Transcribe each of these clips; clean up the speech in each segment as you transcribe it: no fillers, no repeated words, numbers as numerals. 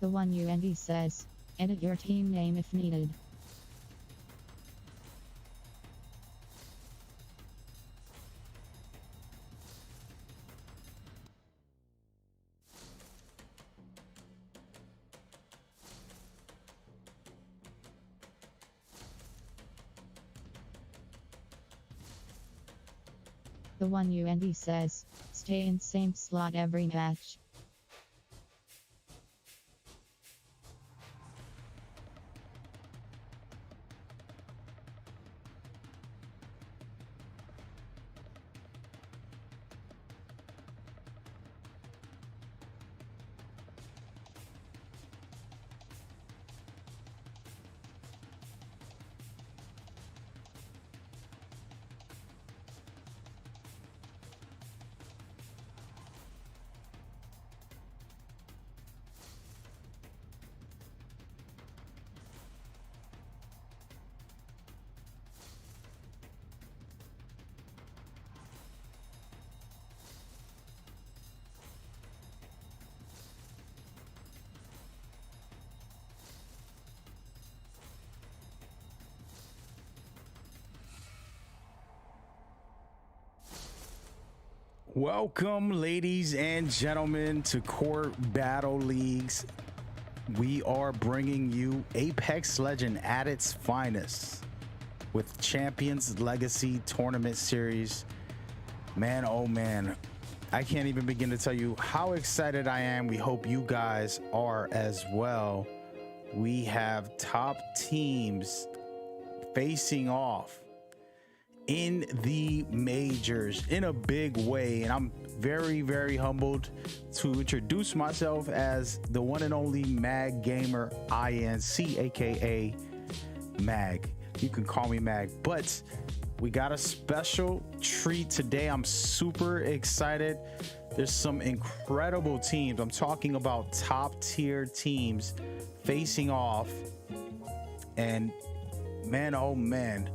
The one UND says, edit your team name if needed. The one UND says, stay in same slot every match. Welcome, ladies and gentlemen, to Court Battle Leagues. We are bringing you Apex Legend at its finest with Champions Legacy Tournament Series. Man, oh man, I can't even begin to tell you how excited I am. We hope you guys are as well. We have top teams facing off in the majors in a big way, and I'm very humbled to introduce myself as the one and only Mag Gamer INC, aka Mag. You can call me Mag, but we got a special treat today. I'm super excited. There's some incredible teams. I'm talking about top tier teams facing off, and man, oh man,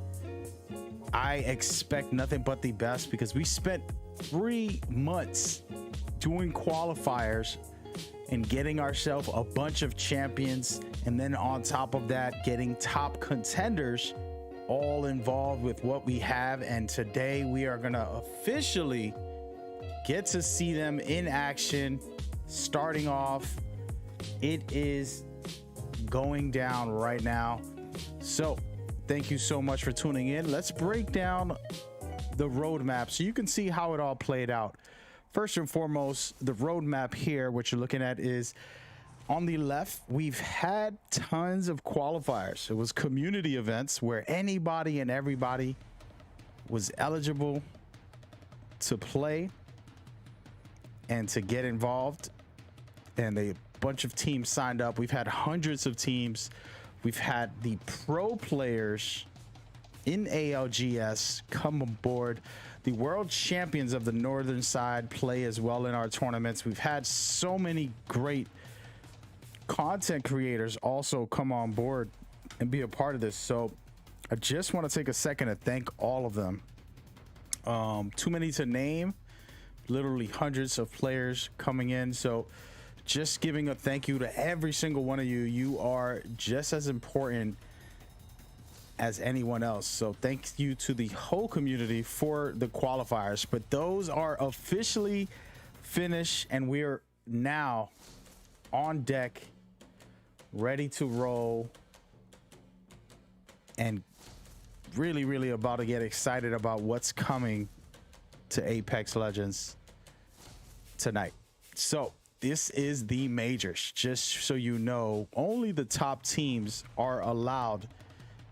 I expect nothing but the best because we spent 3 months doing qualifiers and getting ourselves a bunch of champions, and then on top of that getting top contenders all involved with what we have. And today we are gonna officially get to see them in action. Starting off, it is going down right now, so thank you so much for tuning in. Let's break down the roadmap so you can see how it all played out. First and foremost, the roadmap here, what you're looking at, is on the left. We've had tons of qualifiers. It was community events where anybody and everybody was eligible to play and to get involved, and a bunch of teams signed up. We've had hundreds of teams. We've had the pro players in ALGS come aboard. The world champions of the northern side play as well in our tournaments. We've had so many great content creators also come on board and be a part of this. So I just want to take a second to thank all of them. Too many to name, literally hundreds of players coming in. So just giving a thank you to every single one of you. You are just as important as anyone else. So thank you to the whole community for the qualifiers. But those are officially finished, and we're now on deck, ready to roll, and really about to get excited about what's coming to Apex Legends tonight. So this is the majors. Just so you know, only the top teams are allowed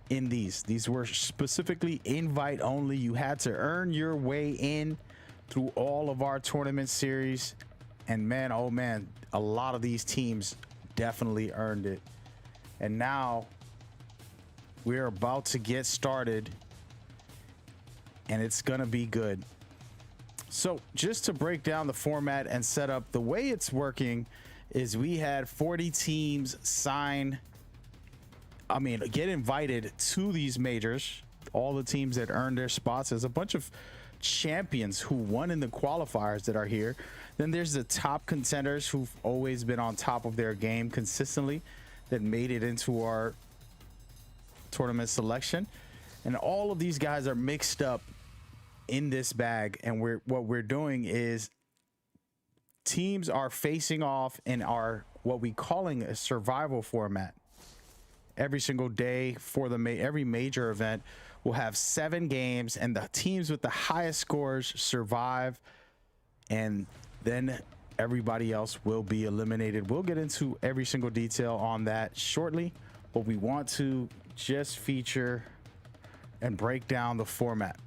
in these. These were specifically invite only. You had to earn your way in through all of our tournament series. And man, oh man, a lot of these teams definitely earned it. And now we're about to get started, and it's gonna be good. So just to break down the format and setup, the way it's working is we had 40 teams get invited to these majors. All the teams that earned their spots. There's a bunch of champions who won in the qualifiers that are here. Then there's the top contenders who've always been on top of their game consistently, that made it into our tournament selection. And all of these guys are mixed up in this bag. And what we're doing is teams are facing off in our what we calling a survival format. Every single day for every major event, we'll have 7 games, and the teams with the highest scores survive, and then everybody else will be eliminated. We'll get into every single detail on that shortly, but we want to just feature and break down the format.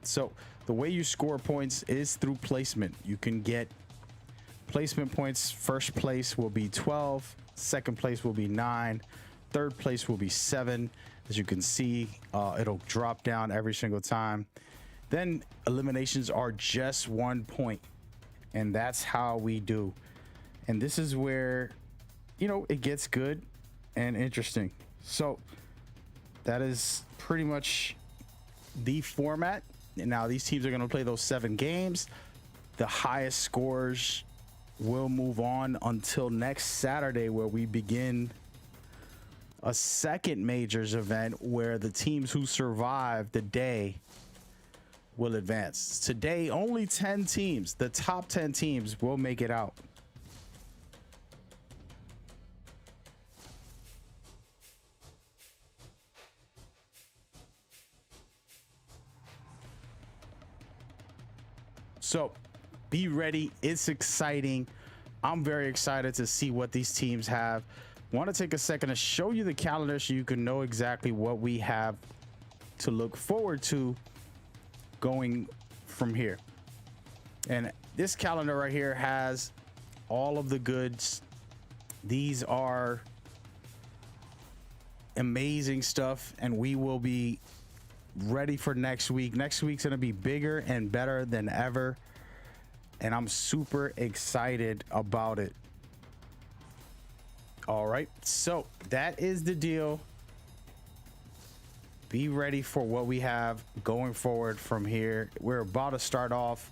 So the way you score points is through placement. You can get placement points. First place will be 12, second place will be 9, third place will be 7. As you can see, it'll drop down every single time. Then eliminations are just 1 point, and that's how we do. And this is where, you know, it gets good and interesting. So that is pretty much the format. And now these teams are going to play those 7 games. The highest scores will move on until next Saturday, where we begin a second majors event where the teams who survive the day will advance. Today, only 10 teams, the top 10 teams, will make it out. So be ready. It's exciting. I'm very excited to see what these teams have. Want to take a second to show you the calendar so you can know exactly what we have to look forward to going from here. And this calendar right here has all of the goods. These are amazing stuff, and we will be ready for next week. Next week's going to be bigger and better than ever, and I'm super excited about it. All right, so that is the deal. Be ready for what we have going forward from here. We're about to start off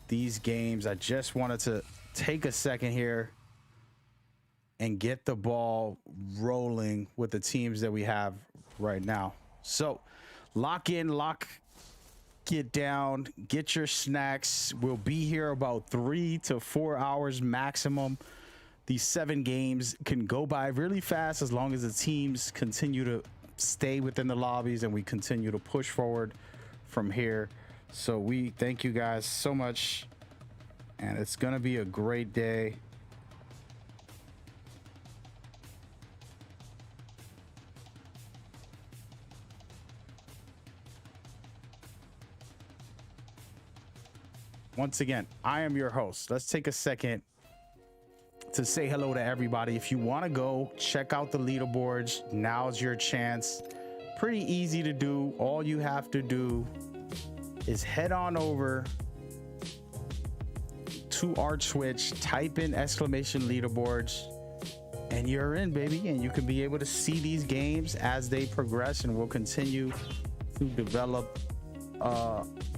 these games. I just wanted to take a second here and get the ball rolling with the teams that we have right now. So lock in, get down, get your snacks. We'll be here about 3 to 4 hours maximum. These 7 games can go by really fast as long as the teams continue to stay within the lobbies and we continue to push forward from here. So we thank you guys so much, and it's going to be a great day. Once again, I am your host. Let's take a second to say hello to everybody. If you want to go check out the leaderboards, now's your chance. Pretty easy to do. All you have to do is head on over to our Twitch, type in !leaderboards, and you're in, baby. And you can be able to see these games as they progress, and we'll continue to develop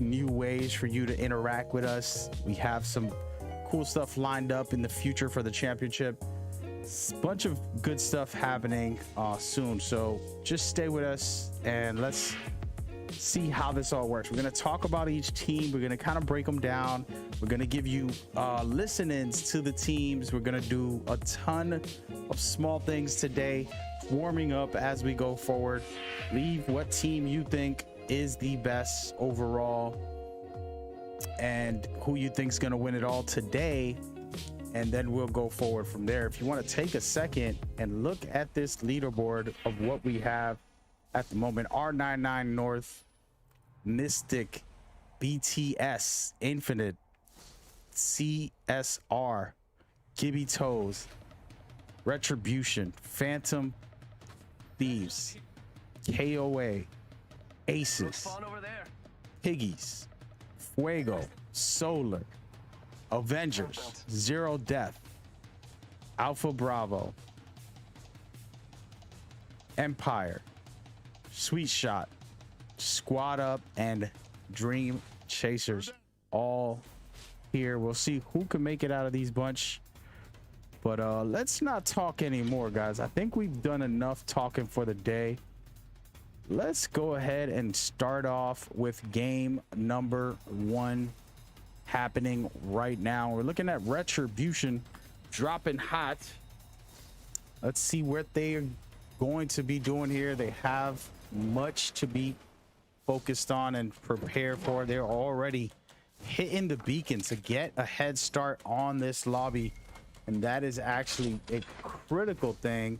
new ways for you to interact with us. We have some cool stuff lined up in the future for the championship. Bunch of good stuff happening soon, so just stay with us and let's see how this all works. We're going to talk about each team. We're going to kind of break them down. We're going to give you listen-ins to the teams. We're going to do a ton of small things today, warming up as we go forward. Leave what team you think is the best overall and who you think is going to win it all today, and then we'll go forward from there. If you want to take a second and look at this leaderboard of what we have at the moment: R99 North, Mystic, BTS, Infinite, CSR, Gibby Toes, Retribution, Phantom Thieves, KOA, Aces, Piggies, Fuego, Solar, Avengers, Zero Death, Alpha Bravo, Empire, Sweet Shot, Squad Up, and Dream chasers all here. We'll see who can make it out of these bunch. But let's not talk anymore, guys. I think we've done enough talking for the day. Let's go ahead and start off with game number 1 happening right now. We're looking at Retribution dropping hot. Let's see what they're going to be doing here. They have much to be focused on and prepare for. They're already hitting the beacon to get a head start on this lobby, and that is actually a critical thing.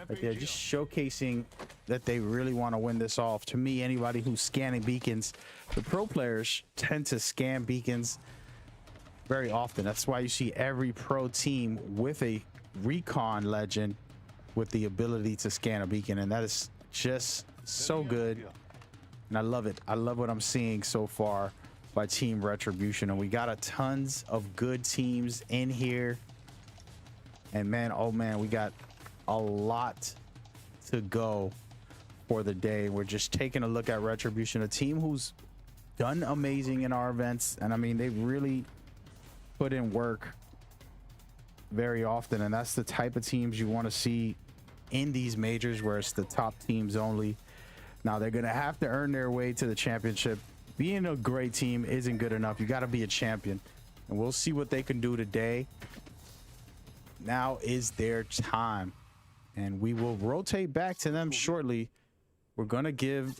Like they're just showcasing that they really want to win this off. To me, anybody who's scanning beacons, the pro players tend to scan beacons very often. That's why you see every pro team with a recon legend with the ability to scan a beacon, and that is just so good. And I love it. I love what I'm seeing so far by Team Retribution, and we got a tons of good teams in here. And man, oh man, we got a lot to go for the day. We're just taking a look at Retribution, a team who's done amazing in our events, and I mean, they really put in work very often, and that's the type of teams you want to see in these majors where it's the top teams only. Now they're gonna have to earn their way to the championship. Being a great team isn't good enough. You got to be a champion, and we'll see what they can do today. Now is their time, and we will rotate back to them shortly. We're gonna give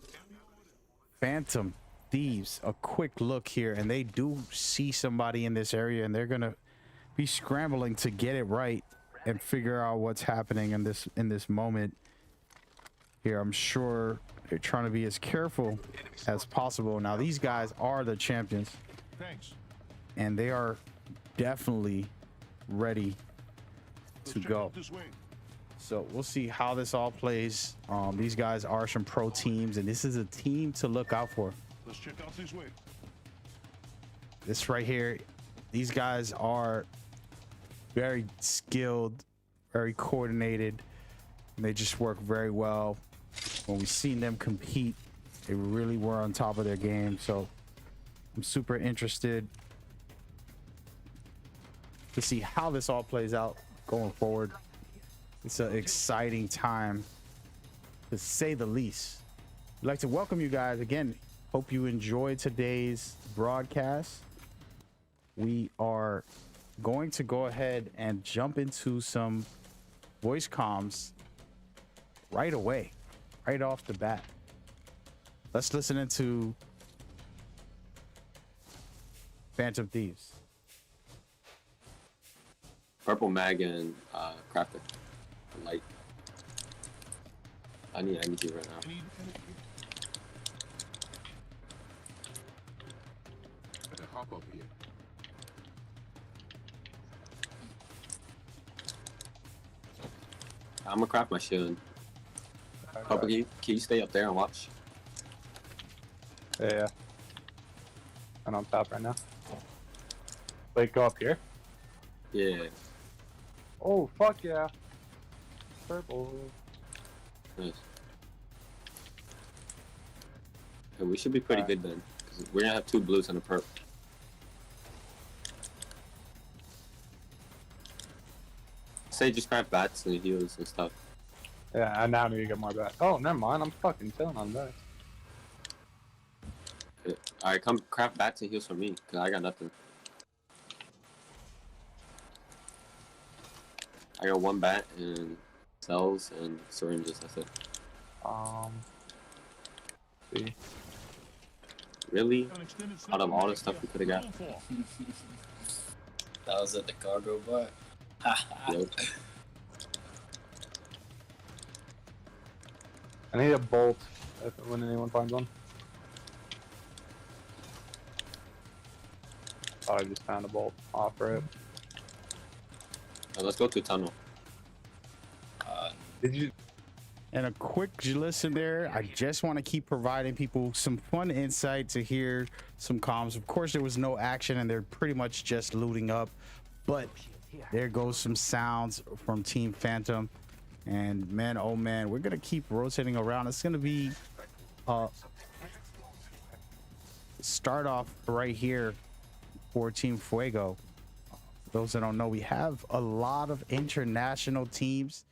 Phantom Thieves a quick look here, and they do see somebody in this area, and they're gonna be scrambling to get it right and figure out what's happening in this moment here. I'm sure they're trying to be as careful as possible. Now these guys are the champions, and they are definitely ready to go. So we'll see how this all plays. These guys are some pro teams, and this is a team to look out for. Let's check out this way. This right here, these guys are very skilled, very coordinated, and they just work very well. When we've seen them compete, they really were on top of their game. So I'm super interested to see how this all plays out going forward. It's an exciting time, to say the least. I'd like to welcome you guys again. Hope you enjoyed today's broadcast. We are going to go ahead and jump into some voice comms right away, right off the bat. Let's listen into Phantom Thieves. Purple mag and crafter. Light. I need energy right now. Better hop up here. I'm gonna craft my shield. Purple, can you stay up there and watch? Yeah. I'm on top right now. Wait, go up here? Yeah. Oh, fuck yeah. Purple. Nice. Yeah, we should be pretty good then. 'Cause we're gonna have 2 blues and a purple. Say just craft bats and heals and stuff. Yeah, I now need to get more back. Oh, never mind. I'm fucking chilling on that. Alright, come craft bats and heals for me, cause I got nothing. I got 1 bat and cells and syringes, that's it. See. Really? Out of all the stuff we could've got? That was at the cargo bar. Yep. I need a bolt when anyone finds one. Oh, I just found a bolt. Offer it. Let's go to tunnel. Did you? And a quick listen there. I just want to keep providing people some fun insight to hear some comms. Of course, there was no action, and they're pretty much just looting up. But there goes some sounds from Team Phantom. And man, oh man, we're gonna keep rotating around. It's gonna be start off right here for Team Fuego. Those that don't know, we have a lot of international teams.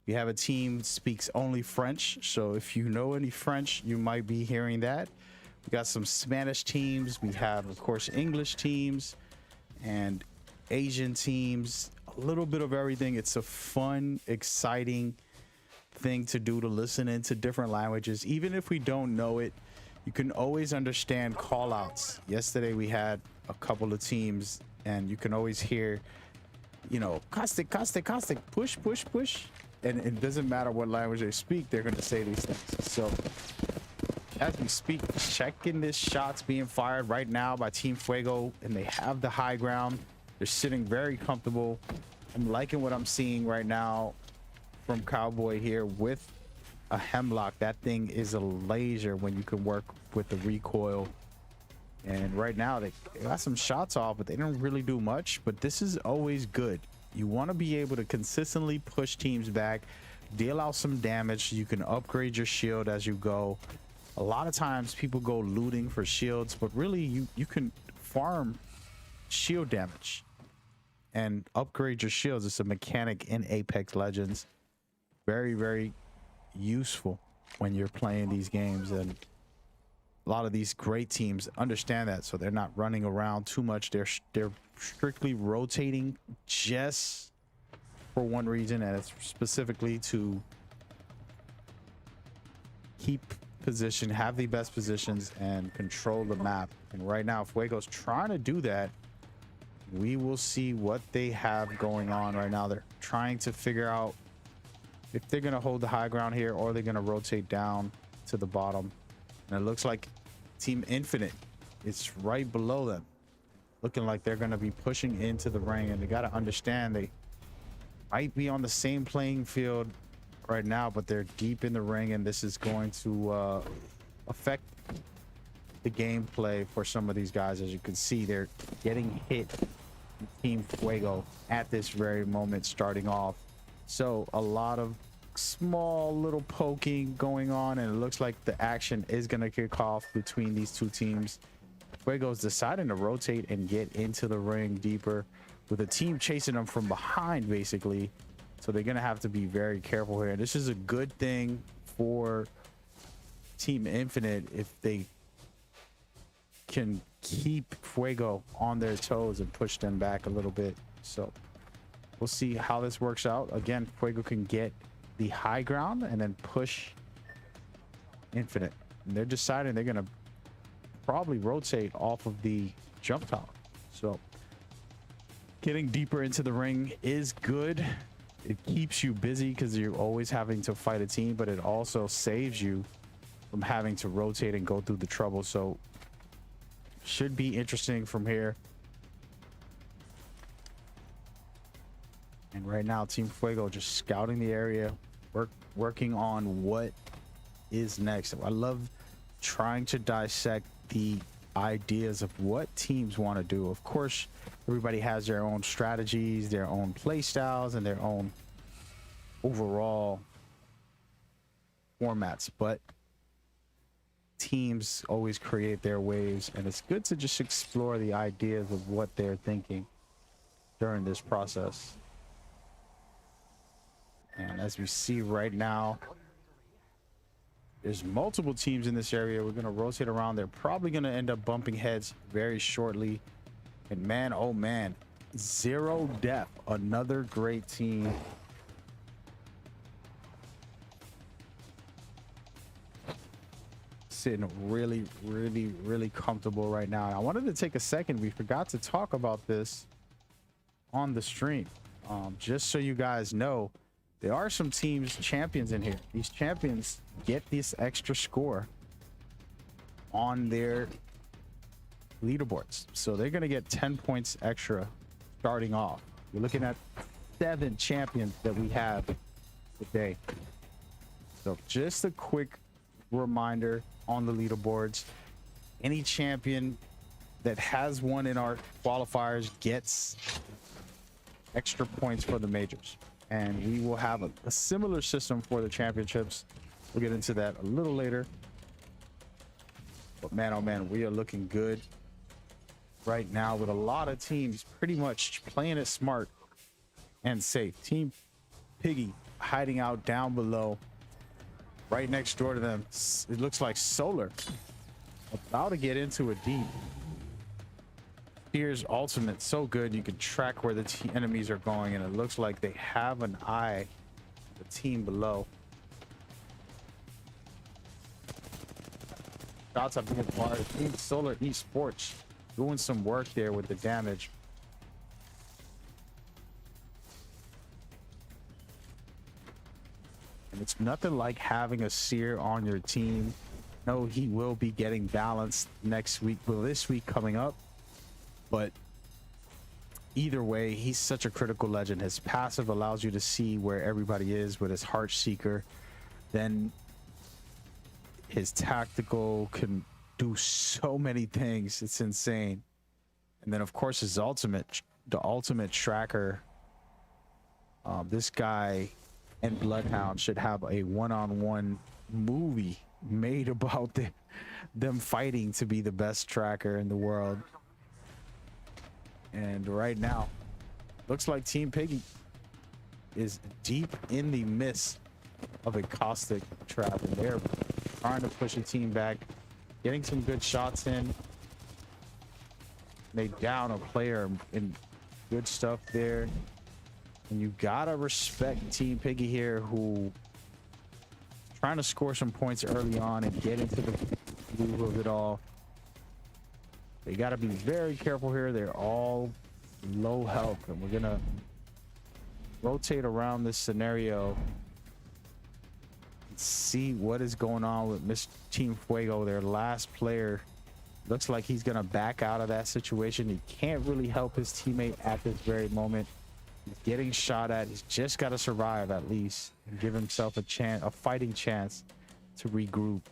We have a team that speaks only French, so if you know any French, you might be hearing that. We got some Spanish teams. We have, of course, English teams and Asian teams, a little bit of everything. It's a fun, exciting thing to do, to listen into different languages. Even if we don't know it, you can always understand call outs. Yesterday we had a couple of teams and you can always hear, you know, caustic, caustic, caustic, push, push, push. And it doesn't matter what language they speak, they're going to say these things. So as we speak, checking this shots being fired right now by Team Fuego, and they have the high ground. They're sitting very comfortable. I'm liking what I'm seeing right now from Cowboy here with a Hemlock. That thing is a laser when you can work with the recoil. And right now they got some shots off, but they don't really do much. But this is always good. You want to be able to consistently push teams back, deal out some damage. You can upgrade your shield as you go. A lot of times people go looting for shields, but really you can farm shield damage and upgrade your shields. It's a mechanic in Apex Legends. Very, very useful when you're playing these games, and a lot of these great teams understand that, so they're not running around too much. They're strictly rotating just for one reason, and it's specifically to keep position, have the best positions, and control the map. And right now Fuego's trying to do that. We will see what they have going on right now. They're trying to figure out if they're going to hold the high ground here or they're going to rotate down to the bottom. And it looks like Team Infinite is right below them, looking like they're going to be pushing into the ring. And they got to understand they might be on the same playing field right now, but they're deep in the ring, and this is going to affect the gameplay for some of these guys. As you can see, they're getting hit, Team Fuego, at this very moment starting off. So a lot of small little poking going on, and it looks like the action is going to kick off between these two teams. Fuego's deciding to rotate and get into the ring deeper with a team chasing them from behind, basically. So they're going to have to be very careful here. This is a good thing for Team Infinite if they can keep Fuego on their toes and push them back a little bit. So we'll see how this works out. Again, Fuego can get the high ground and then push Infinite. And they're deciding they're going to probably rotate off of the jump tower. So getting deeper into the ring is good. It keeps you busy because you're always having to fight a team, but it also saves you from having to rotate and go through the trouble. So should be interesting from here. And right now Team Fuego just scouting the area, working on what is next. I love trying to dissect the ideas of what teams want to do. Of course, everybody has their own strategies, their own play styles, and their own overall formats, but teams always create their waves, and it's good to just explore the ideas of what they're thinking during this process. And as we see right now, there's multiple teams in this area. We're going to rotate around. They're probably going to end up bumping heads very shortly. And man, oh man, Zero Death, another great team. Sitting really, really, really comfortable right now. And I wanted to take a second. We forgot to talk about this on the stream. Just so you guys know, there are some teams, champions in here. These champions get this extra score on their leaderboards. So they're going to get 10 points extra starting off. You're looking at 7 champions that we have today. So just a quick reminder on the leaderboards. Any champion that has one in our qualifiers gets extra points for the majors. And we will have a similar system for the championships. We'll get into that a little later. But man, oh man, we are looking good right now with a lot of teams pretty much playing it smart and safe. Team Piggy hiding out down below, right next door to them. It looks like Solar about to get into it deep. Here's ultimate, so good you can track where the enemies are going, and it looks like they have an eye, the team below. Shots are being fired. Team Solar Esports doing some work there with the damage. And it's nothing like having a Seer on your team. No, he will be getting balanced next week, well, this week coming up. But either way, he's such a critical legend. His passive allows you to see where everybody is with his Heart Seeker. Then his tactical can do so many things. It's insane. And then of course his ultimate, the ultimate tracker. This guy and Bloodhound should have a one-on-one movie made about them fighting to be the best tracker in the world. And right now, looks like Team Piggy is deep in the midst of a caustic trap, and they're trying to push the team back, getting some good shots in. They down a player and good stuff there. And you gotta respect Team Piggy here, who trying to score some points early on and get into the groove of it all. They got to be very careful here. They're all low health, and we're gonna rotate around this scenario and see what is going on with Miss Team Fuego. Their last player looks like he's gonna back out of that situation. He can't really help his teammate at this very moment. He's getting shot at. He's just got to survive at least and give himself a chance, a fighting chance to regroup.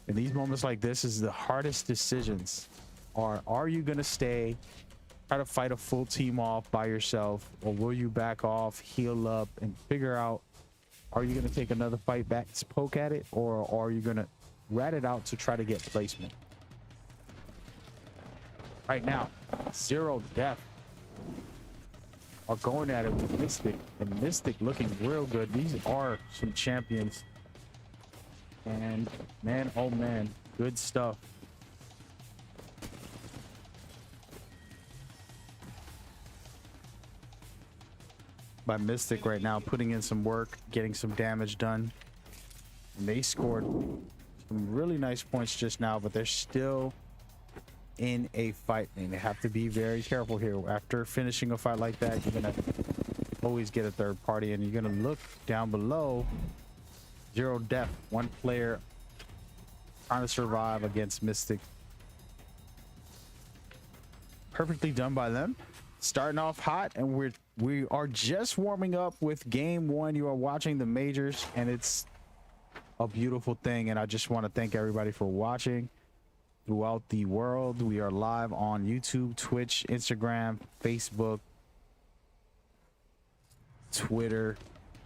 In these moments like this is the hardest decisions. Are you gonna stay, try to fight a full team off by yourself, or will you back off, heal up, and figure out, are you gonna take another fight back to poke at it, or are you gonna rat it out to try to get placement? Right now, Zero Death are going at it with Mystic, and Mystic looking real good. These are some champions, and man, oh man, good stuff. By Mystic right now, putting in some work, getting some damage done. And they scored some really nice points just now, but they're still in a fight, and they have to be very careful here. After finishing a fight like that, you're gonna always get a third party, and you're gonna look down below. Zero Death, one player trying to survive against Mystic. Perfectly done by them. Starting off hot, and we are just warming up with game one. You are watching the majors, and it's a beautiful thing. And I just want to thank everybody for watching throughout the world. We are live on YouTube, Twitch, Instagram, Facebook, Twitter.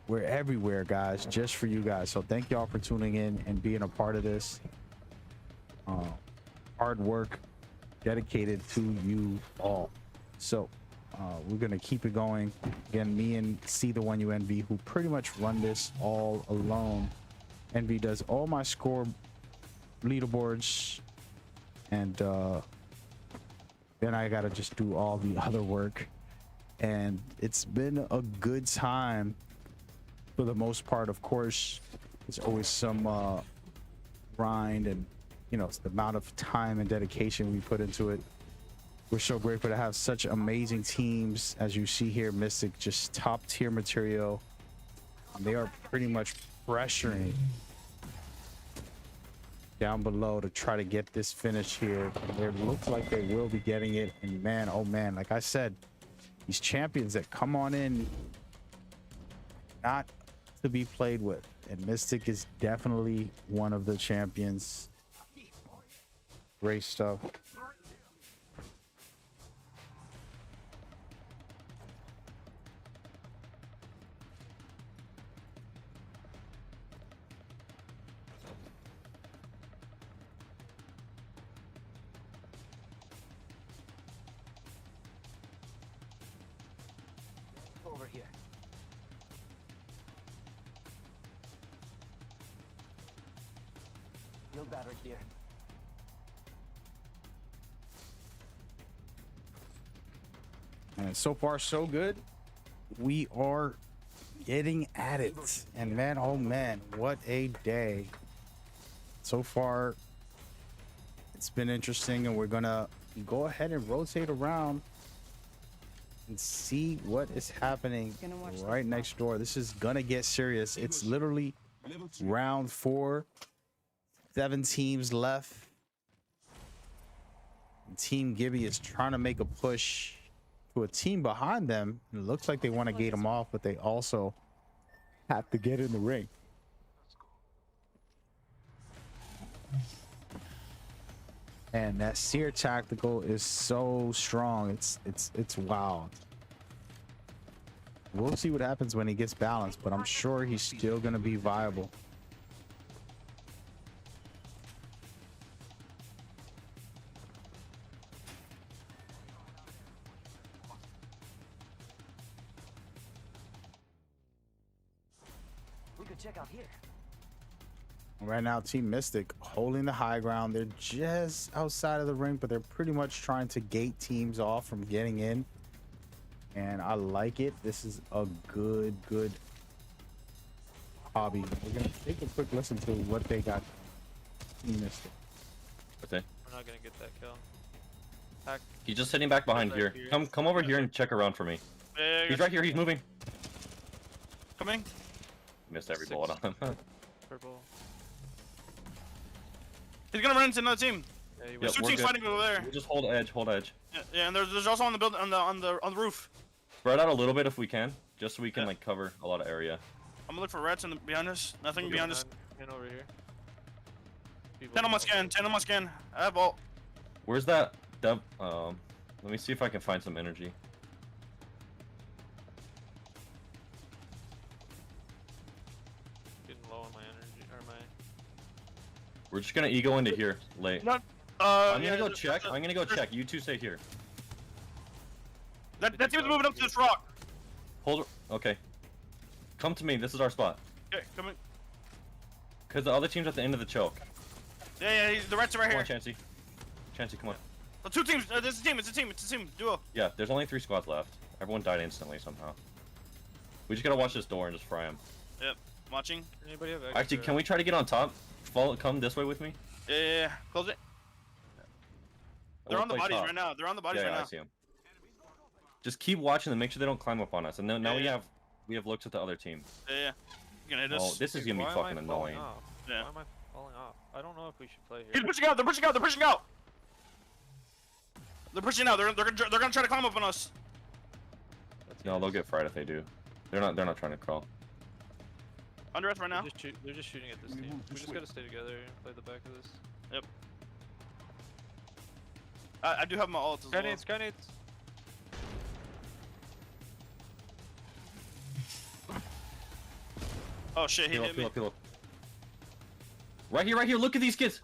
We're everywhere, guys, just for you guys. So thank y'all for tuning in and being a part of this. Hard work dedicated to you all. So we're gonna keep it going. Again, me and See the One You Envy, who pretty much run this all alone. Envy does all my score leaderboards, and then I gotta just do all the other work. And it's been a good time for the most part. Of course, there's always some grind, and you know, it's the amount of time and dedication we put into it. We're so grateful to have such amazing teams. As you see here, Mystic, just top tier material. They are pretty much pressuring down below to try to get this finish here. And it looks like they will be getting it. And man, oh man, like I said, these champions that come on in, not to be played with. And Mystic is definitely one of the champions. Great stuff. over here. Field battery here. And so far, so good. We are getting at it. And man, oh man, what a day. So far, it's been interesting, and we're gonna go ahead and rotate around and see what is happening right next door. This is gonna get serious. It's literally Level 2. round 4, 7 teams left. Team Gibby is trying to make a push to a team behind them. It looks like they want to gate them off, but they also have to get in the ring. And that Seer tactical is so strong. It's wild. We'll see what happens when he gets balanced, but I'm sure he's still going to be viable. We could check out here. Right now, Team Mystic holding the high ground. They're just outside of the ring, but they're pretty much trying to gate teams off from getting in. And I like it. This is a good hobby. We're going to take a quick listen to what they got. Team Mystic. Okay. We're not gonna get that kill. Hack. He's just sitting back behind here. Come over here and check around for me. Yeah, He's right here. He's moving. Coming. Missed every 6. bullet on him. Purple. He's gonna run into another team. Yeah, you Yep, Two we're teams good. fighting over there. We'll just hold edge. Hold edge. Yeah, and there's also on the build on the roof. Spread out a little bit if we can, just so we can Yeah. like cover a lot of area. I'm gonna look for rats in the, behind us. Nothing Go behind us. And over here. People 10 on my scan. 10 on my scan. I have ult. Where's that? Let me see if I can find some energy. Getting low on my energy or my. We're just gonna ego into here late. Not. I'm yeah, gonna go there's- check. there's- I'm gonna go there's- check. You two stay here. That team is moving up to this rock. Hold. Okay. Come to me. This is our spot. Okay, coming. Cause the other team's at the end of the choke. Yeah, the rats are right Come on, here. Chansey. Chansey, come on. The 2 teams. This is a team. It's a team. It's a team. Duo. Yeah, there's only 3 squads left. Everyone died instantly somehow. We just gotta watch this door and just fry them. Yep. Watching. Anybody have extra? Actually, can we try to get on top? Come this way with me. Yeah. Close it. They're We'll on the play bodies top. right now. They're on the bodies Yeah, right I now. see them. Just keep watching them. Make sure they don't climb up on us. And then now Yeah. we have looks at the other team. Yeah. You can hit Oh, us. this is Dude, gonna why be am I fucking falling annoying. off? Yeah. Why am I falling off? I don't know if we should play He's here. pushing out. They're pushing out. They're pushing out. They're pushing out. They're gonna try to climb up on us. No, they'll get fried if they do. They're not trying to crawl. Under us right now. They're just shooting at this We team. move We this just way. gotta stay together and play the back of this. I do have my ult as well. Grenades, grenades. Oh shit, he Peel up, hit peel me. up, peel up. Right here. Look at these kids.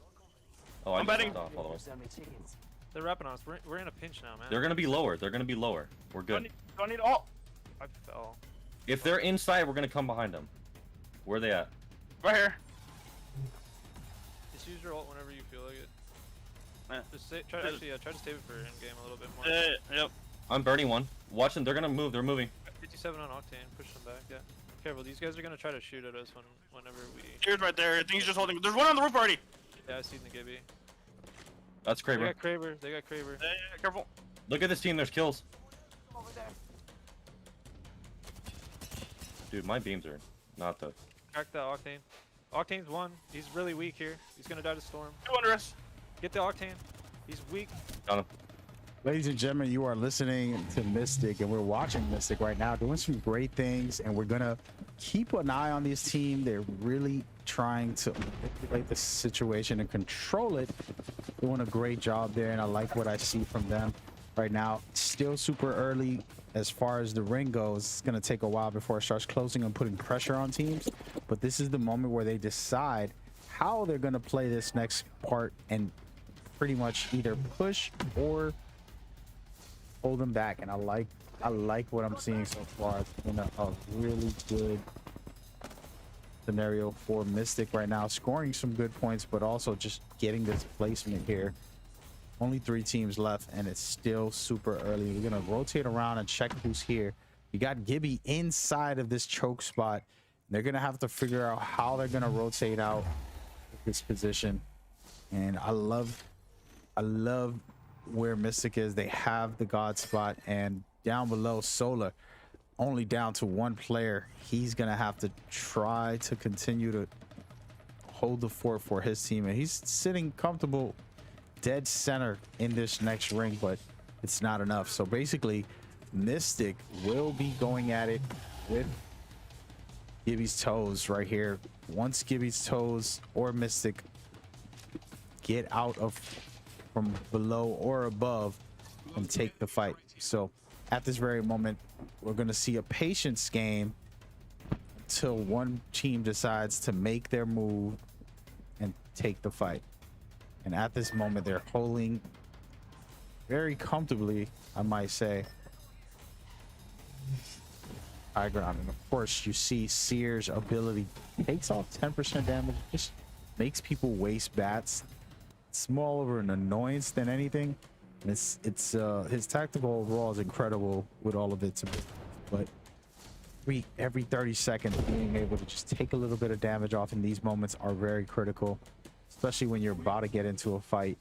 Oh, I I'm just betting. jumped off all the way. Send me chickens. They're wrapping on us. We're in a pinch now, man. They're gonna be lower. We're Do I good. need, do I need ult? I fell. If they're inside, we're gonna come behind them. Where are they at? Right here. Just use your ult whenever you feel like it. Yeah. Just try to save it for in game a little bit more. Yep. I'm burning one. Watch them. They're gonna move. They're moving. 57 on Octane. Push them back. Yeah. Careful. These guys are gonna try to shoot at us whenever we. Here's right there. I think he's just holding. There's one on the roof already. Yeah, I seen the Gibby. That's They Kraber. got Kraber. They got Kraber. Careful. Look at this team. There's kills. Over there. Dude, my beams are not the. Crack that Octane. Octane's one. He's really weak here. He's gonna die to Storm. 2 under us. Get the Octane. He's weak. Got him. Ladies and gentlemen, you are listening to Mystic, and we're watching Mystic right now doing some great things, and we're gonna keep an eye on this team. They're really trying to manipulate the situation and control it. Doing a great job there, and I like what I see from them right now. Still super early as far as the ring goes. It's gonna take a while before it starts closing and putting pressure on teams, but this is the moment where they decide how they're gonna play this next part and pretty much either push or hold them back. And I like I like what I'm seeing so far. It's been a really good scenario for Mystic right now, scoring some good points, but also just getting this placement here. Only 3 teams left, and it's still super early. We're gonna rotate around and check who's here. You got Gibby inside of this choke spot. They're gonna have to figure out how they're gonna rotate out this position. And I love where Mystic is. They have the God spot, and down below Solar, only down to 1 player. He's gonna have to try to continue to hold the fort for his team, and he's sitting comfortable dead center in this next ring, but it's not enough. So basically Mystic will be going at it with Gibby's Toes right here. Once Gibby's Toes or Mystic get out of from below or above and take the fight. So at this very moment, we're going to see a patience game until one team decides to make their move and take the fight. And at this moment, they're holding very comfortably, I might say, high ground. And of course, you see Seer's ability takes off 10% damage, just makes people waste bats. It's more of an annoyance than anything. And it's his tactical overall is incredible with all of it, but every 30 seconds being able to just take a little bit of damage off in these moments are very critical, especially when you're about to get into a fight.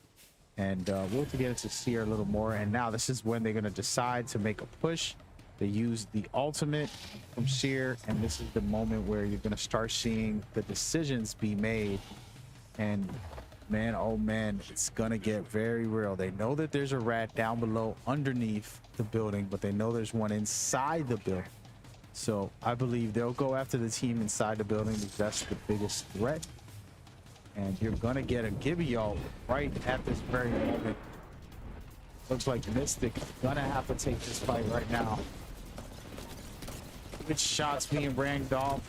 And we'll get into Seer a little more. And now this is when they're going to decide to make a push. They use the ultimate from Seer, and this is the moment where you're going to start seeing the decisions be made. And man, oh man, it's going to get very real. They know that there's a rat down below underneath the building, but they know there's one inside the building. So I believe they'll go after the team inside the building because that's the biggest threat. And you're gonna get a Gibby ult right at this very moment. Looks like Mystic is gonna have to take this fight right now. Good shots being ranged off.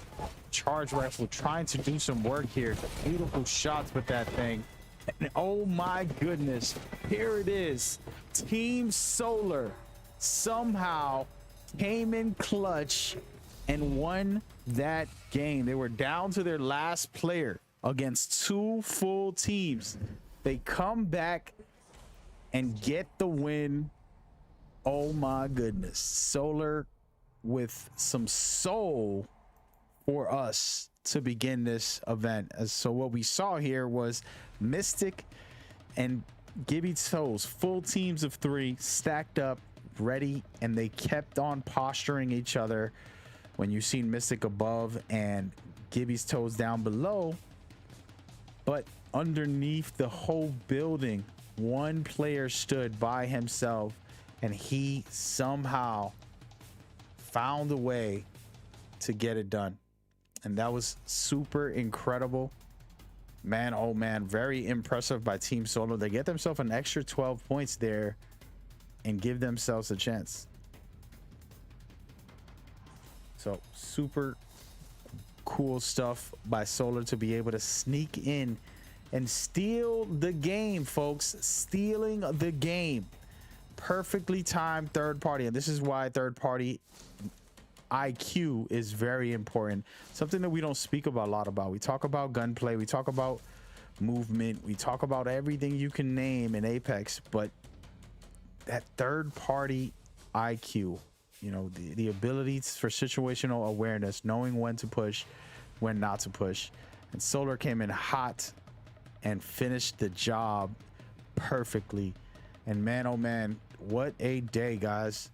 Charge Rifle trying to do some work here. Beautiful shots with that thing. And oh my goodness, here it is. Team Solar somehow came in clutch and won that game. They were down to their last player against 2 full teams. They come back and get the win. Oh my goodness. Solar with some soul for us to begin this event. So what we saw here was Mystic and Gibby Toes, full teams of 3 stacked up, ready, and they kept on posturing each other. When you see Mystic above and Gibby's Toes down below, but underneath the whole building, one player stood by himself, and he somehow found a way to get it done. And that was super incredible. Man, oh man, very impressive by Team Solar. They get themselves an extra 12 points there and give themselves a chance. So super cool stuff by Solar to be able to sneak in and steal the game, folks. Stealing the game. Perfectly timed third party. And this is why third party IQ is very important. Something that we don't speak about a lot about. We talk about gunplay, we talk about movement, we talk about everything you can name in Apex, but that third party IQ, you know, the ability for situational awareness, knowing when to push, when not to push. And Solar came in hot and finished the job perfectly. And man, oh man, what a day, guys.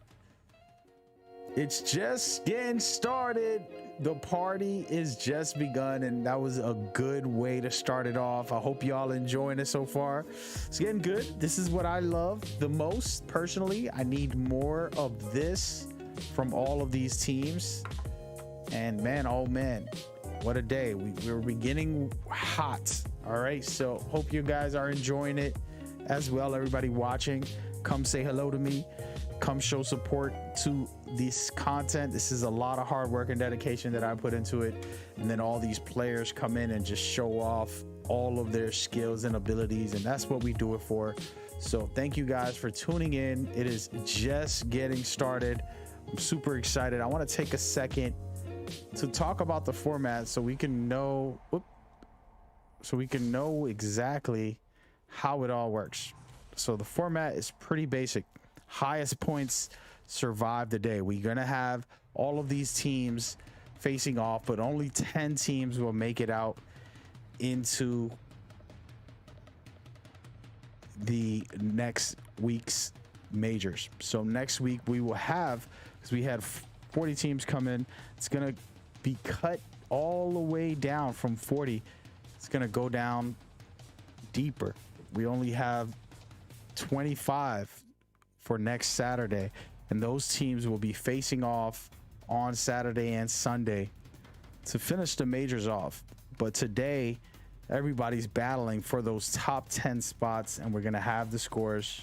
It's just getting started. The party is just begun, and that was a good way to start it off. I hope y'all enjoying it so far. It's getting good. This is what I love the most personally. I need more of this from all of these teams. And man, oh man, what a day. We're beginning hot. All right, so hope you guys are enjoying it as well. Everybody watching, come say hello to me. Come show support to this content. This is a lot of hard work and dedication that I put into it. And then all these players come in and just show off all of their skills and abilities. And that's what we do it for. So thank you guys for tuning in. It is just getting started. I'm super excited. I want to take a second to talk about the format so we can know exactly how it all works. So the format is pretty basic. Highest points survive the day. We're gonna have all of these teams facing off, but only 10 teams will make it out into the next week's majors. So next week we will have, because we had 40 teams come in, it's gonna be cut all the way down from 40. It's gonna go down deeper. We only have 25 for next Saturday, and those teams will be facing off on Saturday and Sunday to finish the majors off. But today everybody's battling for those top 10 spots, and we're gonna have the scores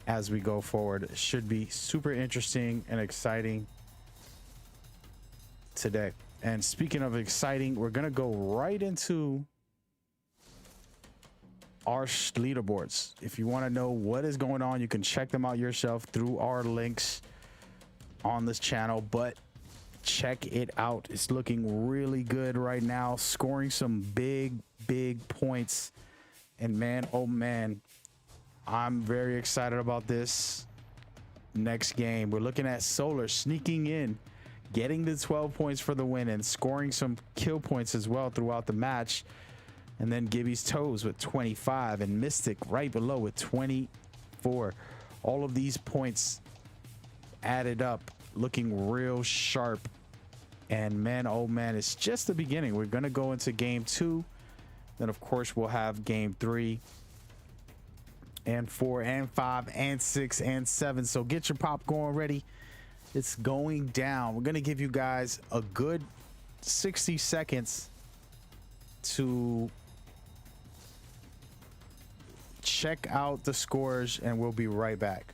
as we go forward. It should be super interesting and exciting today. And speaking of exciting, we're gonna go right into our leaderboards. If you want to know what is going on, you can check them out yourself through our links on this channel, but check it out. It's looking really good right now, scoring some big points. And man, oh man, I'm very excited about this next game. We're looking at Solar sneaking in, getting the 12 points for the win and scoring some kill points as well throughout the match. And then Gibby's Toes with 25 and Mystic right below with 24. All of these points added up, looking real sharp. And man, oh man, it's just the beginning. We're going to go into game 2. Then of course we'll have game 3 and 4 and 5 and 6 and 7. So get your popcorn ready. It's going down. We're going to give you guys a good 60 seconds to check out the scores, and we'll be right back.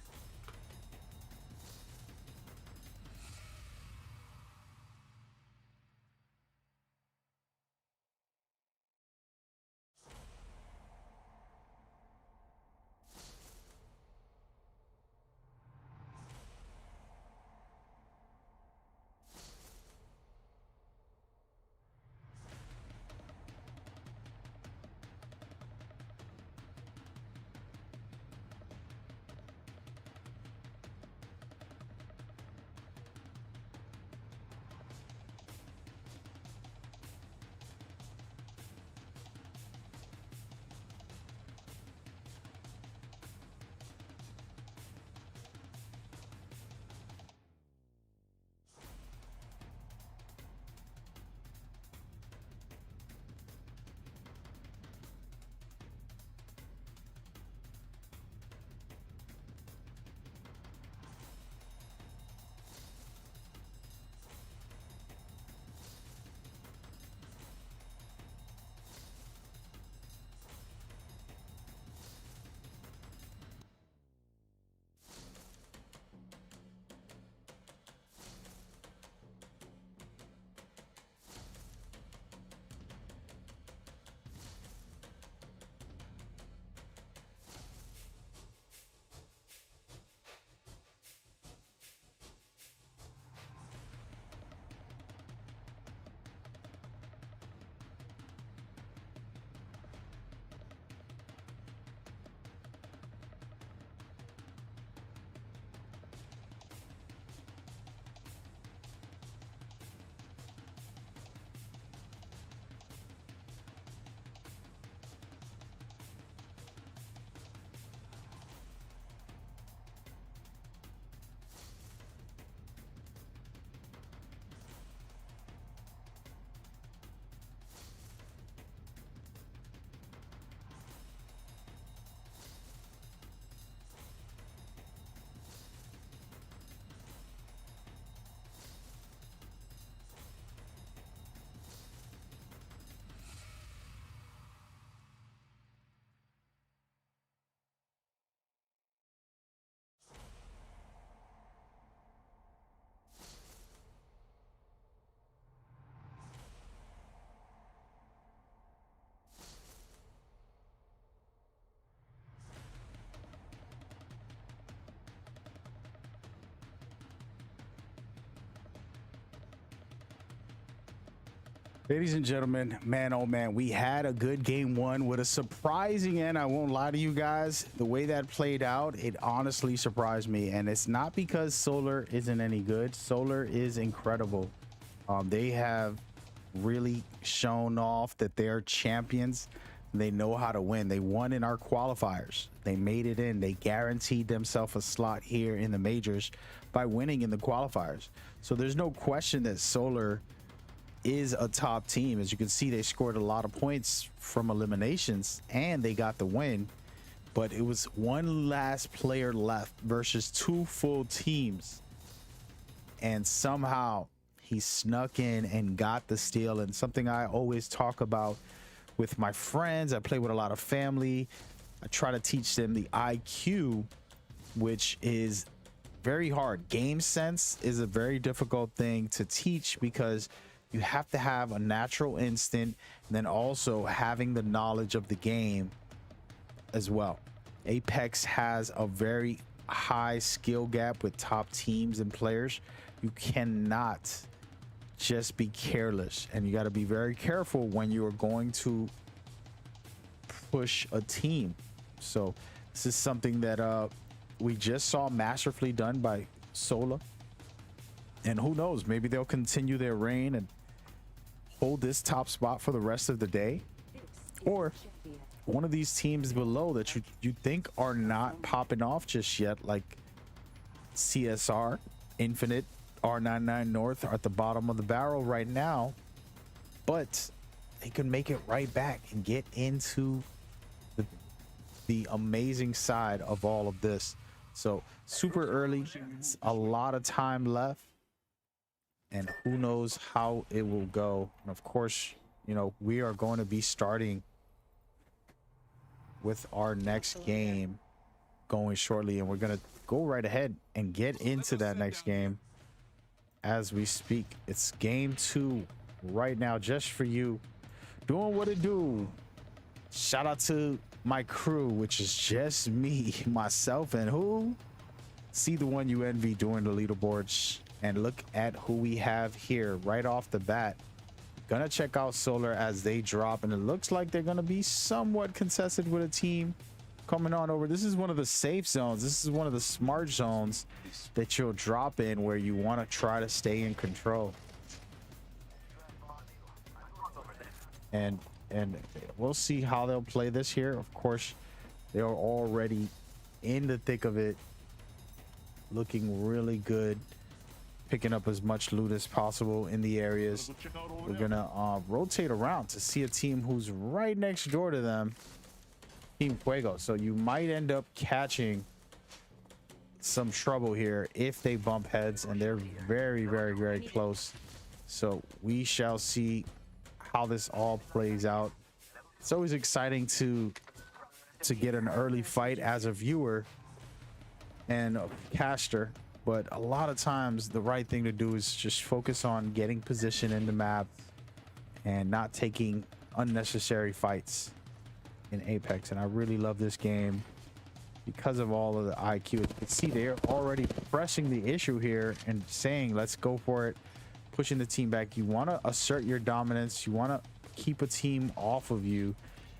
Ladies and gentlemen, man, oh man, we had a good game one with a surprising end. I won't lie to you guys. The way that played out, it honestly surprised me. And it's not because Solar isn't any good. Solar is incredible. They have really shown off that they're champions. They know how to win. They won in our qualifiers. They made it in. They guaranteed themselves a slot here in the majors by winning in the qualifiers. So there's no question that Solar is a top team. As you can see, they scored a lot of points from eliminations and they got the win, but it was one last player left versus two full teams, and somehow he snuck in and got the steal. And something I always talk about with my friends, I play with a lot of family, I try to teach them the IQ, which is very hard. Game sense is a very difficult thing to teach because you have to have a natural instinct and then also having the knowledge of the game as well. Apex has a very high skill gap with top teams and players. You cannot just be careless, and you got to be very careful when you are going to push a team. So this is something that we just saw masterfully done by Solar, and who knows, maybe they'll continue their reign and hold this top spot for the rest of the day, or one of these teams below that you think are not popping off just yet, like CSR, Infinite, R99 North are at the bottom of the barrel right now, but they could make it right back and get into the amazing side of all of this. So super early, it's a lot of time left, and who knows how it will go. And of course, you know, we are going to be starting with our next game going shortly, and we're going to go right ahead and get into that next game as we speak. It's game 2 right now, just for you, doing what it do. Shout out to my crew, which is just me, myself, and who? See the one you envy doing the leaderboards. And look at who we have here right off the bat. Gonna check out Solar as they drop, and it looks like they're gonna be somewhat contested with a team coming on over. This is one of the safe zones. This is one of the smart zones that you'll drop in where you want to try to stay in control. And we'll see how they'll play this here. Of course, they're already in the thick of it, looking really good, picking up as much loot as possible in the areas. We're gonna rotate around to see a team who's right next door to them, Team Fuego. So you might end up catching some trouble here if they bump heads, and they're very, very, very close. So we shall see how this all plays out. It's always exciting to get an early fight as a viewer and a caster, but a lot of times the right thing to do is just focus on getting position in the map and not taking unnecessary fights in Apex. And I really love this game because of all of the IQ. You can see they're already pressing the issue here and saying, let's go for it, pushing the team back. You want to assert your dominance. You want to keep a team off of you,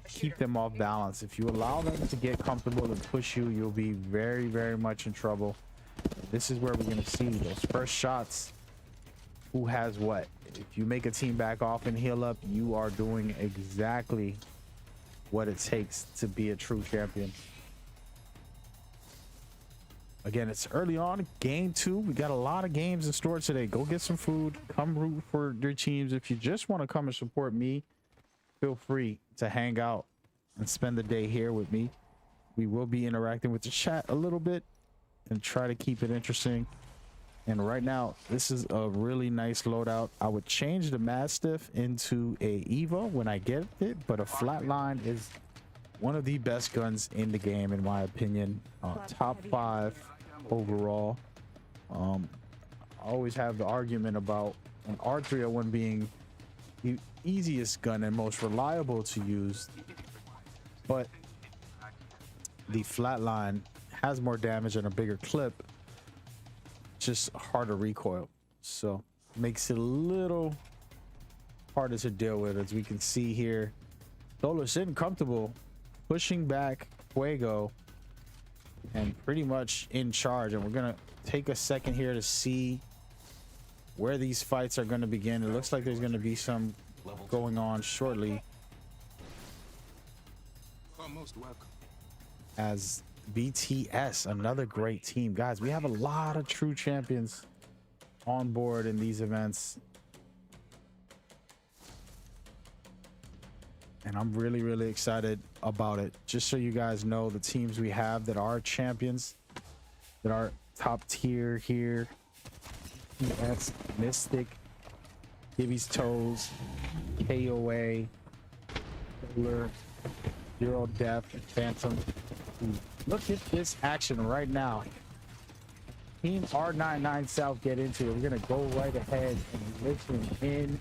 keep them off balance. If you allow them to get comfortable and push you, you'll be very, very much in trouble. This is where we're going to see those first shots. Who has what? If you make a team back off and heal up, you are doing exactly what it takes to be a true champion. Again, it's early on, game 2. We got a lot of games in store today. Go get some food, come root for your teams. If you just want to come and support me, feel free to hang out and spend the day here with me. We will be interacting with the chat a little bit and try to keep it interesting. And right now, this is a really nice loadout. I would change the Mastiff into a Evo when I get it, but a Flatline is one of the best guns in the game, in my opinion. Top 5 overall. I always have the argument about an R301 being the easiest gun and most reliable to use, but the Flatline has more damage and a bigger clip, just harder recoil, so makes it a little harder to deal with, as we can see here. Solar sitting comfortable, pushing back Fuego, and pretty much in charge. And we're gonna take a second here to see where these fights are going to begin. It looks like there's going to be some going on shortly, Most welcome. as BTS, another great team. Guys, we have a lot of true champions on board in these events, and I'm really excited about it. Just so you guys know, the teams we have that are champions, that are top tier here: BTS, Mystic, Gibby's Toes, KOA, Solar, Zero Death, Phantom. Look at this action right now. Team R99 South get into it. We're gonna go right ahead and listen in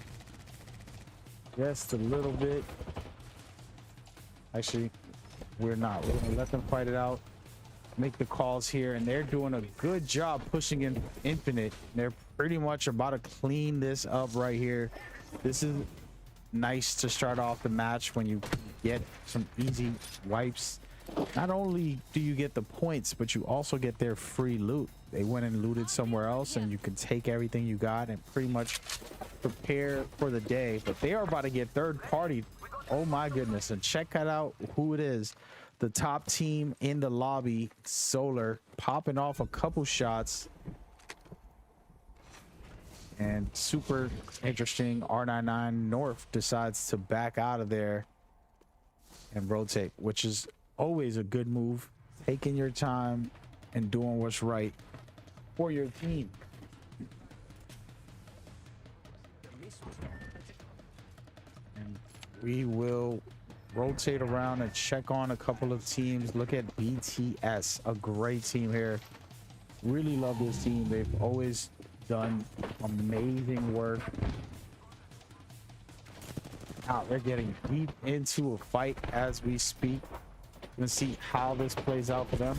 just a little bit. Actually, we're not. We're gonna let them fight it out, make the calls here, and they're doing a good job pushing in Infinite. They're pretty much about to clean this up right here. This is nice to start off the match when you get some easy wipes. Not only do you get the points, but you also get their free loot. They went and looted somewhere else, and you can take everything you got and pretty much prepare for the day. But they are about to get third party. Oh my goodness. And check out who it is. The top team in the lobby, Solar, popping off a couple shots. And super interesting, R99 North decides to back out of there and rotate, which is always a good move. Taking your time and doing what's right for your team. And we will rotate around and check on a couple of teams. Look at BTS, a great team here. Really love this team. They've always done amazing work. Now they're getting deep into a fight as we speak. Let's see how this plays out for them.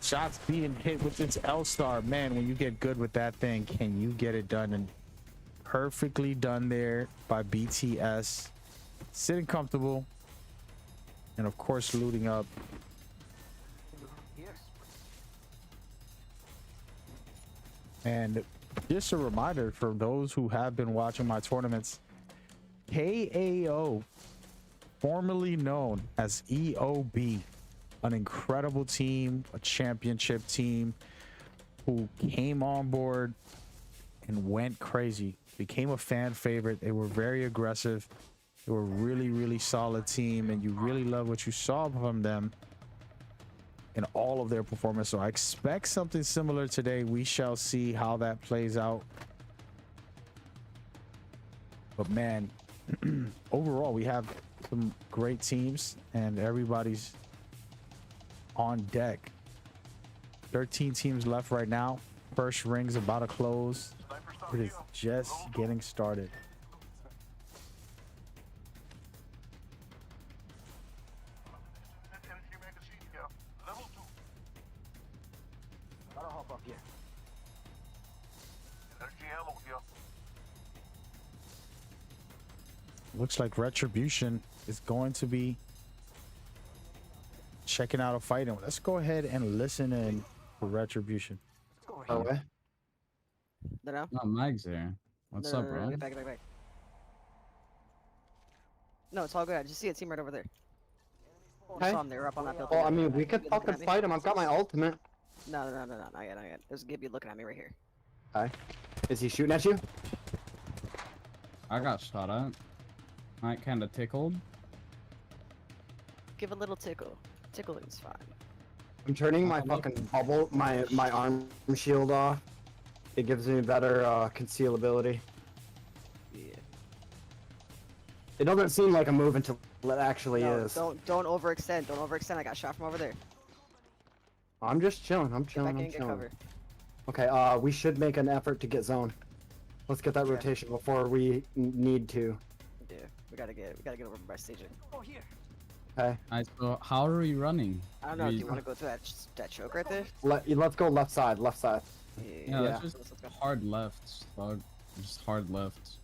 Shots being hit with its L-Star. Man, when you get good with that thing, can you get it done? And perfectly done there by BTS. Sitting comfortable. And of course, looting up. And just a reminder for those who have been watching my tournaments, KAO, formerly known as EOB, an incredible team, a championship team who came on board and went crazy, became a fan favorite. They were very aggressive. They were really solid team, and you really love what you saw from them in all of their performance. So I expect something similar today. We shall see how that plays out. But man, overall, we have some great teams, and everybody's on deck. 13 teams left right now. First ring's about to close. It is just getting started. Gotta hop up here. Energy ammo here. Looks like Retribution is going to be checking out a fight. And let's go ahead and listen in for Retribution. Let's go here. No, Oh, Mag's there. What's up, bro? Get back. No, it's all good. I just see a team right over there. I saw them. They were up on that building. Well, I mean, we could fucking fight him. I've got my ultimate. No, not yet. There's Gibby looking at me right here. Hi. Is he shooting at you? I got shot at. I kinda tickled. Give a little tickle. Tickling's fine. I'm turning my fucking bubble, my arm shield off. It gives me better concealability. Yeah. It doesn't seem like a move until it actually No, is. don't overextend. Don't overextend. I got shot from over there. I'm just chilling. I'm Get back in chilling. and get cover. Okay, we should make an effort to get zone. Let's get that Okay. rotation before we need to. Yeah, we gotta get over by staging. Oh, here. Okay. Alright, so how are we running? I don't know. Do you want to go to that choke right there? Let's go left side. Left side. Yeah, Yeah. let's just hard lefts, dog. Just hard lefts.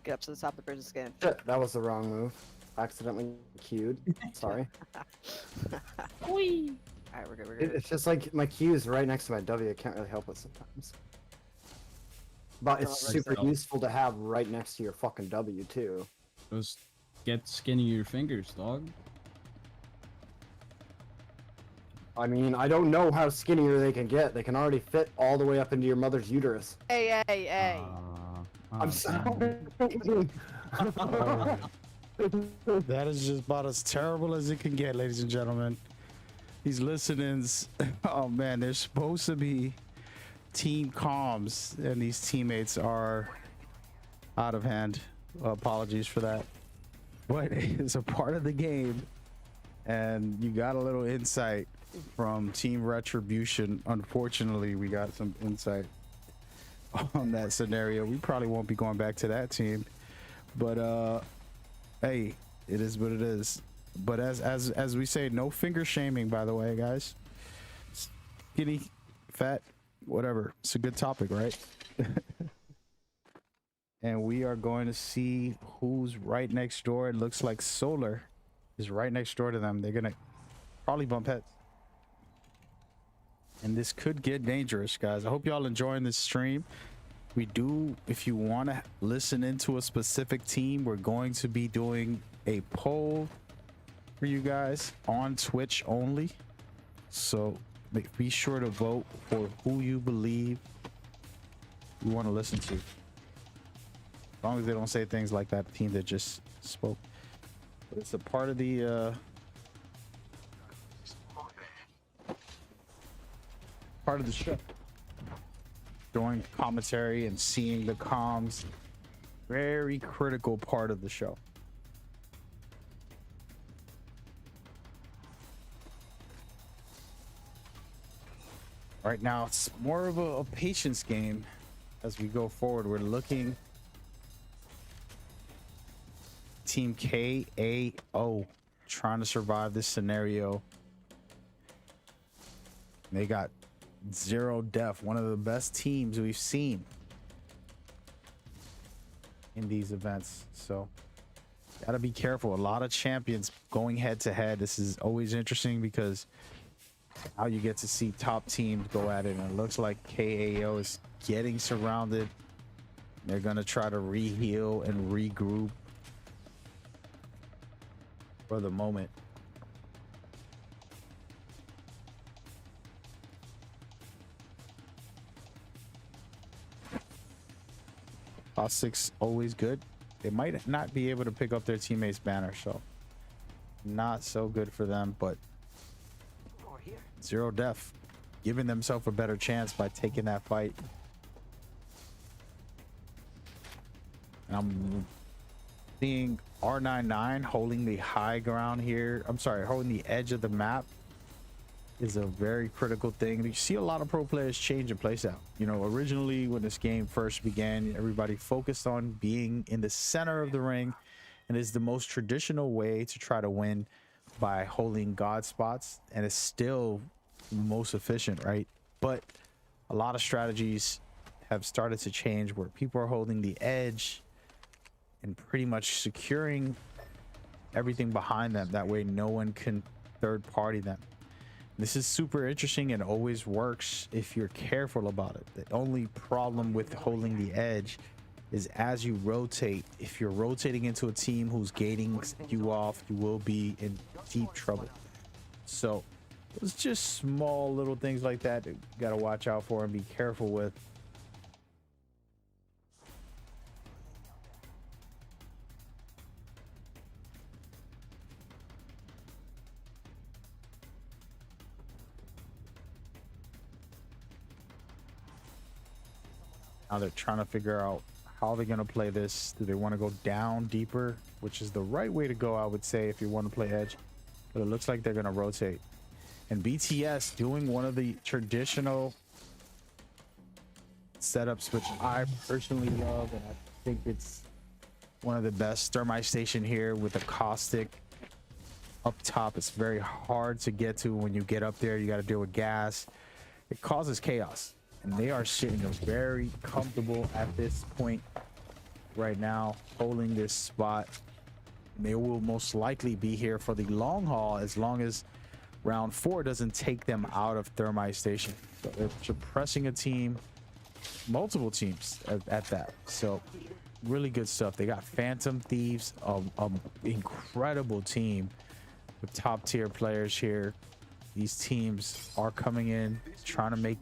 Get up to the top of the bridge and scan. Shit, that was the wrong move. Accidentally queued. Sorry. Alright, we're good, we're good. It's just like my Q is right next to my W. I can't really help it sometimes. But it's super useful to have right next to your fucking W too. Just get skinny your fingers, dog. I mean, I don't know how skinnier they can get. They can already fit all the way up into your mother's uterus. Hey, hey, hey. I'm sorry. That is just about as terrible as it can get, ladies and gentlemen. These listenings, oh man, they're supposed to be team comms, and these teammates are out of hand. Apologies for that, but it's a part of the game, and you got a little insight from Team Retribution. Unfortunately, we got some insight on that scenario. We probably won't be going back to that team, but hey, it is what it is. But as we say, no finger shaming, by the way, guys. Skinny, fat, whatever. It's a good topic, right? And we are going to see who's right next door. It looks like Solar is right next door to them. They're gonna probably bump heads. And this could get dangerous, guys. I hope y'all enjoying this stream. We do, if you want to listen into a specific team, we're going to be doing a poll for you guys on Twitch only. So be sure to vote for who you believe you want to listen to. As long as they don't say things like that team that just spoke. But it's a part of the show. Doing commentary and seeing the comms. Very critical part of the show. Right now, it's more of a patience game as we go forward. We're looking Team KAO trying to survive this scenario. They got Zero Def, one of the best teams we've seen in these events. So gotta be careful. A lot of champions going head to head. This is always interesting because how you get to see top teams go at it, and it looks like KAO is getting surrounded. They're gonna try to re-heal and regroup for the moment. Six always good. They might not be able to pick up their teammates' banner, so not so good for them, but Zero Def giving themselves a better chance by taking that fight. And I'm seeing R99 holding the high ground here. I'm sorry, holding the edge of the map is a very critical thing. You see a lot of pro players change and place out. You know, originally when this game first began, everybody focused on being in the center of the ring, and it's the most traditional way to try to win by holding god spots, and it's still most efficient, right? But a lot of strategies have started to change where people are holding the edge and pretty much securing everything behind them. That way no one can third party them. This is super interesting and always works if you're careful about it. The only problem with holding the edge is as you rotate, if you're rotating into a team who's gating you off, you will be in deep trouble. So it's just small little things like that you got to watch out for and be careful with. Now they're trying to figure out how they're going to play this. Do they want to go down deeper, which is the right way to go, I would say, if you want to play edge. But it looks like they're going to rotate. And BTS doing one of the traditional setups, which I personally love, and I think it's one of the best. Thermite station here with a caustic up top. It's very hard to get to. When you get up there, you got to deal with gas. It causes chaos. And they are sitting very comfortable at this point right now, holding this spot. They will most likely be here for the long haul as long as round 4 doesn't take them out of Thermite Station. So they're suppressing a team, multiple teams at that. So really good stuff. They got Phantom Thieves, incredible team with top tier players here. These teams are coming in, trying to make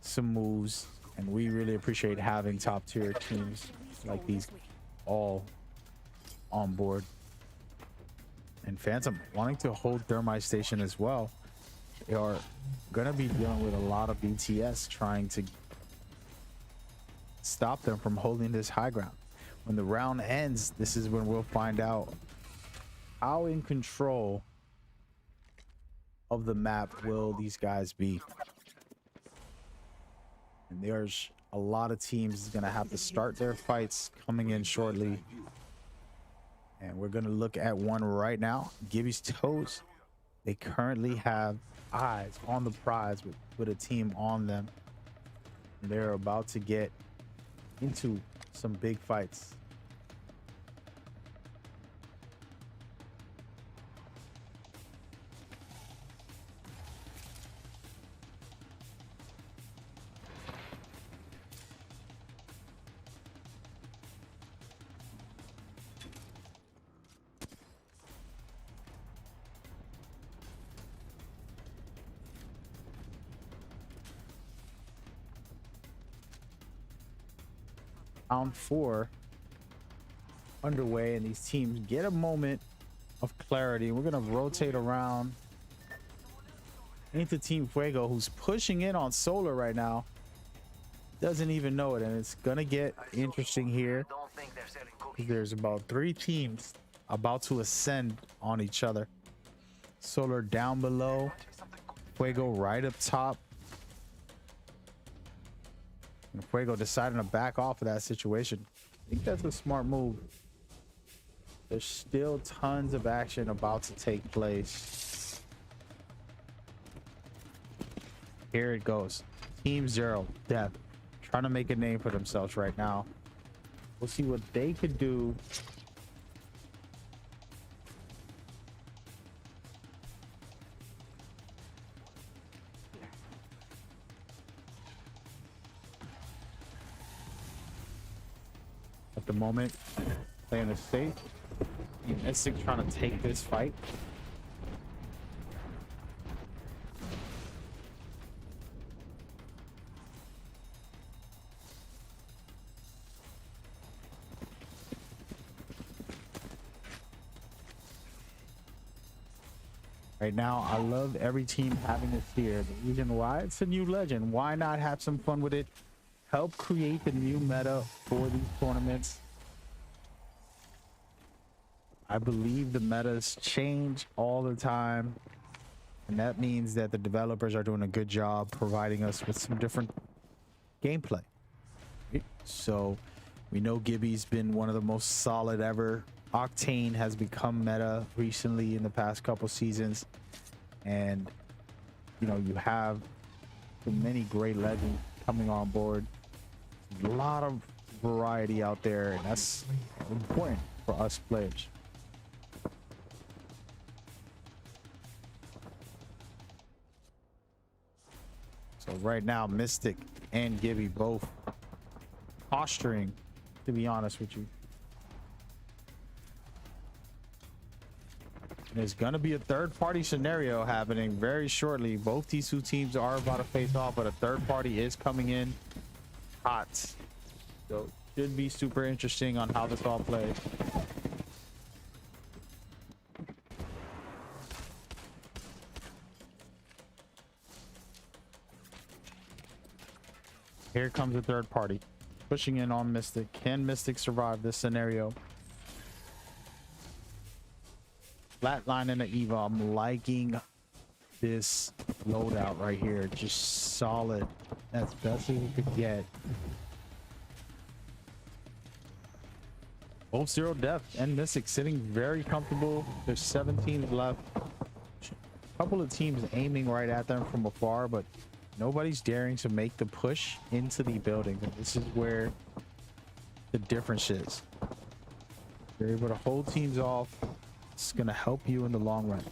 some moves, and we really appreciate having top tier teams like these all on board. And Phantom wanting to hold Thermite Station as well. They are gonna be dealing with a lot of BTS trying to stop them from holding this high ground. When the round ends, this is when we'll find out how in control of the map will these guys be. And there's a lot of teams gonna have to start their fights coming in shortly. And we're gonna look at one right now. Gibby's Toes. They currently have eyes on the prize with a team on them. And they're about to get into some big fights. Round 4 underway, and these teams get a moment of clarity. We're gonna rotate around into Team Fuego, who's pushing in on Solar right now. Doesn't even know it, and it's gonna get interesting here. There's about 3 teams about to ascend on each other. Solar down below, Fuego right up top. And Fuego deciding to back off of that situation. I think that's a smart move. There's still tons of action about to take place. Here it goes. Team Zero, Death, trying to make a name for themselves right now. We'll see what they could do. At the moment, playing it safe. Mystic trying to take this fight. Right now, I love every team having this here. The reason why, it's a new legend. Why not have some fun with it? Help create the new meta for these tournaments. I believe the metas change all the time, and that means that the developers are doing a good job providing us with some different gameplay. So we know Gibby's been one of the most solid ever. Octane has become meta recently in the past couple seasons, and you know, you have so many great legends coming on board. A lot of variety out there, and that's important for us players. So right now, Mystic and Gibby both posturing, to be honest with you. There's gonna be a third-party scenario happening very shortly. Both these two teams are about to face off, but a third party is coming in hot. So should be super interesting on how this all plays. Here comes the third party, pushing in on Mystic. Can Mystic survive this scenario? Flatline in the Eva. I'm liking this loadout right here. Just solid, as best as we could get. Both Zero Death and Mystic sitting very comfortable. There's 17 left. A couple of teams aiming right at them from afar, but nobody's daring to make the push into the building. This is where the difference is. You're able to hold teams off. It's gonna help you in the long run.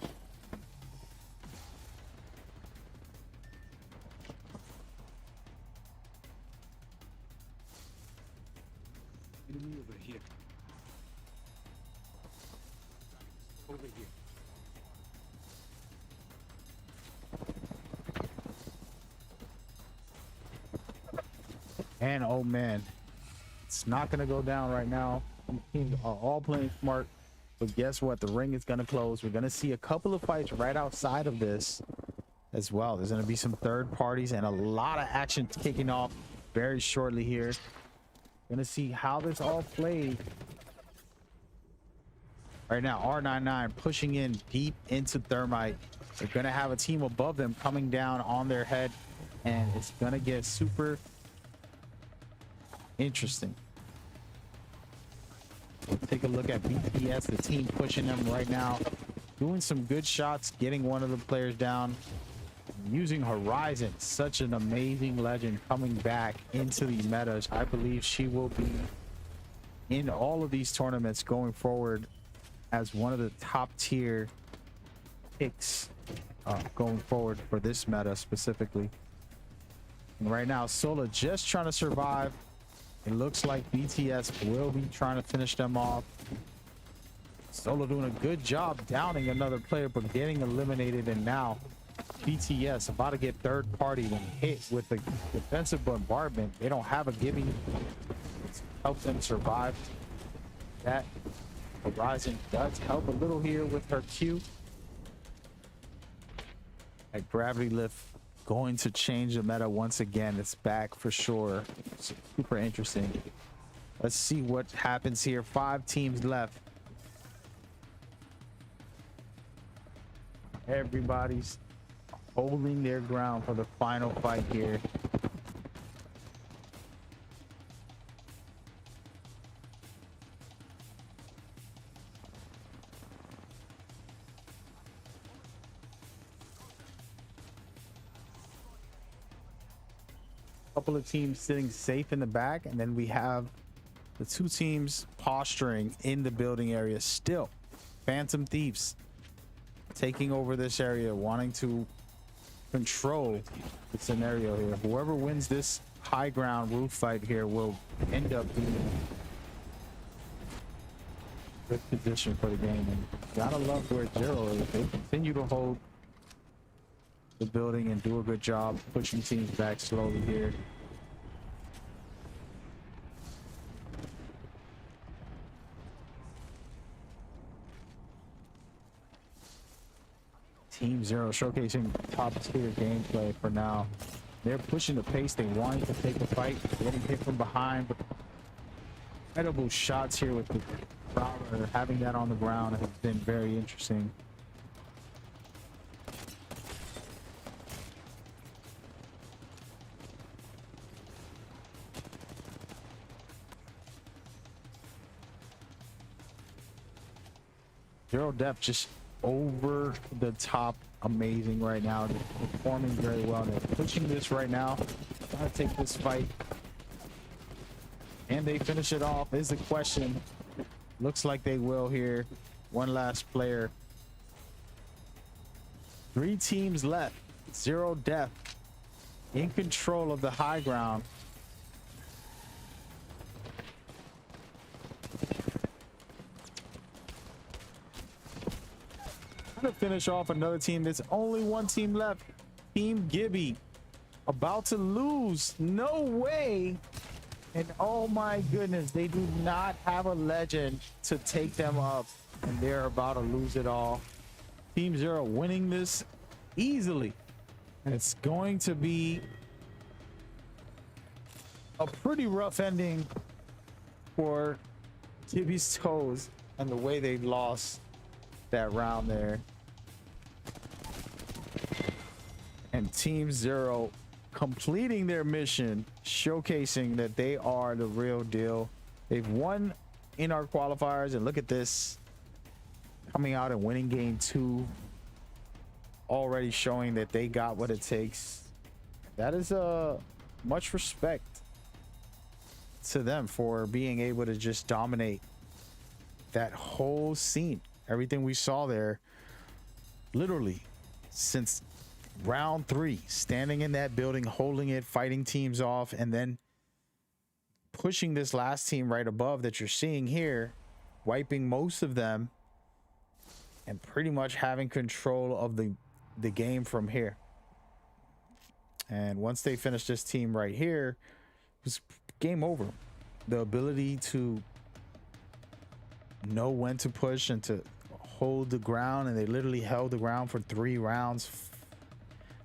Enemy over here. Over here. And oh man, it's not gonna go down right now. These teams are all playing smart, but guess what? The ring is gonna close. We're gonna see a couple of fights right outside of this as well. There's gonna be some third parties and a lot of action kicking off very shortly here. Gonna see how this all plays. Right now, R99 pushing in deep into Thermite. They're gonna have a team above them coming down on their head, and it's gonna get super interesting. We'll take a look at BTS, the team pushing them right now, doing some good shots, getting one of the players down, using Horizon, such an amazing legend coming back into the metas. I believe she will be in all of these tournaments going forward as one of the top tier picks going forward for this meta specifically. And right now, Sola just trying to survive. It looks like BTS will be trying to finish them off. Solo doing a good job downing another player, but getting eliminated. And now BTS about to get third party when hit with the defensive bombardment. They don't have a giving. It's helped them survive. That Horizon does help a little here with her Q. That gravity lift going to change the meta once again. It's back for sure. It's super interesting. Let's see what happens here. 5 teams left. Everybody's holding their ground for the final fight here. Couple of teams sitting safe in the back, and then we have the 2 teams posturing in the building area still. Phantom Thieves taking over this area, wanting to control the scenario here. Whoever wins this high ground roof fight here will end up being in a good position for the game. And gotta love where Jero is. They continue to hold the building and do a good job pushing teams back slowly here. Team Zero showcasing top tier gameplay for now. They're pushing the pace. They wanted to take the fight, getting hit from behind, but incredible shots here with the Prowler. Having that on the ground has been very interesting. Zero Depth just over the top amazing right now. They're performing very well. They're pushing this right now. Trying to take this fight. And they finish it off is the question. Looks like they will here. One last player. 3 teams left. Zero Depth in control of the high ground. To finish off another team. There's only one team left. Team Gibby about to lose. No way. And oh my goodness, they do not have a legend to take them up, and they're about to lose it all. Team Zero winning this easily, and it's going to be a pretty rough ending for Gibby's Toes and the way they lost that round there. And Team Zero completing their mission, showcasing that they are the real deal. They've won in our qualifiers, and look at this, coming out and winning game 2, already showing that they got what it takes. That is much respect to them for being able to just dominate that whole scene. Everything we saw there, literally since round 3, standing in that building, holding it, fighting teams off, and then pushing this last team right above that you're seeing here, wiping most of them, and pretty much having control of the game from here. And once they finish this team right here, it was game over. The ability to know when to push and to hold the ground, and they literally held the ground for 3 rounds.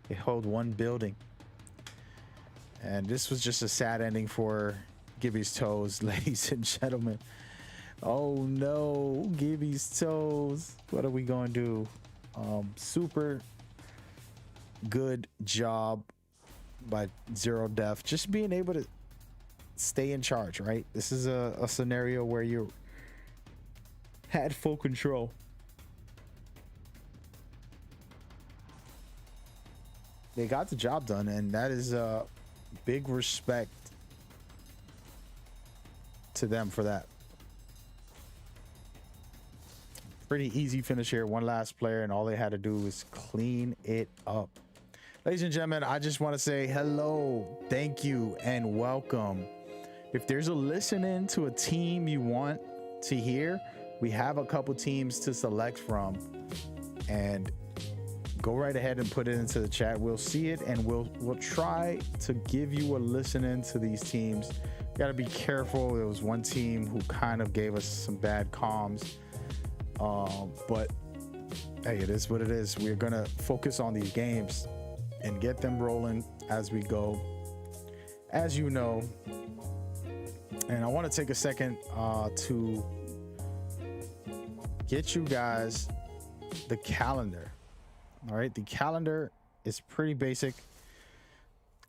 They held one building, and this was just a sad ending for Gibby's Toes, ladies and gentlemen. Oh no, Gibby's Toes. What are we gonna do? Super good job by Zero Def, just being able to stay in charge, right? This is a scenario where you had full control. They got the job done, and that is big respect to them for that. Pretty easy finish here. One last player, and all they had to do was clean it up. Ladies and gentlemen, I just want to say hello, thank you, and welcome. If there's a listen in to a team you want to hear, we have a couple teams to select from, and go right ahead and put it into the chat. We'll see it, and we'll try to give you a listen in to these teams. Got to be careful. There was one team who kind of gave us some bad comms, but hey, it is what it is. We're gonna focus on these games and get them rolling as we go, as you know. And I want to take a second to get you guys the calendar. All right, the calendar is pretty basic.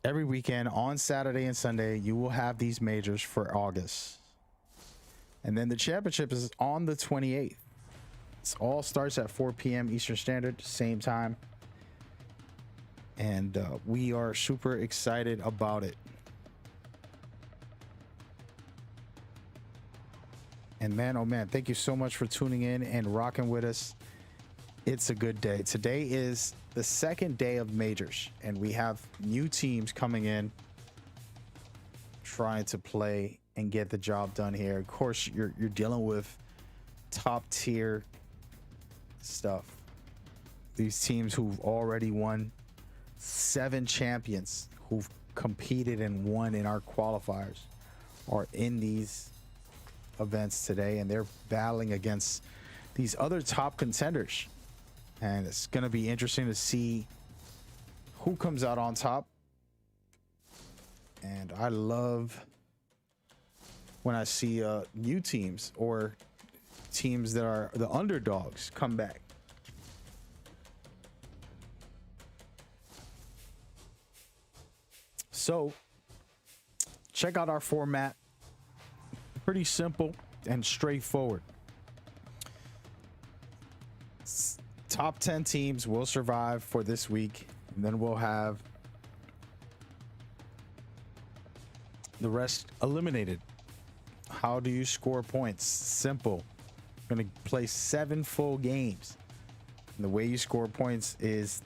Every weekend on Saturday and Sunday, you will have these majors for August. And then the championship is on the 28th. It all starts at 4 p.m. Eastern Standard, same time. And we are super excited about it. And man, oh man, thank you so much for tuning in and rocking with us. It's a good day. Today is the second day of majors, and we have new teams coming in trying to play and get the job done here. Of course, you're dealing with top tier stuff. These teams who've already won 7 champions, who've competed and won in our qualifiers, are in these events today, and they're battling against these other top contenders. And it's going to be interesting to see who comes out on top. And I love when I see new teams or teams that are the underdogs come back. So check out our format. Pretty simple and straightforward. Top 10 teams will survive for this week, and then we'll have the rest eliminated. How do you score points? Simple. You're going to play 7 full games. And the way you score points is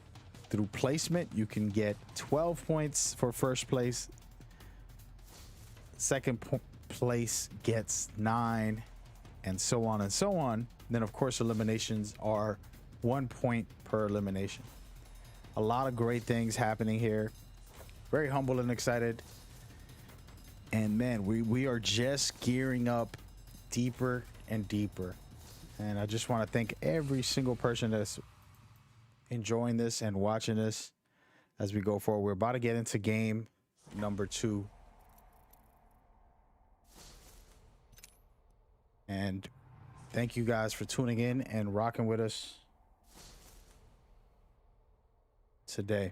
through placement. You can get 12 points for first place. Second place gets 9, and so on and so on. Then, of course, eliminations are 1 point per elimination. A lot of great things happening here. Very humble and excited. And man, we are just gearing up deeper and deeper. And I just want to thank every single person that's enjoying this and watching this as we go forward. We're about to get into game number 2. And thank you guys for tuning in and rocking with us today.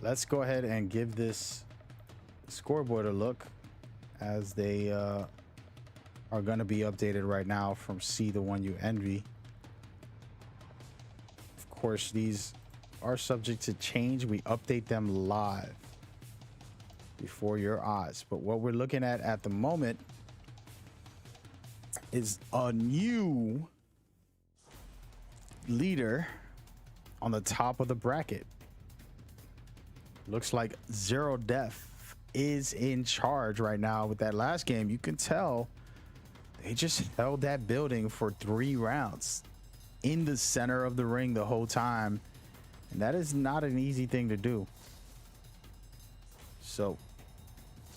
Let's go ahead and give this scoreboard a look, as they are going to be updated right now from See the One You Envy. Of course, these are subject to change. We update them live. before your eyes. But what we're looking at the moment is a new leader on the top of the bracket. Looks like Zero Death is in charge right now. With that last game, you can tell they just held that building for 3 rounds in the center of the ring the whole time, and that is not an easy thing to do. So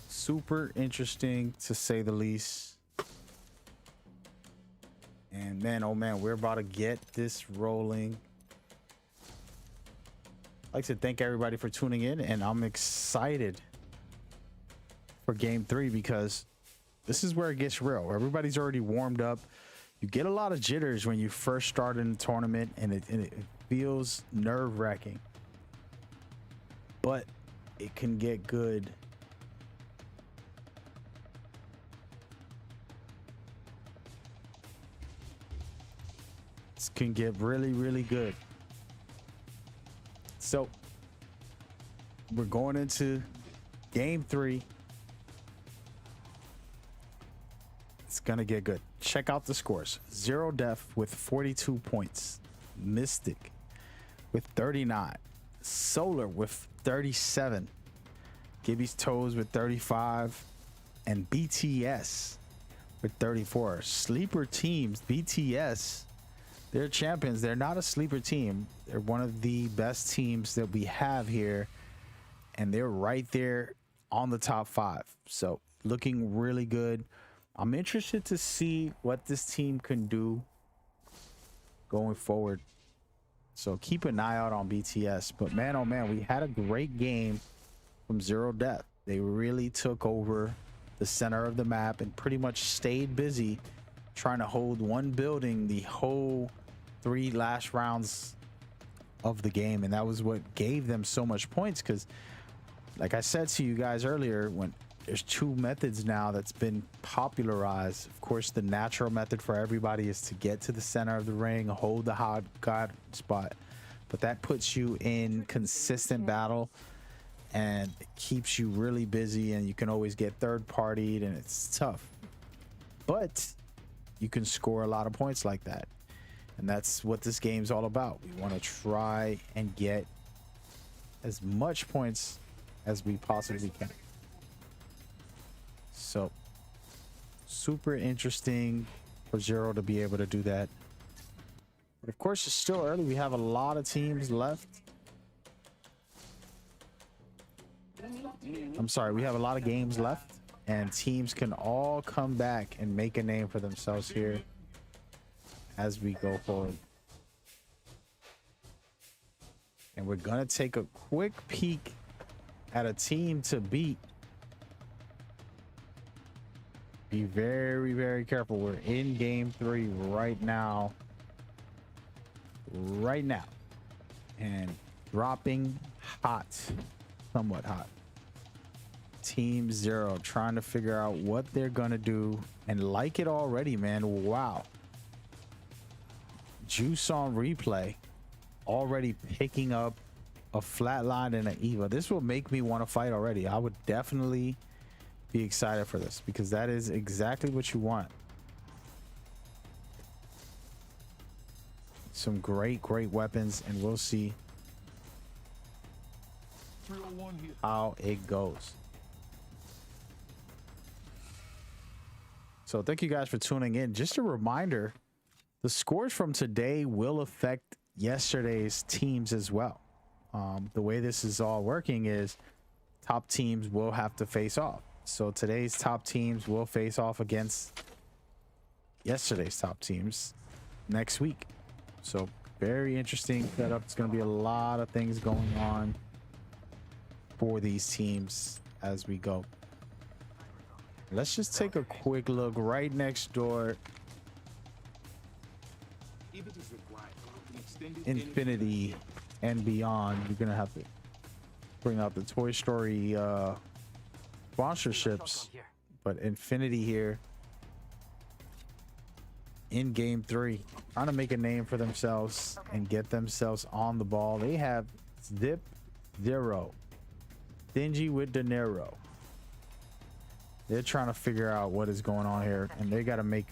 super interesting to say the least. And man, oh man, we're about to get this rolling. I'd like to thank everybody for tuning in, and I'm excited for game 3 because this is where it gets real. Everybody's already warmed up. You get a lot of jitters when you first start in the tournament, and it feels nerve-wracking, but it can get good. This can get really, really good. So we're going into game 3. It's gonna get good. Check out the scores. Zero Death with 42 points, Mystic with 39, Solar with 37, Gibby's Toes with 35, and BTS with 34. Sleeper teams, BTS, they're champions. They're not a sleeper team. They're one of the best teams that we have here, and they're right there on the top 5. So looking really good. I'm interested to see what this team can do going forward. So keep an eye out on BTS. But man, oh man, we had a great game from Zero Death. They really took over the center of the map and pretty much stayed busy trying to hold one building the whole 3 last rounds of the game. And that was what gave them so much points, because like I said to you guys earlier, when there's 2 methods now that's been popularized. Of course, the natural method for everybody is to get to the center of the ring, hold the hot god spot, but that puts you in consistent battle and it keeps you really busy, and you can always get third-partied, and it's tough. But you can score a lot of points like that, and that's what this game's all about. We want to try and get as much points as we possibly can. So super interesting for Zero to be able to do that. But of course, it's still early. We have a lot of teams left. I'm sorry, we have a lot of games left, and teams can all come back and make a name for themselves here as we go forward. And we're gonna take a quick peek at a team to beat. Be very, very careful. We're in game 3 right now. And dropping hot, somewhat hot. Team Zero trying to figure out what they're gonna do, and like it already, man. Wow. Juice on replay already picking up a flatline and an Eva. This will make me want to fight already. I would definitely be excited for this, because that is exactly what you want. Some great weapons, and we'll see how it goes. So thank you guys for tuning in. Just a reminder, the scores from today will affect yesterday's teams as well. The way this is all working is top teams will have to face off. So today's top teams will face off against yesterday's top teams next week. So very interesting setup. It's going to be a lot of things going on for these teams as we go. Let's just take a quick look right next door. Infinity and Beyond. You're going to have to bring out the Toy Story sponsorships, but Infinity here in game 3 trying to make a name for themselves and get themselves on the ball. They have Zip Zero, Stingy with De Niro, They're trying to figure out what is going on here, and they got to make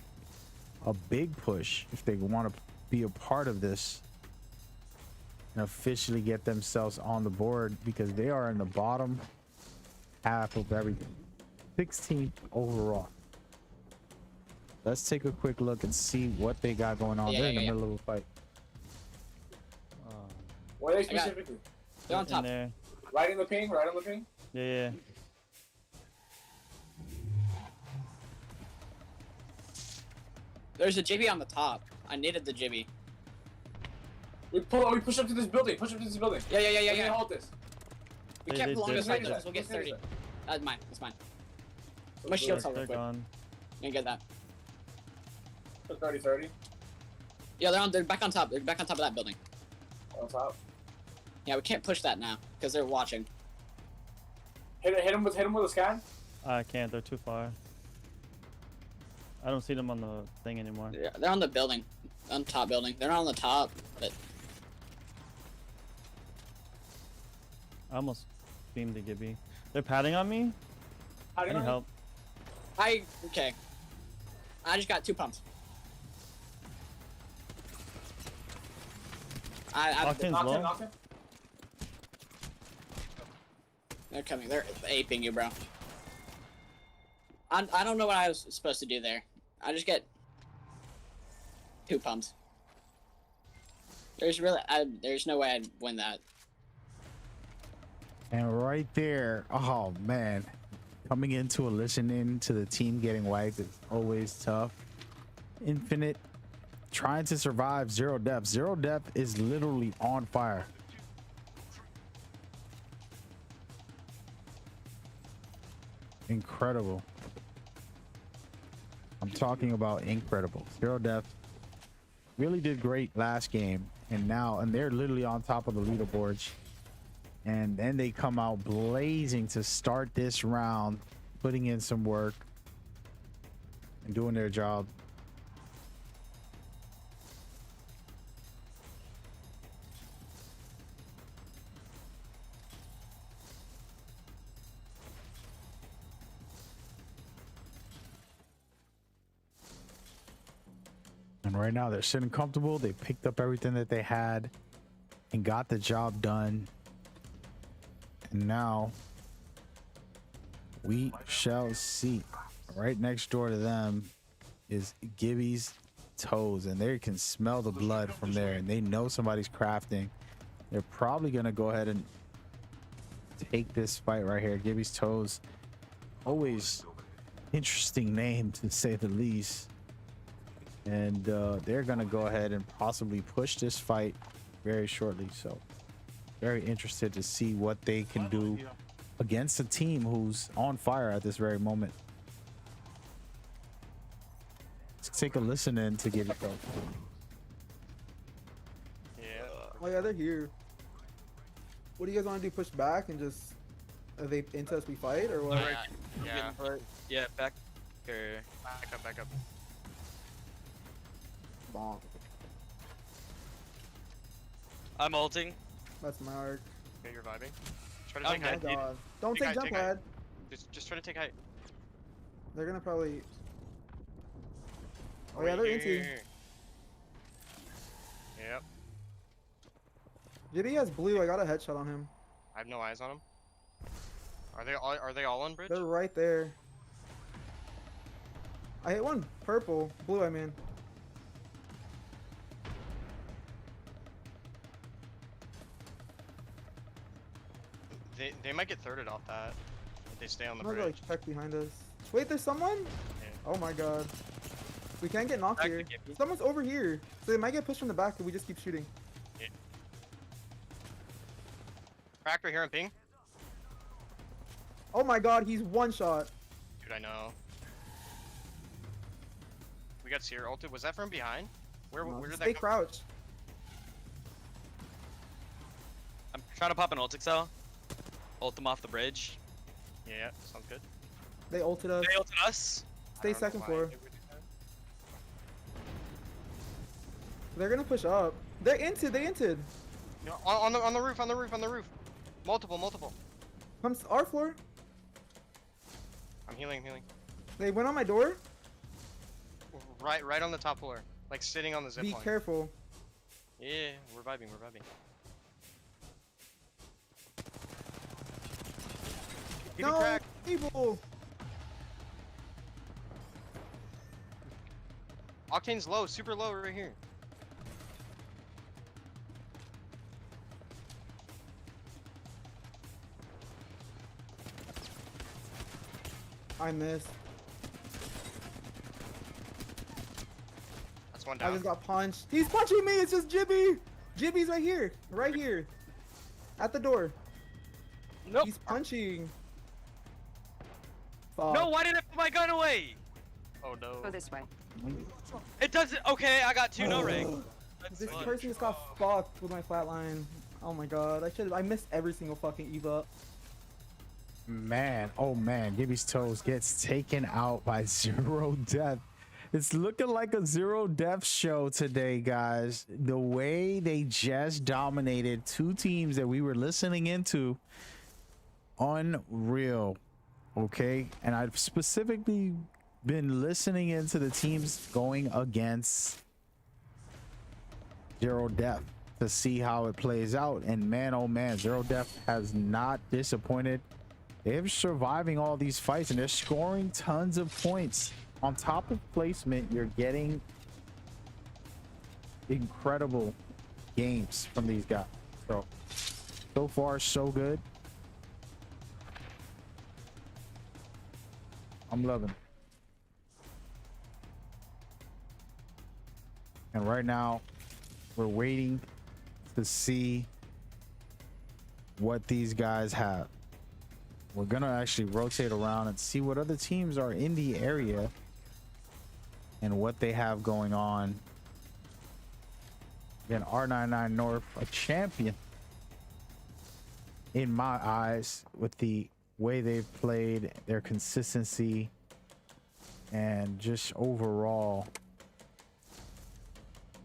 a big push if they want to be a part of this and officially get themselves on the board, because they are in the bottom half of everything. 16th overall. Let's take a quick look and see what they got going on. They're in the middle of a fight. Where are they specifically? They're on top. There. Right in the ping, right on the ping? Yeah. There's a JB on the top. I needed the JB. We push up to this building. Push up to this building. Yeah. Hold this. We They- can't they- prolong they- this fight they- though, 'cause we'll get they- 30. That's mine. That's mine. My shield's They're real quick. gone. Gonna get that. 30-30. Yeah, they're back on top. They're back on top of that building. On top. Yeah, we can't push that now because they're watching. Hit him with a scan. I can't. They're too far. I don't see them on the thing anymore. Yeah, they're on the building, on top building. They're not on the top, but I almost beamed the Gibby. They're padding on me. I need help. okay. I just got 2 pumps. Octane's low. Knocked him. They're coming. They're aping you, bro. I don't know what I was supposed to do there. I just get 2 pumps. There's no way I'd win that. And right there, oh man, coming into a listening to the team getting wiped is always tough. Infinite trying to survive Zero Depth. Zero Depth is literally on fire. Incredible. I'm talking about incredible. Zero Depth really did great last game, and they're literally on top of the leaderboards. And then they come out blazing to start this round, putting in some work and doing their job. And right now they're sitting comfortable. They picked up everything that they had and got the job done. And now we shall see. Right next door to them is Gibby's Toes, and they can smell the blood from there, and they know somebody's crafting. They're probably gonna go ahead and take this fight right here. Gibby's Toes, always interesting name to say the least. And they're gonna go ahead and possibly push this fight very shortly. So very interested to see what they can do against a team who's on fire at this very moment. Let's take a listen in to give it go. Oh yeah, they're here. What do you guys want to do? Push back and just they into us we fight or what? Yeah, back up. Bonk. I'm ulting. That's my arc. Okay, you're vibing. Try Oh my god. Don't take jump pad. Just try to take height. They're gonna probably. Oh yeah, they're into. Yep. JD has blue. I got a headshot on him. I have no eyes on him. Are they all on bridge? They're right there. I hit one purple, blue. I mean. They might get thirded off that if they stay on the I'm gonna bridge. go check behind us. Wait, there's someone? Yeah. Oh my god. We can't get knocked Back here. to Gibby. Someone's over here. So they might get pushed from the back if we just keep shooting. Cracker here on ping. Oh my god, he's one shot. Dude, I know. We got Seer ulted. Was that from behind? Where did Stay that come crouched. I'm trying to pop an ult Excel. Ult them off the bridge. Yeah, sounds good. They ulted us. They ulted us. Stay second floor. They're gonna push up. They entered. No, on the roof. Multiple. Comes our floor. I'm healing, healing. They went on my door. Right on the top floor. Like sitting on the zip Be line. careful. Yeah, we're vibing, we're vibing. Get No, crack. people. Octane's low, super low right here. I missed. That's one I down. just got punched. He's punching me. It's just Jibby. Jibby's right here. Right here. At the door. Nope. He's punching. Fuck. No, why did I put my gun away? Oh no. Go this way. It doesn't. Okay, I got two no rig. This person just got fucked with my flatline. Oh my god. I missed every single fucking Eva. Man, oh man, Gibby's Toes gets taken out by Zero Death. It's looking like a Zero Death show today, guys. The way they just dominated two teams that we were listening into, unreal. Okay, and I've specifically been listening into the teams going against Zero Death to see how it plays out, and man, oh man, Zero Death has not disappointed. They're surviving all these fights and they're scoring tons of points. On top of placement, you're getting incredible games from these guys. So far, so good. I'm loving it. And right now, we're waiting to see what these guys have. We're gonna actually rotate around and see what other teams are in the area and what they have going on. Again, R99 North, a champion in my eyes with the way they've played, their consistency, and just overall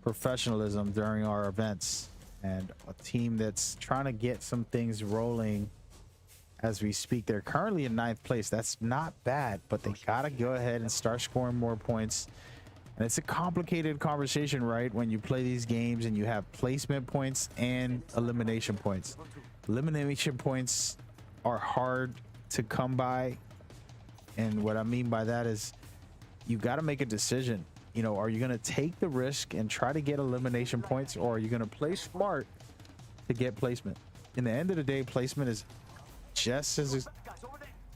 professionalism during our events, and a team that's trying to get some things rolling as we speak. They're currently in 9th place. That's not bad, but they gotta go ahead and start scoring more points. And it's a complicated conversation, right? When you play these games and you have placement points and elimination points. Elimination points are hard to come by. And what I mean by that is you gotta make a decision. You know, are you gonna take the risk and try to get elimination points, or are you gonna play smart to get placement? In the end of the day, placement is just as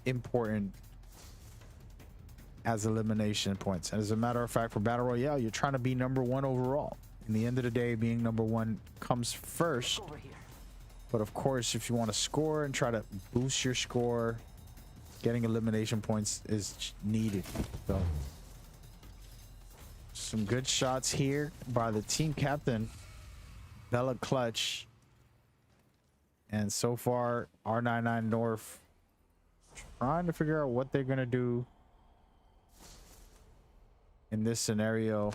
important as elimination points. And as a matter of fact, for Battle Royale, you're trying to be #1 overall. In the end of the day, being #1 comes first. But of course, if you want to score and try to boost your score, getting elimination points is needed. So some good shots here by the team captain, Bella Clutch. And so far, R99 North trying to figure out what they're going to do in this scenario.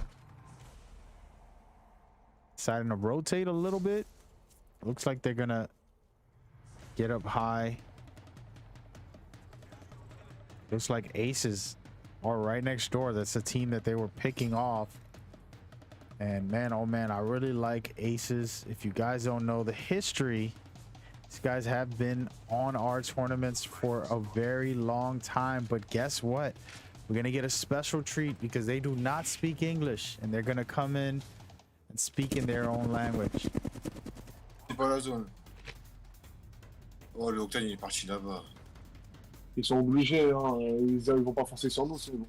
Deciding to rotate a little bit. Looks like they're going to get up high. Looks like Aces are right next door. That's the team that they were picking off. And man, oh man, I really like Aces. If you guys don't know the history, these guys have been on our tournaments for a very long time, but guess what? We're gonna get a special treat because they do not speak English, and they're gonna come in and speak in their own language. C'est pas la zone. Oh, le Octane il est parti là-bas. Ils sont obligés, hein. Ils vont pas forcer sur nous, c'est bon.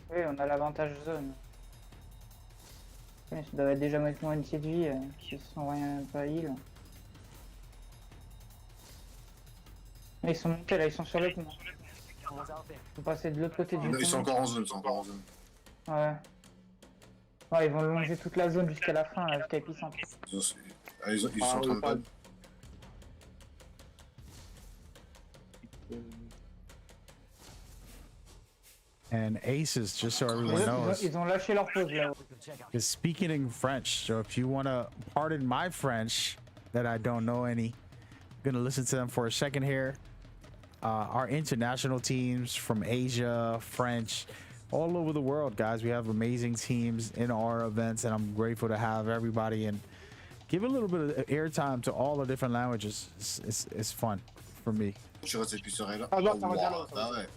Oui, on a l'avantage zone. Ouais, ça doit être déjà mettre moitié de vie, s'ils sont rien pas heal. Là, ils sont montés, là, ils sont sur le pont. Ils sont passés de l'autre côté du pont. Ils sont encore en zone, Ouais. Ouais, ils vont longer toute la zone jusqu'à la fin, jusqu'à épicentre. Ils sont en train de pad. And Aces, just so everyone knows, Ils ont lâché leur pause là. is speaking in French. So if you want to pardon my French, that I don't know any, I'm gonna listen to them for a second here. our international teams from Asia, French, all over the world, guys. We have amazing teams in our events, and I'm grateful to have everybody and give a little bit of airtime to all the different languages. It's fun for me. Tu restes plus serein là. Ah, bah, ça Oh, va bien, wow, ça bah va. ouais.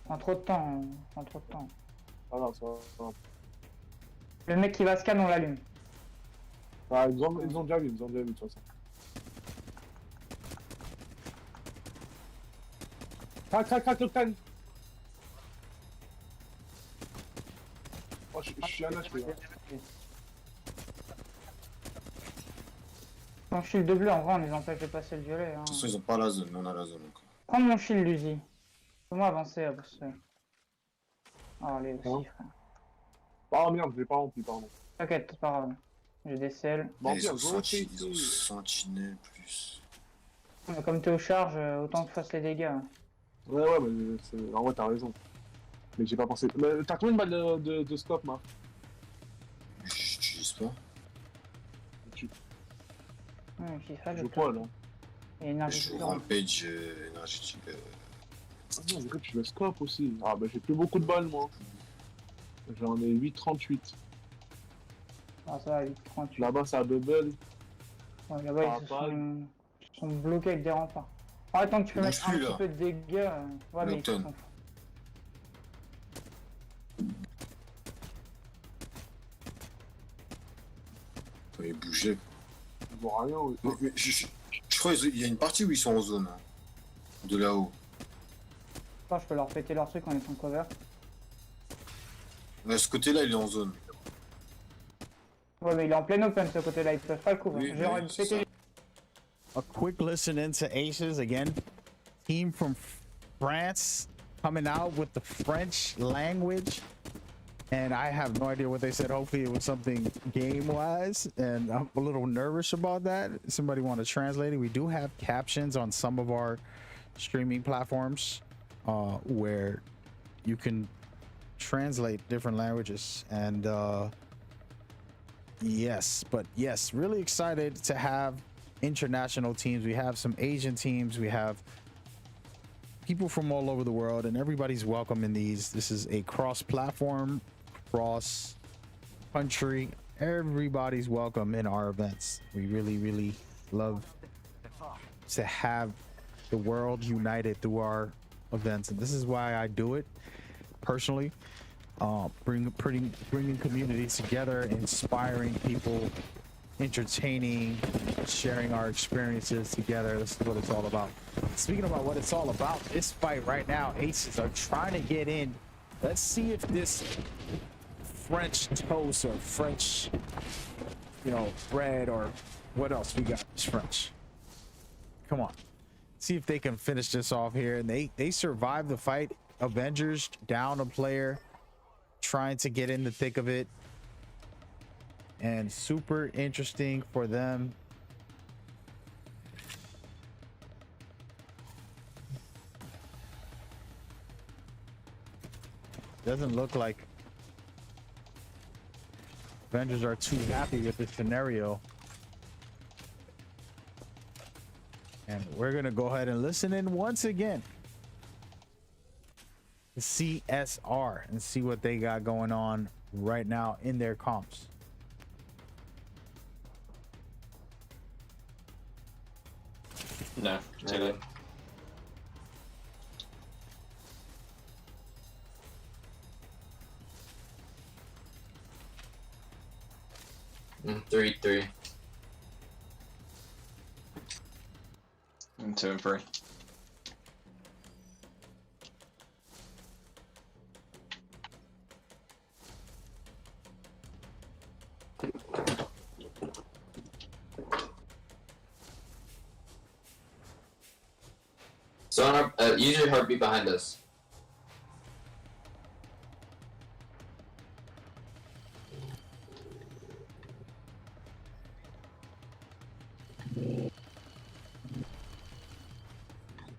En trop de temps, en trop de temps. Ah non, ça va. Le mec qui va scan, on l'allume. Ah, ils ont déjà vu, de toute façon. Crac, le can. Oh, je suis un HP là. Mon shield de bleu, en vrai, on les empêche de passer le violet. Hein. De toute façon, ils ont pas la zone, on a la zone encore. Prends mon shield, Luzi. Fais-moi avancer, parce que... Oh, allez, aussi, frère. Ah merde, je l'ai pas rempli, pardon. T'inquiète, c'est pas grave. J'ai des selles. Et ils ont sentinelle plus. Mais comme t'es aux charges, autant que tu fasses les dégâts. Ouais, mais en vrai, t'as raison. Mais j'ai pas pensé. Mais t'as combien de balles de scope, Marc? J'utilise pas. Je crois, là. Et énergie. Je joue Rampage énergétique. Ah non, en vrai, tu veux scope aussi. Ah bah j'ai plus beaucoup de balles, moi. J'en ai 8,38. Ah, ça va, 8,38. Là-bas, ça a bubble. Ouais, là-bas, ils sont bloqués avec des remparts. Ah, tant que tu peux mettre un petit peu de dégâts. Ouais, mais ils sont... Ils bougeaient. Ils voient rien. Mais je crois qu'il y a une partie où ils sont en zone. Hein. De là-haut. Je peux leur péter leur truc en étant cover. Mais ce côté-là, il est en zone. Ouais, mais il est en plein open ce côté-là, ils peuvent pas le couvrir. J'ai envie de péter. A quick listen into Aces again. Team from France coming out with the French language. And I have no idea what they said. Hopefully it was something game-wise. And I'm a little nervous about that. Somebody want to translate it. We do have captions on some of our streaming platforms where you can translate different languages. And yes, really excited to have international teams. We have some Asian teams. We have people from all over the world, and everybody's welcome in these. This is a cross-platform, cross-country. Everybody's welcome in our events. We really love to have the world united through our events, and this is why I do it personally. Bringing communities together, inspiring people, entertaining, sharing our experiences together. This is what it's all about. Speaking about what it's all about, this fight right now, Aces are trying to get in. Let's see if this French toast or French, bread or what else we got is French. Come on. See if they can finish this off here. And they survived the fight. Avengers down a player, trying to get in the thick of it. And super interesting for them. Doesn't look like Avengers are too happy with this scenario. And we're gonna go ahead and listen in once again to CSR and see what they got going on right now in their comps. No, too late. Three. 2 and 3. So on our, use your heartbeat behind us.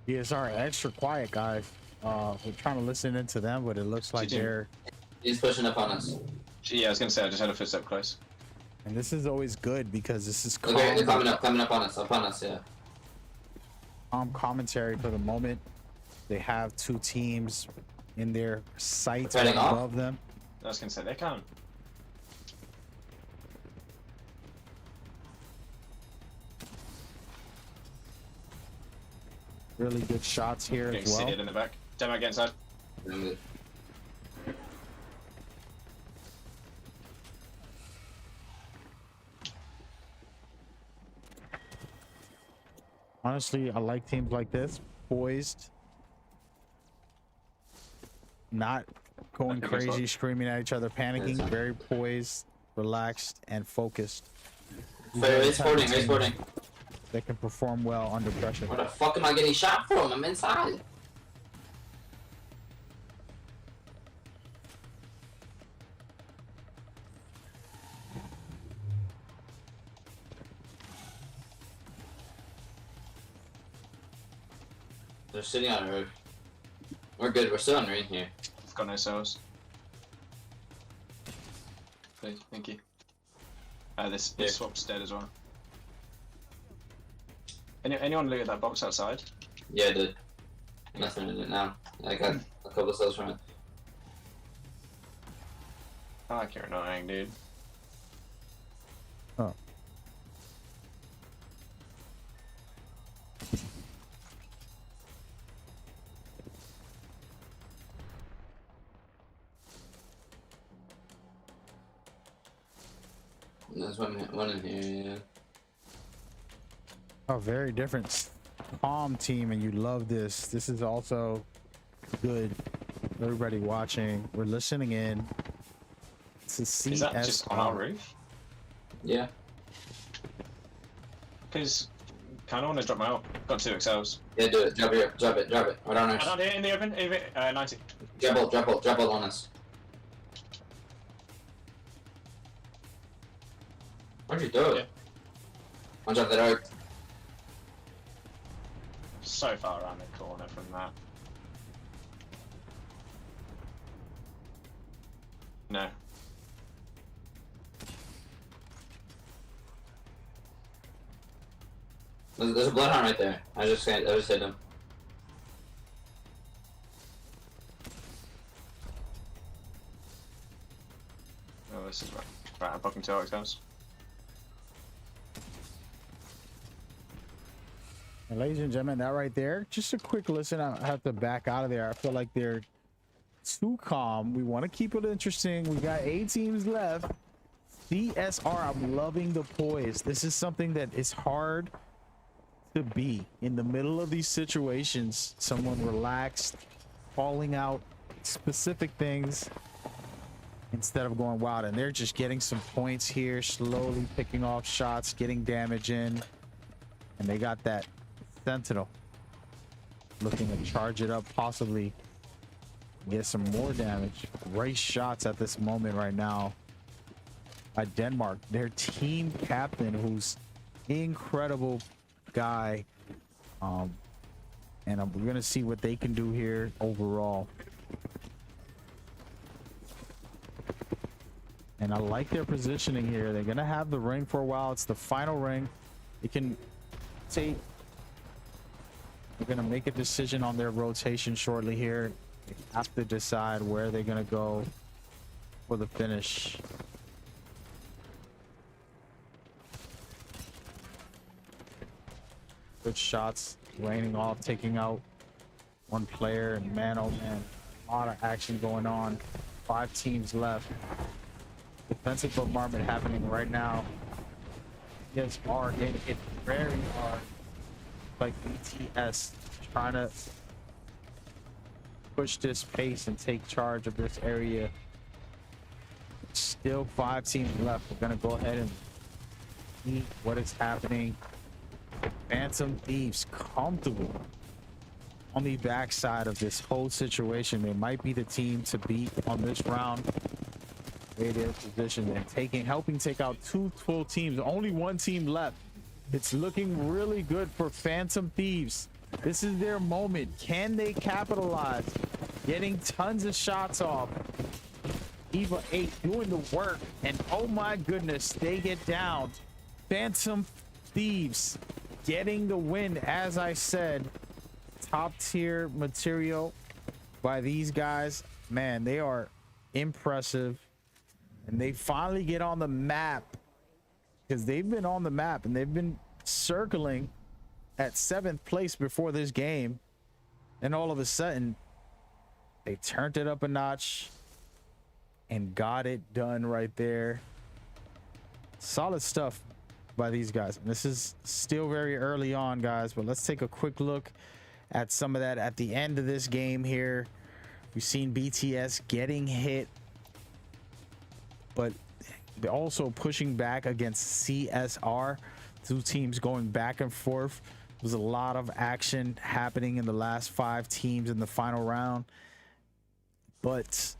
DSR extra quiet, guys. We're trying to listen into them, but it looks like they're... He's pushing up on us. Yeah, I was gonna say, I just had a footstep close. And this is always good because this is Okay, they're coming up on us, yeah. commentary for the moment. They have two teams in their sights Turning off? above them. I was gonna say they can't. Really good shots here Getting as well. seated in the back. Demo get inside. Honestly, I like teams like this, poised, not going crazy, screaming at each other, panicking, very poised, relaxed, and focused. Race 40, race 40. They can perform well under pressure. Where the fuck am I getting shot from? I'm inside. They're sitting on a roof. We're good, we're still on rain here. I've got no cells. Thank you. This swap's dead as well. Anyone look at that box outside? Yeah, I did. Nothing in it now. I got a couple of cells from it. I like you're annoying, dude. Oh. There's one in here, yeah. A very different calm team, and you love this. This is also good. Everybody watching, we're listening in. It's a CSR. Is that just on our roof? Yeah. Because kind of want to drop my out. Got 2 XLs. Yeah, do it. Drop it. Drop it. Drop it. Right on us. Not here in the open. 90. Drop it on us. Where'd you do it? Yeah. One's up the dark. So far around the corner from that. No. There's a bloodhound right there. I just hit him. Oh, this is right. Right, I'm fucking 2 XLs. And ladies and gentlemen, that right there, just a quick listen. I have to back out of there. I feel like they're too calm. We want to keep it interesting. We got 8 teams left. CSR, I'm loving the poise. This is something that is hard to be in the middle of these situations. Someone relaxed, calling out specific things instead of going wild. And they're just getting some points here, slowly picking off shots, getting damage in. And they got that Sentinel looking to charge it up, possibly get some more damage. Great shots at this moment right now by Denmark, their team captain, who's incredible guy. And we're gonna see what they can do here overall. And I like their positioning here. They're gonna have the ring for a while. It's the final ring. It can take. They're gonna make a decision on their rotation shortly here. They have to decide where they're gonna go for the finish. Good shots raining off, taking out one player, and man, oh man, a lot of action going on. 5 teams left. Defensive bombardment happening right now. Yes, hard, getting hit very hard. Like BTS trying to push this pace and take charge of this area. Still 5 teams left. We're gonna go ahead and see what is happening. Phantom Thieves comfortable on the backside of this whole situation. They might be the team to beat on this round. Their position and helping take out 2 full teams. Only 1 team left. It's looking really good for Phantom Thieves. This is their moment. Can they capitalize? Getting tons of shots off. Eva 8 doing the work, and oh my goodness, they get down. Phantom Thieves getting the win. As I said, top tier material by these guys. Man, they are impressive. And they finally get on the map, because they've been on the map and they've been circling at 7th place before this game. And all of a sudden, they turned it up a notch and got it done right there. Solid stuff by these guys. And this is still very early on, guys, but let's take a quick look at some of that at the end of this game here. We've seen BTS getting hit, but they're also pushing back against CSR. Two teams going back and forth. There was a lot of action happening in the last 5 teams in the final round, but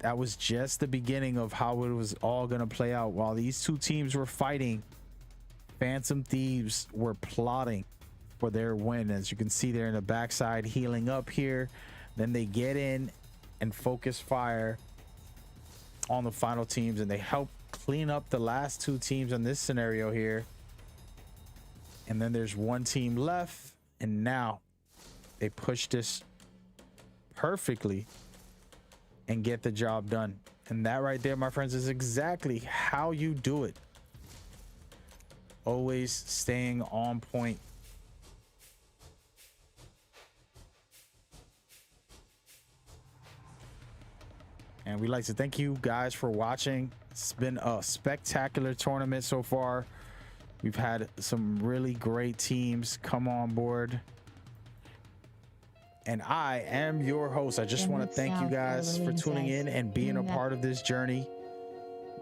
that was just the beginning of how it was all going to play out. While these two teams were fighting, Phantom Thieves were plotting for their win. As you can see, they're in the backside healing up here. Then they get in and focus fire on the final teams, and they help clean up the last 2 teams in this scenario here. And then there's 1 team left, and now they push this perfectly and get the job done. And that right there, my friends, is exactly how you do it. Always staying on point. And we'd like to thank you guys for watching. It's been a spectacular tournament so far. We've had some really great teams come on board. And I am your host. I just want to thank you guys for tuning in and being a part of this journey.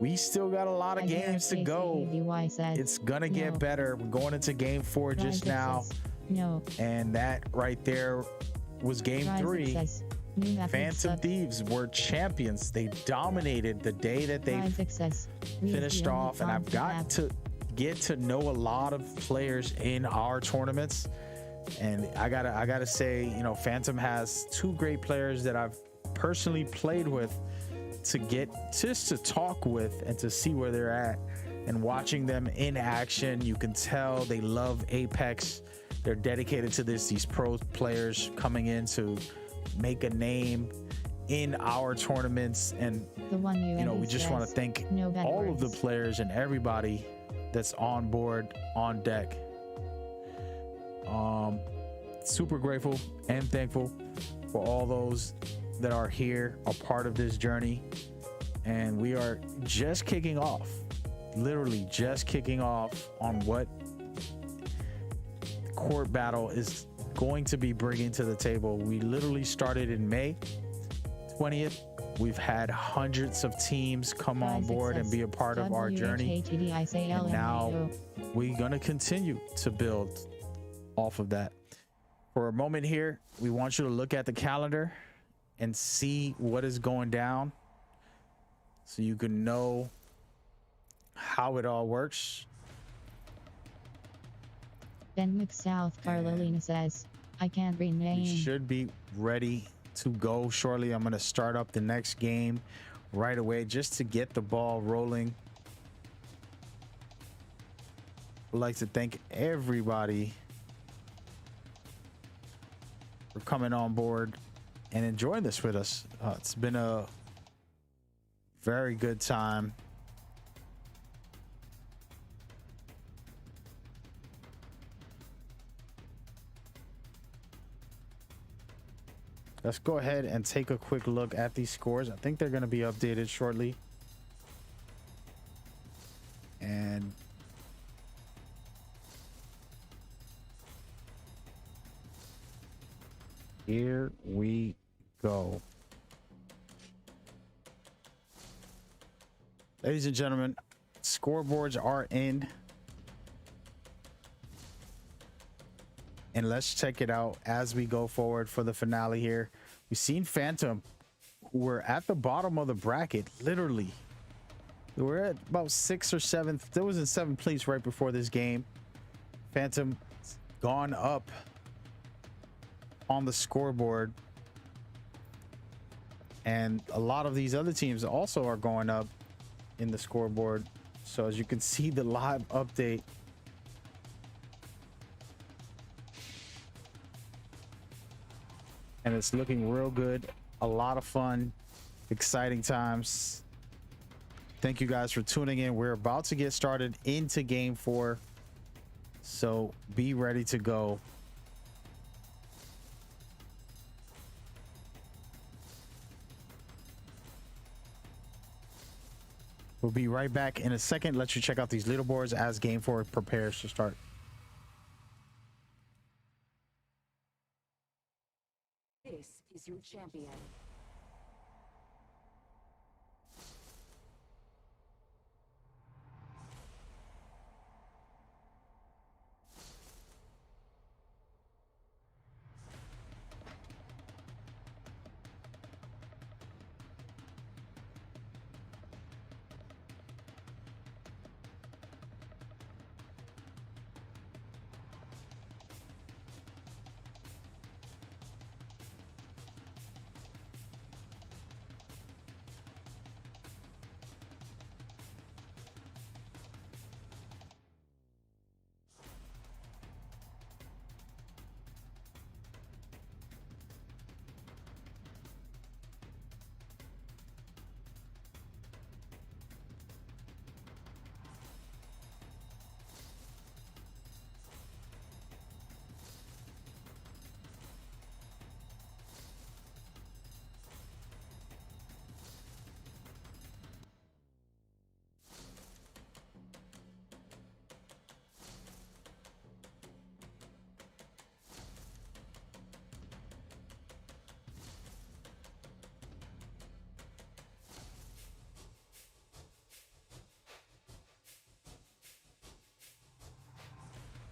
We still got a lot of games to go. It's gonna get better. We're going into game 4 just now. And that right there was game 3. Phantom Thieves were champions. They dominated the day that they finished off. And I've got to get to know a lot of players in our tournaments. And I gotta say, you know, Phantom has 2 great players that I've personally played with, to get just to talk with and to see where they're at. And watching them in action, you can tell they love Apex. They're dedicated to this. These pro players coming in to make a name in our tournaments. And you know, we just want to thank all of the players and everybody that's on board, on deck. Super grateful and thankful for all those that are here, a part of this journey. And we are just kicking off, literally just kicking off on what Court Battle is going to be bringing to the table. We literally started in May 20th. We've had hundreds of teams come on board and be a part of our journey. And now we're going to continue to build off of that. For a moment here, we want you to look at the calendar and see what is going down, so you can know how it all works. Denwick, South Carolina says, I can't rename. We should be ready to go shortly. I'm going to start up the next game right away just to get the ball rolling. I'd like to thank everybody for coming on board and enjoying this with us. It's been a very good time. Let's go ahead and take a quick look at these scores. I think they're going to be updated shortly. And here we go. Ladies and gentlemen, scoreboards are in. And let's check it out as we go forward for the finale here. We've seen Phantom, who were at the bottom of the bracket, literally. They were at about 6th or 7th. They was in 7th place right before this game. Phantom gone up on the scoreboard. And a lot of these other teams also are going up in the scoreboard. So as you can see, the live update and it's looking real good. A lot of fun, exciting times. Thank you guys for tuning in. We're about to get started into game 4, so be ready to go. We'll be right back in a second. Let you check out these leaderboards as game 4 prepares to start. This is your champion.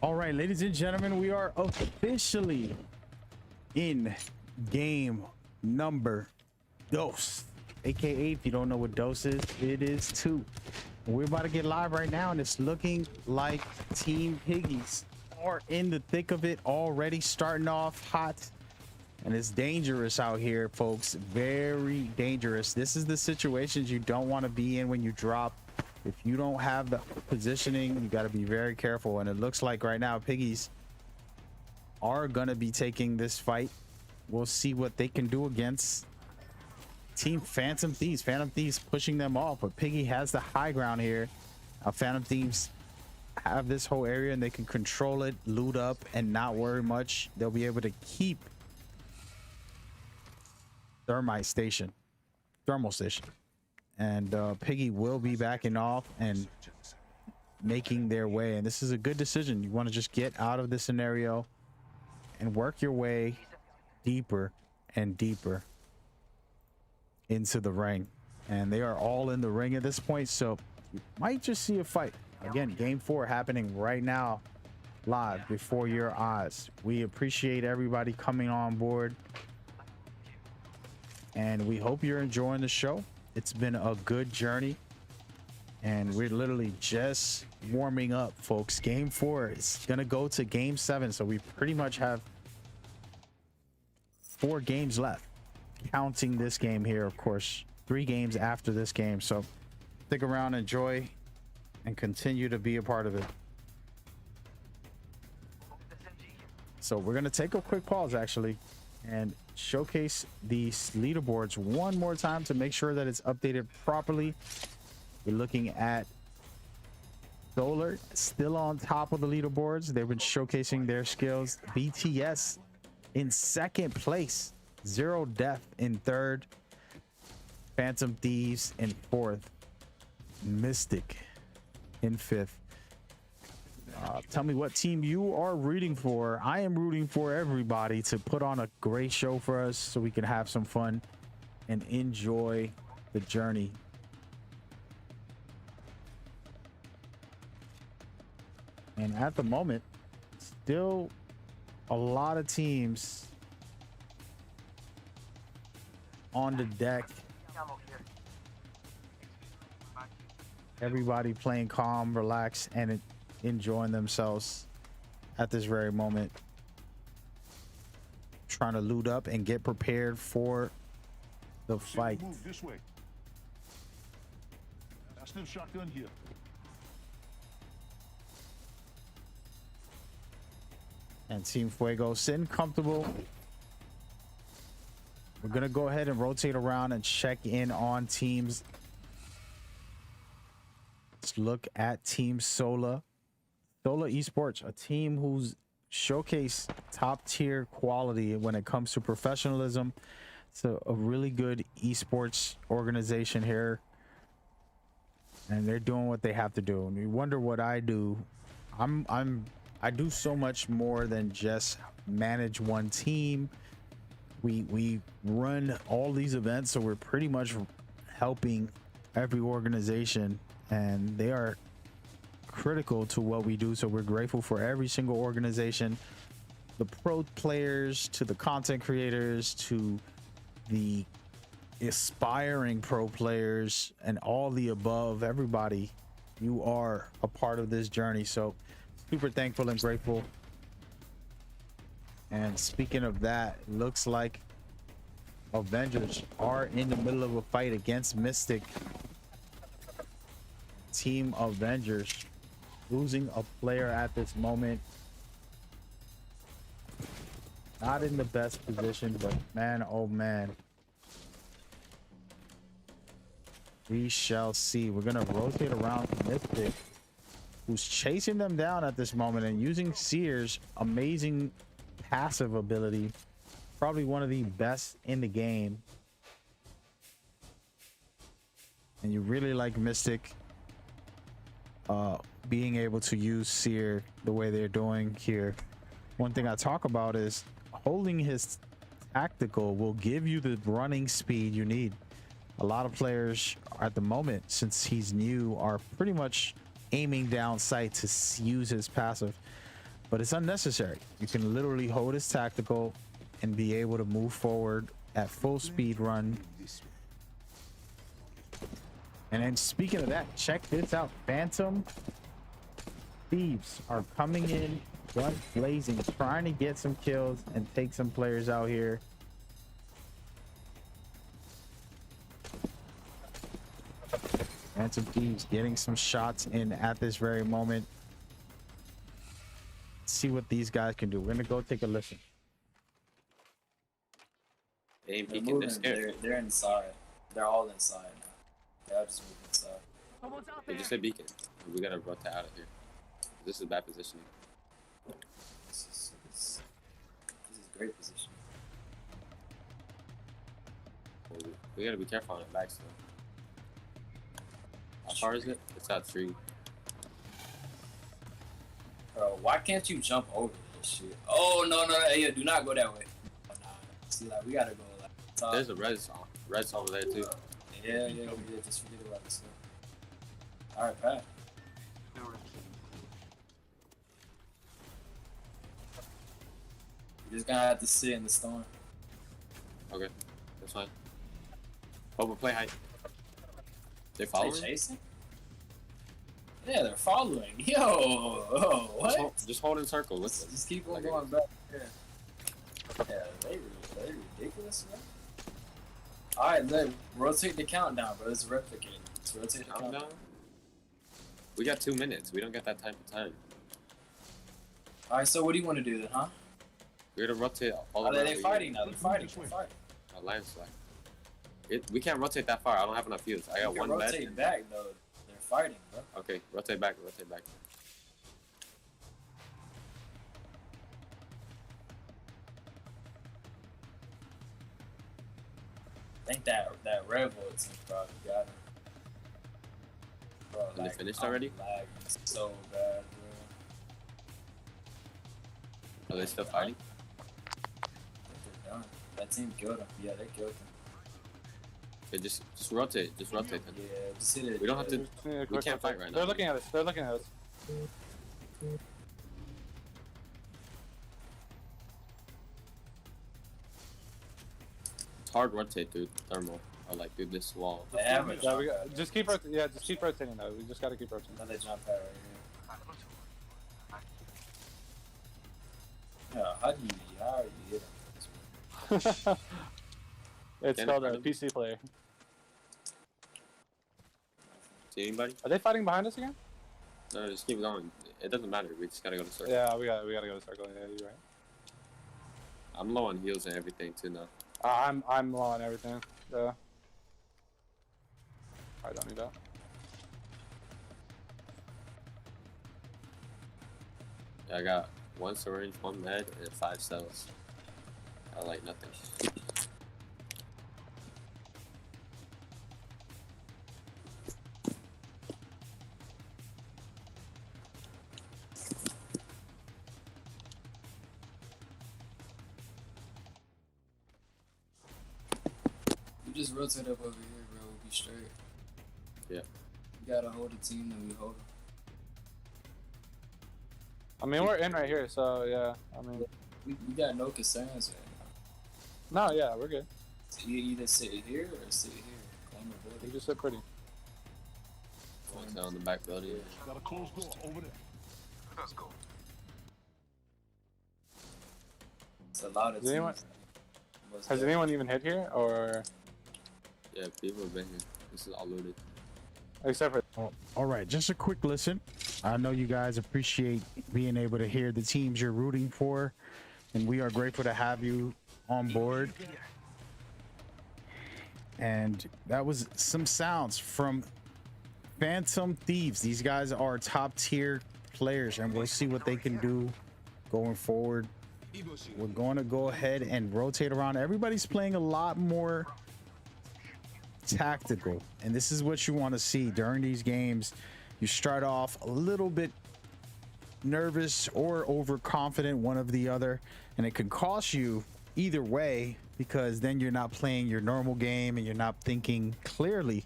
All right, ladies and gentlemen, we are officially in game number dos, aka, if you don't know what dos is, it is 2. We're about to get live right now, and it's looking like Team Piggies are in the thick of it already, starting off hot. And it's dangerous out here, folks. Very dangerous. This is the situations you don't want to be in when you drop. If you don't have the positioning, you got to be very careful. And it looks like right now Piggies are going to be taking this fight. We'll see what they can do against Team Phantom Thieves. Phantom Thieves pushing them off, but Piggy has the high ground here. Phantom Thieves have this whole area and they can control it, loot up, and not worry much. They'll be able to keep thermal station. And Piggy will be backing off and making their way. And this is a good decision. You want to just get out of this scenario and work your way deeper and deeper into the ring. And they are all in the ring at this point, so you might just see a fight. Again, game 4 happening right now, live before your eyes. We appreciate everybody coming on board, and we hope you're enjoying the show. It's been a good journey, and we're literally just warming up, folks. Game 4 is gonna go to game 7, so we pretty much have 4 games left, counting this game here, of course. 3 games after this game, so stick around, enjoy, and continue to be a part of it. So we're gonna take a quick pause actually and showcase these leaderboards one more time to make sure that it's updated properly. We're looking at Solar still on top of the leaderboards. They've been showcasing their skills. BTS in 2nd place, Zero Death in 3rd, Phantom Thieves in 4th, Mystic in 5th. Tell me what team you are rooting for. I am rooting for everybody to put on a great show for us so we can have some fun and enjoy the journey. And at the moment, still a lot of teams on the deck. Everybody playing calm, relaxed, and enjoying themselves at this very moment. Trying to loot up and get prepared for the fight. Move this way. I still shotgun here. And Team Fuego sitting comfortable We're gonna go ahead and rotate around and check in on teams. Let's look at Team Sola. Sola Esports, a team who's showcase top tier quality when it comes to professionalism. It's a really good esports organization here, and they're doing what they have to do. And you wonder what I do. I do so much more than just manage one team. We run all these events, so we're pretty much helping every organization, and they are critical to what we do. So we're grateful for every single organization, the pro players to the content creators to the aspiring pro players and all the above. Everybody, you are a part of this journey, so super thankful and grateful. And speaking of that, it looks like Avengers are in the middle of a fight against Mystic. Team Avengers losing a player at this moment. Not in the best position, but man, oh man. We shall see. We're gonna rotate around Mystic, who's chasing them down at this moment and using Seer's amazing passive ability. Probably one of the best in the game. And you really like Mystic being able to use Seer the way they're doing here. One thing I talk about is holding his tactical will give you the running speed you need. A lot of players at the moment, since he's new, are pretty much aiming down sight to use his passive, but it's unnecessary. You can literally hold his tactical and be able to move forward at full speed run. And then speaking of that, check this out. Phantom Thieves are coming in guns blazing, trying to get some kills and take some players out here. Phantom Thieves getting some shots in at this very moment. Let's see what these guys can do. We're gonna go take a listen. They ain't They're peeking, they're moving. scared. They're inside. They're all inside now. They're just moving inside. They just said beacon. We gotta rotate out of here. This is bad positioning. This is great position. We gotta be careful on the back still. How far is it? It's out 3. Bro, why can't you jump over this shit? Oh, no, yeah, do not go that way. Oh, nah. See, like, we gotta go, like, top. There's a res over there too. Yeah, just forget about this. Alright, Pat. You're just gonna have to sit in the storm. Okay, that's fine. Over play height. They're following? They chasing? Yeah, they're following. Yo, oh, what? Just hold in circle with them. Just keep on going back. Yeah, they ridiculous, man. Alright, look, rotate the countdown, bro. It's replicating. Let's rotate the countdown. We got 2 minutes. We don't get that type of time. Alright, so what do you want to do then, huh? We're gonna rotate all Are around. they fighting now? They're fighting. They're fighting. A landslide. We can't rotate that far. I don't have enough views. I got You one can bed. rotate back, though. They're fighting, bro. Okay, rotate back, rotate back. I think that Red Bull team probably got it. Bro, Are they finished already? Lagging so bad, bro. Are they still fighting? I think they're done. That team killed them. Yeah, they killed them. Okay, just rotate. Just rotate them. Yeah, just hit it. We don't have to. We can't fight right now. They're looking at us. They're looking at us. It's hard rotate through thermal. Or like through this wall. Yeah, we got, just keep rotating. Yeah, just keep rotating though. We just gotta keep rotating. Another jump pad right here. Yeah, how are you hit him? It's called a PC player. See anybody? Are they fighting behind us again? No, just keep going. It doesn't matter. We just gotta go to circle. Yeah, we gotta go to circle. Yeah, you're right. I'm low on heals and everything too now. I'm low on everything. Yeah. I don't need that. Yeah, I got 1 syringe, 1 med, and 5 cells. I like nothing. You just rotate up over here, bro. We'll be straight. Yeah. You gotta hold the team, then we hold them. I mean, we're in right here, so yeah. I mean, We got no concerns right now. no, yeah, we're good. So you either sit here or sit here. Claim the building. You just sit pretty. One's down the back building. Got a closed door over there. Let's go. It's a lot of Does anyone- teams. Has anyone even hit here, or Yeah, people have been here. This is all looted. except for? Oh, all right, just a quick listen. I know you guys appreciate being able to hear the teams you're rooting for, and we are grateful to have you on board. And that was some sounds from Phantom Thieves. These guys are top tier players, and we'll see what they can do going forward. We're going to go ahead and rotate around. Everybody's playing a lot more tactical, and this is what you want to see during these games. You start off a little bit nervous or overconfident, one of the other, and it can cost you either way, because then you're not playing your normal game and you're not thinking clearly.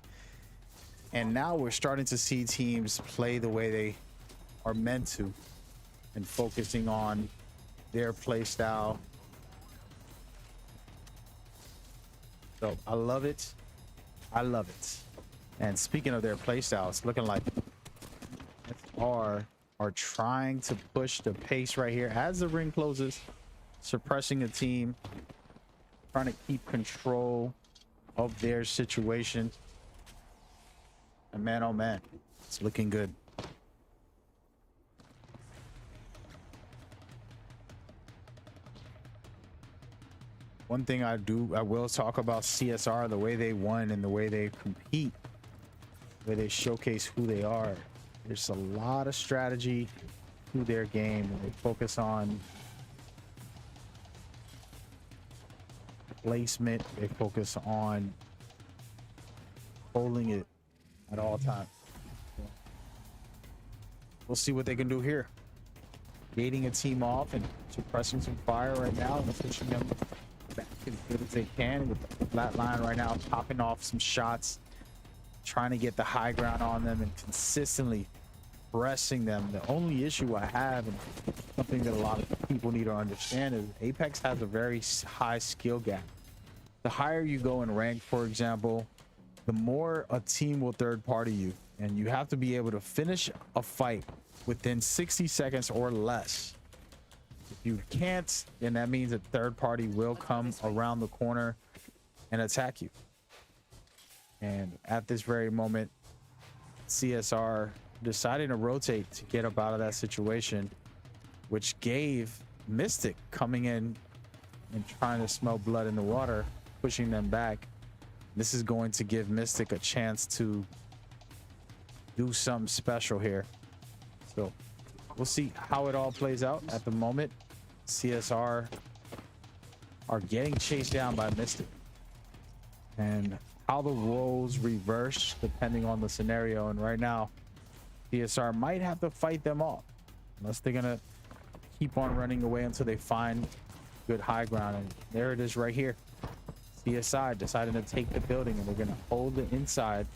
And now we're starting to see teams play the way they are meant to and focusing on their play style. So I love it. I love it. And speaking of their play style, it's looking like are trying to push the pace right here as the ring closes, suppressing the team, trying to keep control of their situation. And man, oh man, it's looking good. One thing I will talk about CSR, the way they won and the way they compete, the way they showcase who they are. There's a lot of strategy to their game, and they focus on placement. They focus on holding it at all times. We'll see what they can do here. Gating a team off and suppressing some fire right now and pushing them back as good as they can with the flat line right now, popping off some shots, trying to get the high ground on them and consistently pressing them. The only issue I have, and something that a lot of people need to understand, is Apex has a very high skill gap. The higher you go in rank, for example, the more a team will third party you, and you have to be able to finish a fight within 60 seconds or less. If you can't, then that means a third party will come around the corner and attack you. And at this very moment, CSR decided to rotate to get up out of that situation, which gave Mystic coming in and trying to smell blood in the water, pushing them back. This is going to give Mystic a chance to do something special here. So we'll see how it all plays out. At the moment, CSR are getting chased down by Mystic, and how the roles reverse depending on the scenario. And right now, CSR might have to fight them off, unless they're gonna keep on running away until they find good high ground. And there it is right here. CSI deciding to take the building, and they're gonna hold the inside.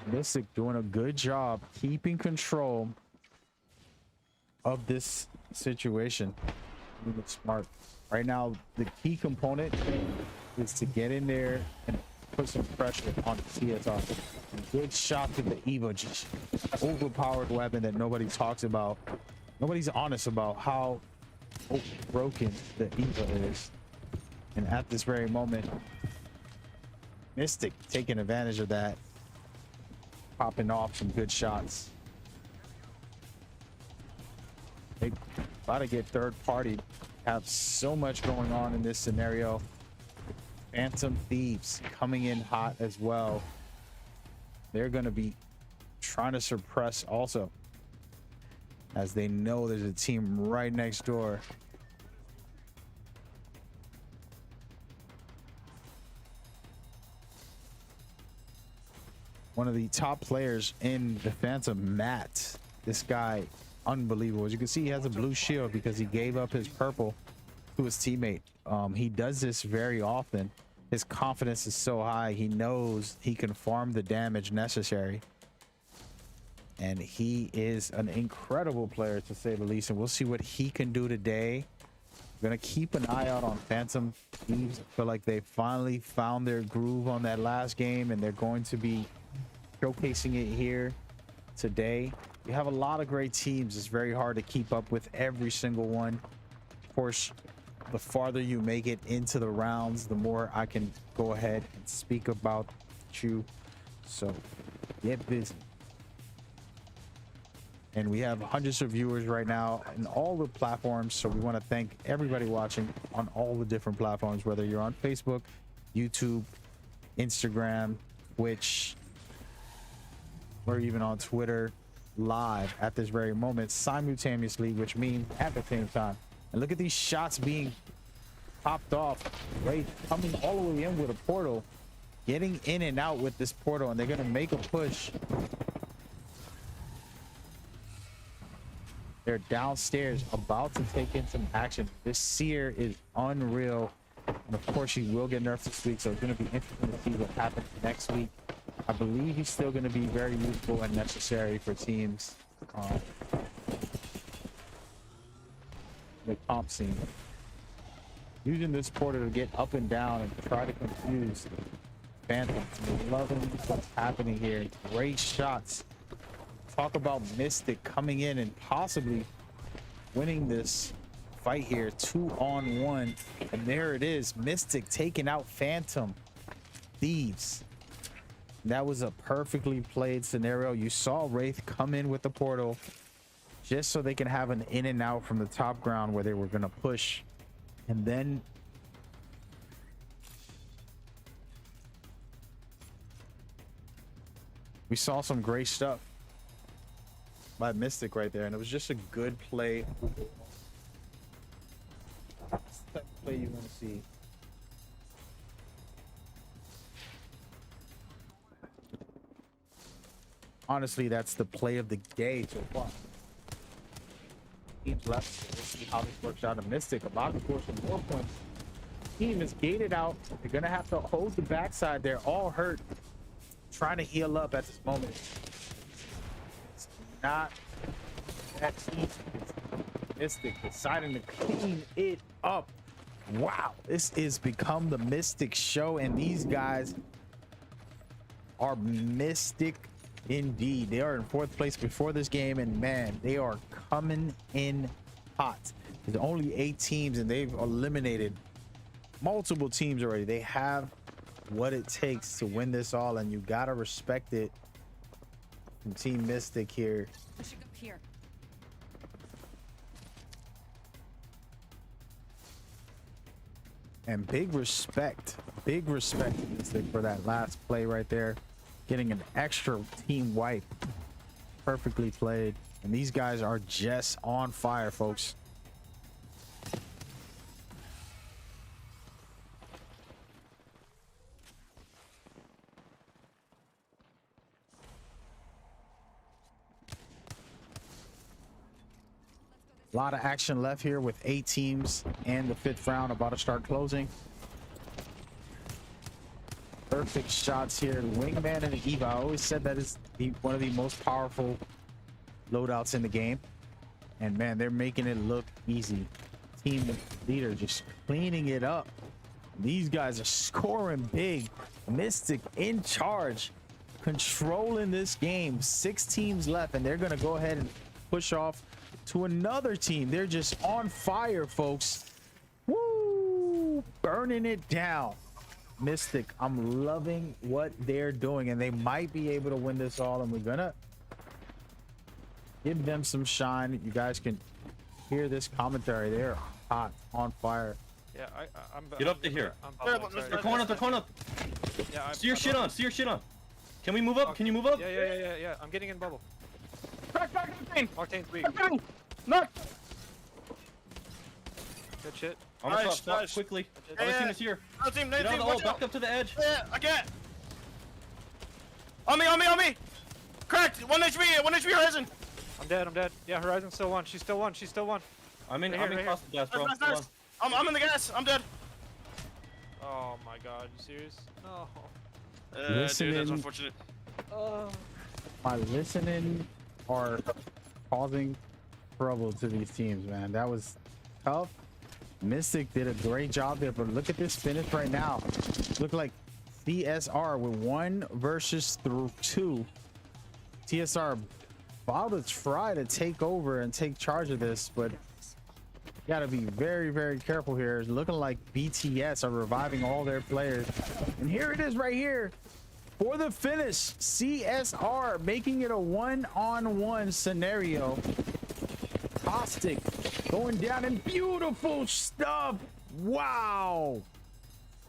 Mystic doing a good job keeping control of this situation. Being smart. Right now, the key component is to get in there and put some pressure on CSR. Good shot to the Eva, just overpowered weapon that nobody talks about. Nobody's honest about how broken the Eva is. And at this very moment, Mystic taking advantage of that, popping off some good shots. They about to get third party. Have so much going on in this scenario. Phantom Thieves coming in hot as well. They're going to be trying to suppress also, as they know there's a team right next door. One of the top players in the Phantom, Matt. This guy, unbelievable. As you can see, he has a blue shield because he gave up his purple to his teammate. He does this very often. His confidence is so high. He knows he can farm the damage necessary. And he is an incredible player, to say the least. And we'll see what he can do today. I'm going to keep an eye out on Phantom Thieves. I feel like they finally found their groove on that last game, and they're going to be showcasing it here today. You have a lot of great teams. It's very hard to keep up with every single one. Of course, the farther you make it into the rounds, the more I can go ahead and speak about you. So get busy. And we have hundreds of viewers right now in all the platforms. So we want to thank everybody watching on all the different platforms, whether you're on Facebook, YouTube, Instagram, Twitch, or even on Twitter live at this very moment simultaneously, which means at the same time. And look at these shots being popped off. Wraith coming all the way in with a portal, getting in and out with this portal, and they're going to make a push. They're downstairs about to take in some action. This Seer is unreal. And of course, he will get nerfed this week, so it's going to be interesting to see what happens next week. I believe he's still going to be very useful and necessary for teams. The comp scene. Using this portal to get up and down and try to confuse Phantoms. Loving what's happening here. Great shots. Talk about Mystic coming in and possibly winning this fight here. 2-on-1. And there it is. Mystic taking out Phantom Thieves. That was a perfectly played scenario. You saw Wraith come in with the portal just so they can have an in and out from the top ground where they were going to push. And then we saw some great stuff by Mystic right there. And it was just a good play. That's the type of play you want to see. Honestly, that's the play of the day so far. Teams left. We'll see how this works out. A Mystic about to score some more points. Team is gated out. They're gonna have to hold the backside. They're all hurt, trying to heal up at this moment. It's not that easy. Mystic deciding to clean it up. Wow, this is become the Mystic show, and these guys are Mystic indeed. They are in 4th place before this game, and man, they are coming in hot. There's only 8 teams, and they've eliminated multiple teams already. They have what it takes to win this all, and you gotta respect it from Team Mystic here. Pushing up here. And big respect Mystic for that last play right there. Getting an extra team wipe. Perfectly played. And these guys are just on fire, folks. A lot of action left here with 8 teams and the 5th round about to start closing. Perfect shots here. The Wingman and the Eva. I always said that is one of the most powerful loadouts in the game. And man, they're making it look easy. Team leader just cleaning it up. These guys are scoring big. Mystic in charge, controlling this game. 6 teams left, and they're going to go ahead and push off to another team. They're just on fire, folks. Woo! Burning it down. Mystic, I'm loving what they're doing, and they might be able to win this all, and we're gonna give them some shine. You guys can hear this commentary. They're hot, on fire. Yeah, I'm. Get up to here. They're going up. They're going up. Yeah, See your shit on. See your shit on. Can we move up? Can you move up? Yeah. I'm getting in bubble. Crack, Octane. Octane's weak. Knock. Good shit. I'm gonna Nice, swap nice. quickly. Yeah, Other team is here. Another team, Get another out team. of the hole. Watch Back out. up to the edge. Yeah, I can't. On me. Cracked. 1 HP. 1 HP Horizon. I'm dead. Yeah, Horizon's still one. She's still one. I'm in. Right I'm here, in right cross the gas, bro. Nice. Hold on. I'm in the gas. I'm dead. Oh my god, you serious? No. Dude, that's Listening. unfortunate. My listening are causing trouble to these teams, man. That was tough. Mystic did a great job there, but look at this finish right now. Look like CSR with 1 versus 2. TSR about to try to take over and take charge of this, but gotta be very, very careful here. It's looking like BTS are reviving all their players. And here it is right here. For the finish, CSR making it a 1-on-1 scenario. Caustic going down in beautiful stuff. Wow.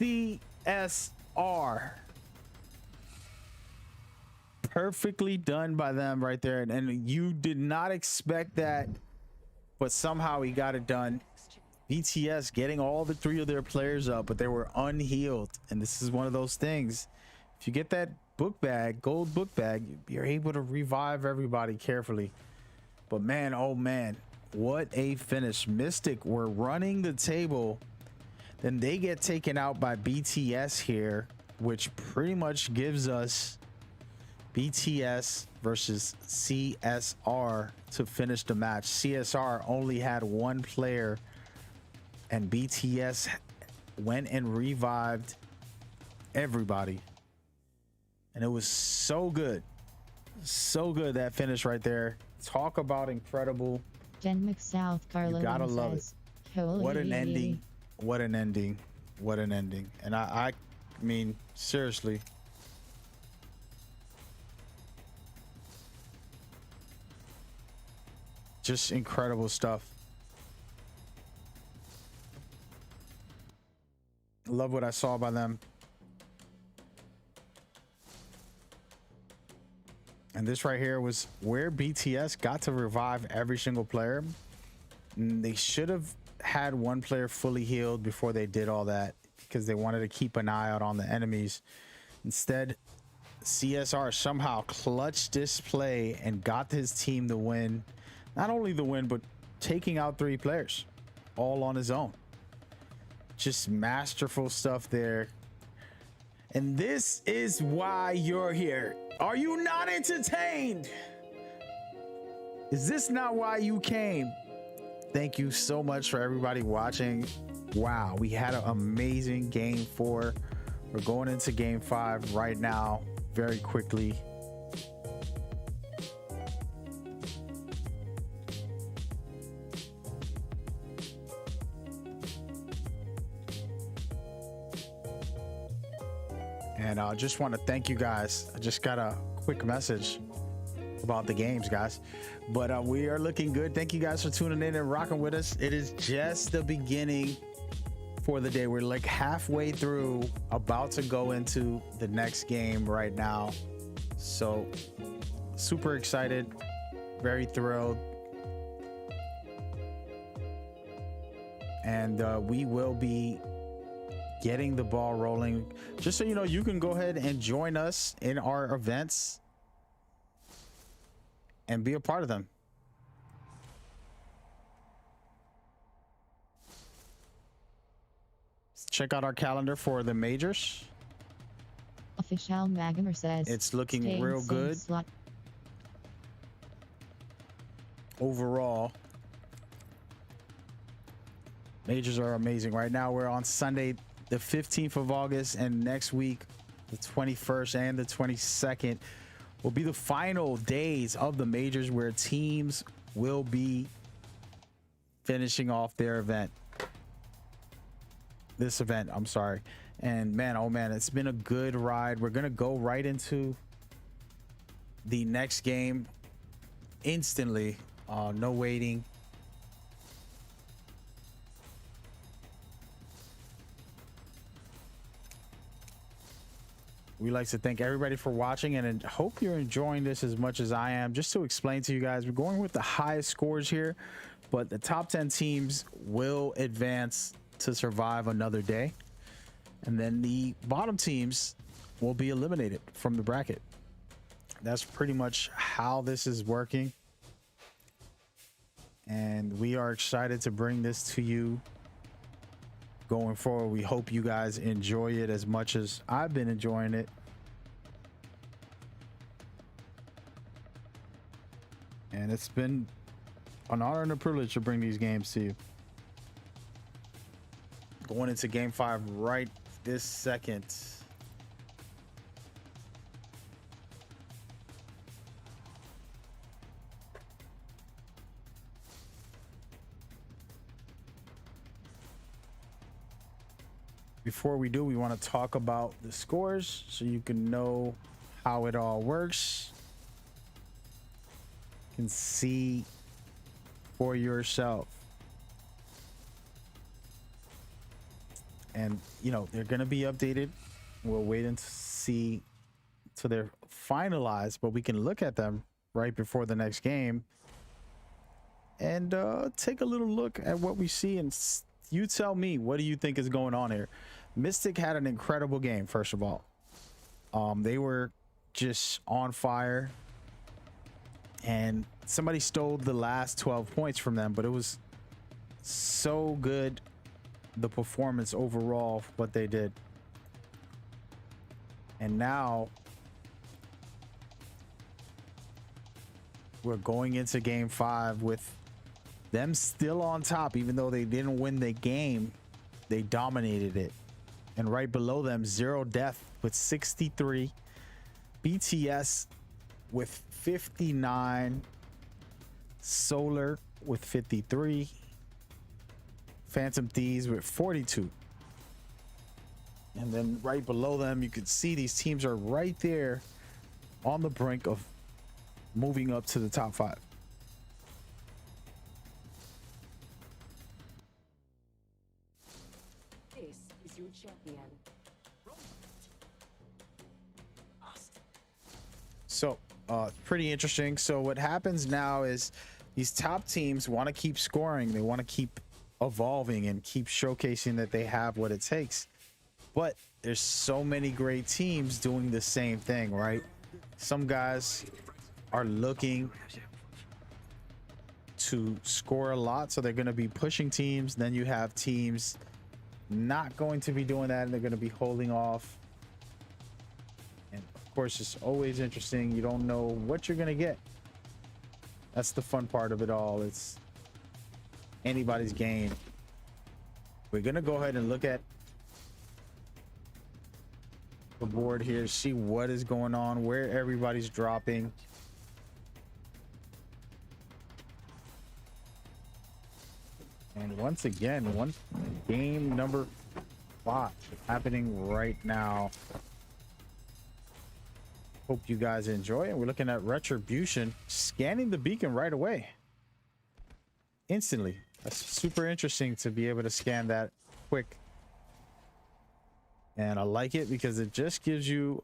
CSR. Perfectly done by them right there. And you did not expect that, but somehow he got it done. BTS getting all the 3 of their players up, but they were unhealed. And this is one of those things. If you get that book bag, gold book bag, you're able to revive everybody carefully. But man, oh man, what a finish. Mystic were running the table. Then they get taken out by BTS here, which pretty much gives us BTS versus CSR to finish the match. CSR only had 1 player, and BTS went and revived everybody. And it was so good. So good, that finish right there. Talk about incredible. Denmark South Carolina. You gotta love it. says, "Holy What an ending. What an ending. What an ending. And I mean, seriously. Just incredible stuff. Love what I saw by them. And this right here was where BTS got to revive every single player. They should have had 1 player fully healed before they did all that, because they wanted to keep an eye out on the enemies. Instead, CSR somehow clutched this play and got his team the win. Not only the win, but taking out 3 players all on his own. Just masterful stuff there. And this is why you're here. Are you not entertained? Is this not why you came? Thank you so much for everybody watching. Wow, we had an amazing game 4. We're going into game 5 right now, very quickly. And I just want to thank you guys. I just got a quick message about the games, guys. But we are looking good. Thank you guys for tuning in and rocking with us. It is just the beginning for the day. We're like halfway through, about to go into the next game right now. So super excited, very thrilled. And we will be getting the ball rolling. Just so you know, you can go ahead and join us in our events and be a part of them. Check out our calendar for the majors. Official Magamer says, It's looking "Stay in real same good. slot." Overall, majors are amazing. Right now we're on Sunday the 15th of August, and next week the 21st and the 22nd will be the final days of the majors, where teams will be finishing off their event. This event, I'm sorry. And man, oh man, it's been a good ride. We're gonna go right into the next game instantly. No waiting. we like to thank everybody for watching, and hope you're enjoying this as much as I am. Just to explain to you guys, we're going with the highest scores here, but the top 10 teams will advance to survive another day, and then the bottom teams will be eliminated from the bracket. That's pretty much how this is working, and we are excited to bring this to you going forward. We hope you guys enjoy it as much as I've been enjoying it. And it's been an honor and a privilege to bring these games to you. Going into game 5 right this second. Before we do, we want to talk about the scores so you can know how it all works. You can see for yourself. And, you know, they're going to be updated. We'll wait and see till they're finalized, but we can look at them right before the next game and take a little look at what we see, and you tell me, what do you think is going on here? Mystic had an incredible game, first of all. They were just on fire, and somebody stole the last 12 points from them, but it was so good, the performance overall, what they did. And now we're going into game 5 with them still on top. Even though they didn't win the game, they dominated it. And right below them, Zero Death with 63, BTS with 59, Solar with 53, Phantom Thieves with 42. And then right below them, you can see these teams are right there on the brink of moving up to the top 5. This is your champion. So pretty interesting. So what happens now is these top teams want to keep scoring. They want to keep evolving and keep showcasing that they have what it takes. But there's so many great teams doing the same thing, right? Some guys are looking to score a lot, so they're going to be pushing teams. Then you have teams not going to be doing that, and they're going to be holding off. And of course, it's always interesting. You don't know what you're going to get. That's the fun part of it all. It's anybody's game. We're going to go ahead and look at the board here, see what is going on, where everybody's dropping. And once again, game number 5 happening right now. Hope you guys enjoy it. We're looking at Retribution scanning the beacon right away, instantly. That's super interesting to be able to scan that quick. And I like it because it just gives you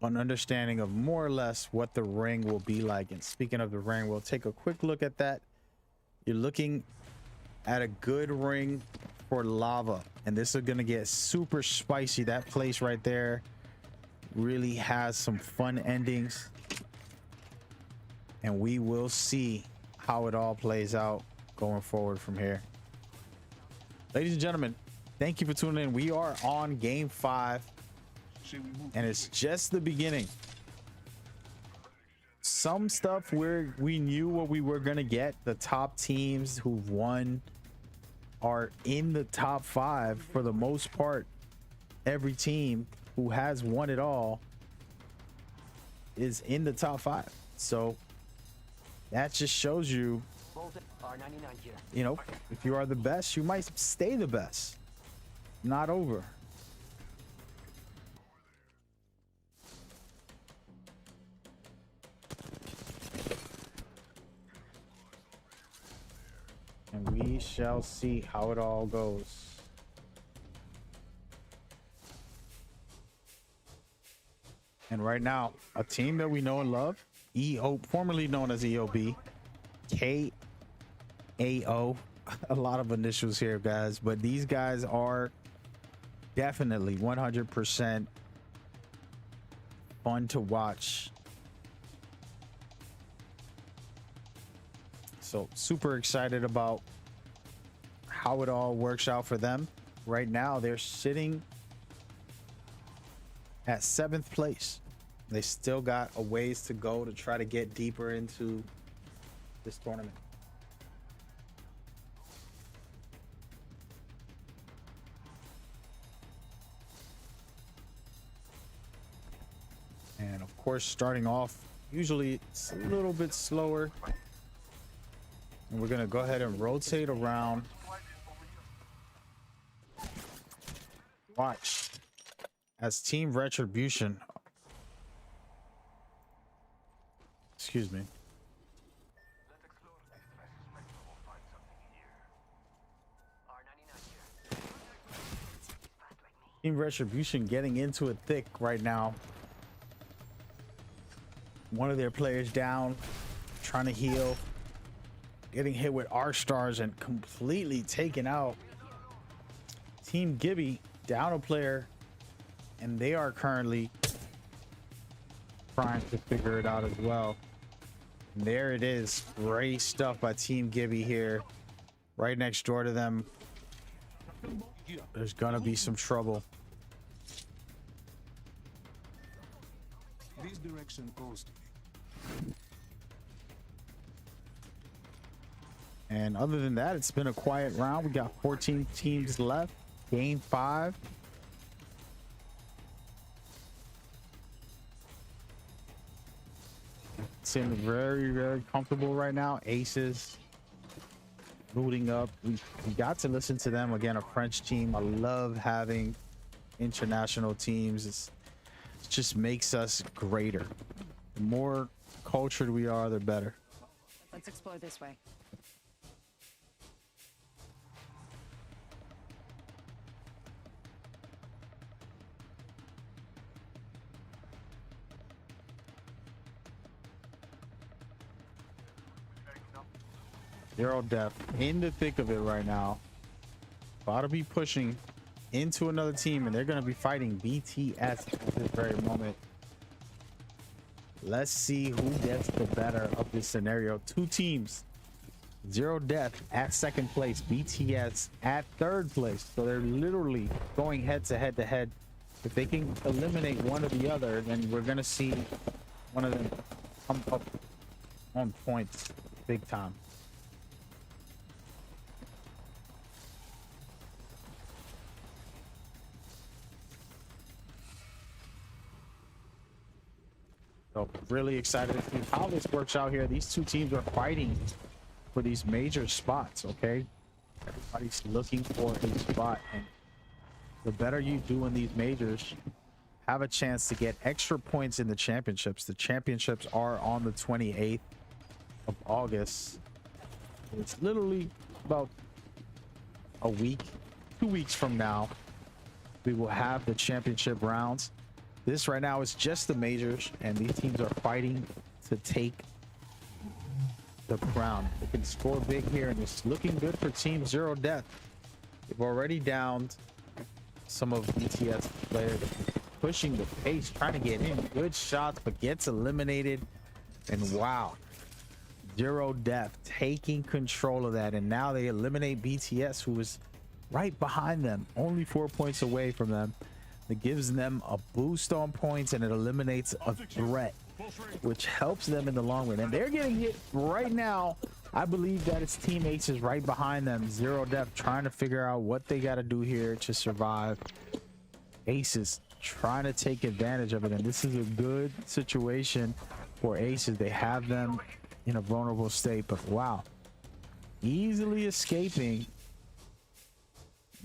an understanding of more or less what the ring will be like. And speaking of the ring, we'll take a quick look at that. You're looking at a good ring for lava, and this is going to get super spicy. That place right there really has some fun endings, and we will see how it all plays out going forward from here. Ladies and gentlemen, thank you for tuning in. We are on game 5, and it's just the beginning. Some stuff where we knew what we were going to get. The top teams who've won are in the top 5 for the most part. Every team who has won it all is in the top 5. So that just shows you, you know, if you are the best, you might stay the best. Not over. And we shall see how it all goes. And right now, a team that we know and love, formerly known as EOB, KAO, a lot of initials here, guys, but these guys are definitely 100% fun to watch. So super excited about how it all works out for them. Right now, they're sitting at 7th place. They still got a ways to go to try to get deeper into this tournament. And of course, starting off, usually it's a little bit slower. And we're gonna go ahead and rotate around. Watch as Team Retribution, excuse me, Team Retribution getting into it thick right now. One of their players down, trying to heal, getting hit with arc stars and completely taken out. Team Gibby down a player, and they are currently trying to figure it out as well. And there it is. Great stuff by Team Gibby here. Right next door to them. There's gonna be some trouble. This direction goes to me. And other than that, it's been a quiet round. We got 14 teams left. Game 5. Seeming very, very comfortable right now. Aces booting up. We got to listen to them again. A French team. I love having international teams. It just makes us greater. The more cultured we are, the better. Let's explore this way. Zero Death in the thick of it right now. About to be pushing into another team, and they're going to be fighting BTS at this very moment. Let's see who gets the better of this scenario. 2 teams. Zero Death at 2nd place. BTS at 3rd place. So they're literally going head to head to head. If they can eliminate one or the other, then we're going to see one of them come up on points big time. So really excited to see how this works out here. These 2 teams are fighting for these major spots, okay? Everybody's looking for a spot, and the better you do in these majors, have a chance to get extra points in the championships. The championships are on the 28th of August. It's literally about a week, 2 weeks from now, we will have the championship rounds. This right now is just the majors, and these teams are fighting to take the crown. They can score big here, and it's looking good for Team Zero Death. They've already downed some of BTS players, pushing the pace, trying to get in. Good shots, but gets eliminated. And wow, Zero Death taking control of that, and now they eliminate BTS, who is right behind them, only 4 points away from them. It gives them a boost on points, and it eliminates a threat, which helps them in the long run. And they're getting hit right now. I believe that it's Team Aces right behind them. Zero Death trying to figure out what they got to do here to survive. Aces trying to take advantage of it, and this is a good situation for Aces. They have them in a vulnerable state, but wow, easily escaping.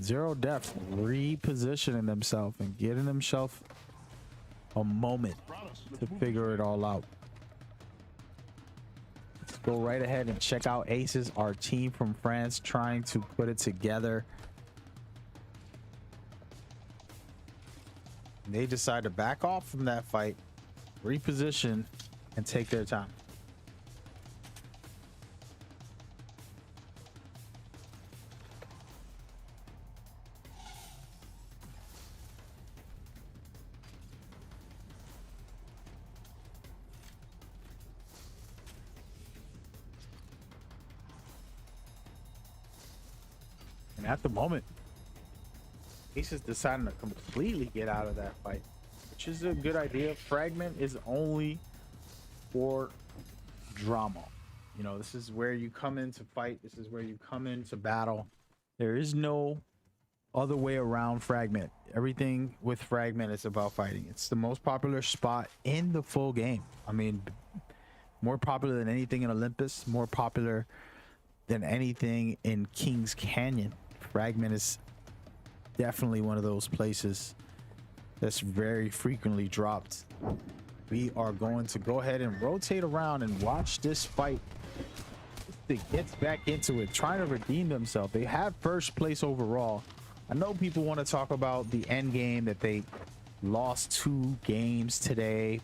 Zero Death repositioning themselves and getting themselves a moment to figure it all out. Let's go right ahead and check out Aces, our team from France, trying to put it together. They decide to back off from that fight. reposition, and take their time. And at the moment, Ace is deciding to completely get out of that fight, which is a good idea. Fragment is only for drama. You know, this is where you come in to fight. This is where you come in to battle. There is no other way around Fragment. Everything with Fragment is about fighting. It's the most popular spot in the full game. I mean, more popular than anything in Olympus, more popular than anything in Kings Canyon. Fragment is definitely one of those places that's very frequently dropped. We are going to go ahead and rotate around and watch this fight. It gets back into it, trying to redeem themselves. They have first place overall. I know people want to talk about the end game, that they lost 2 games today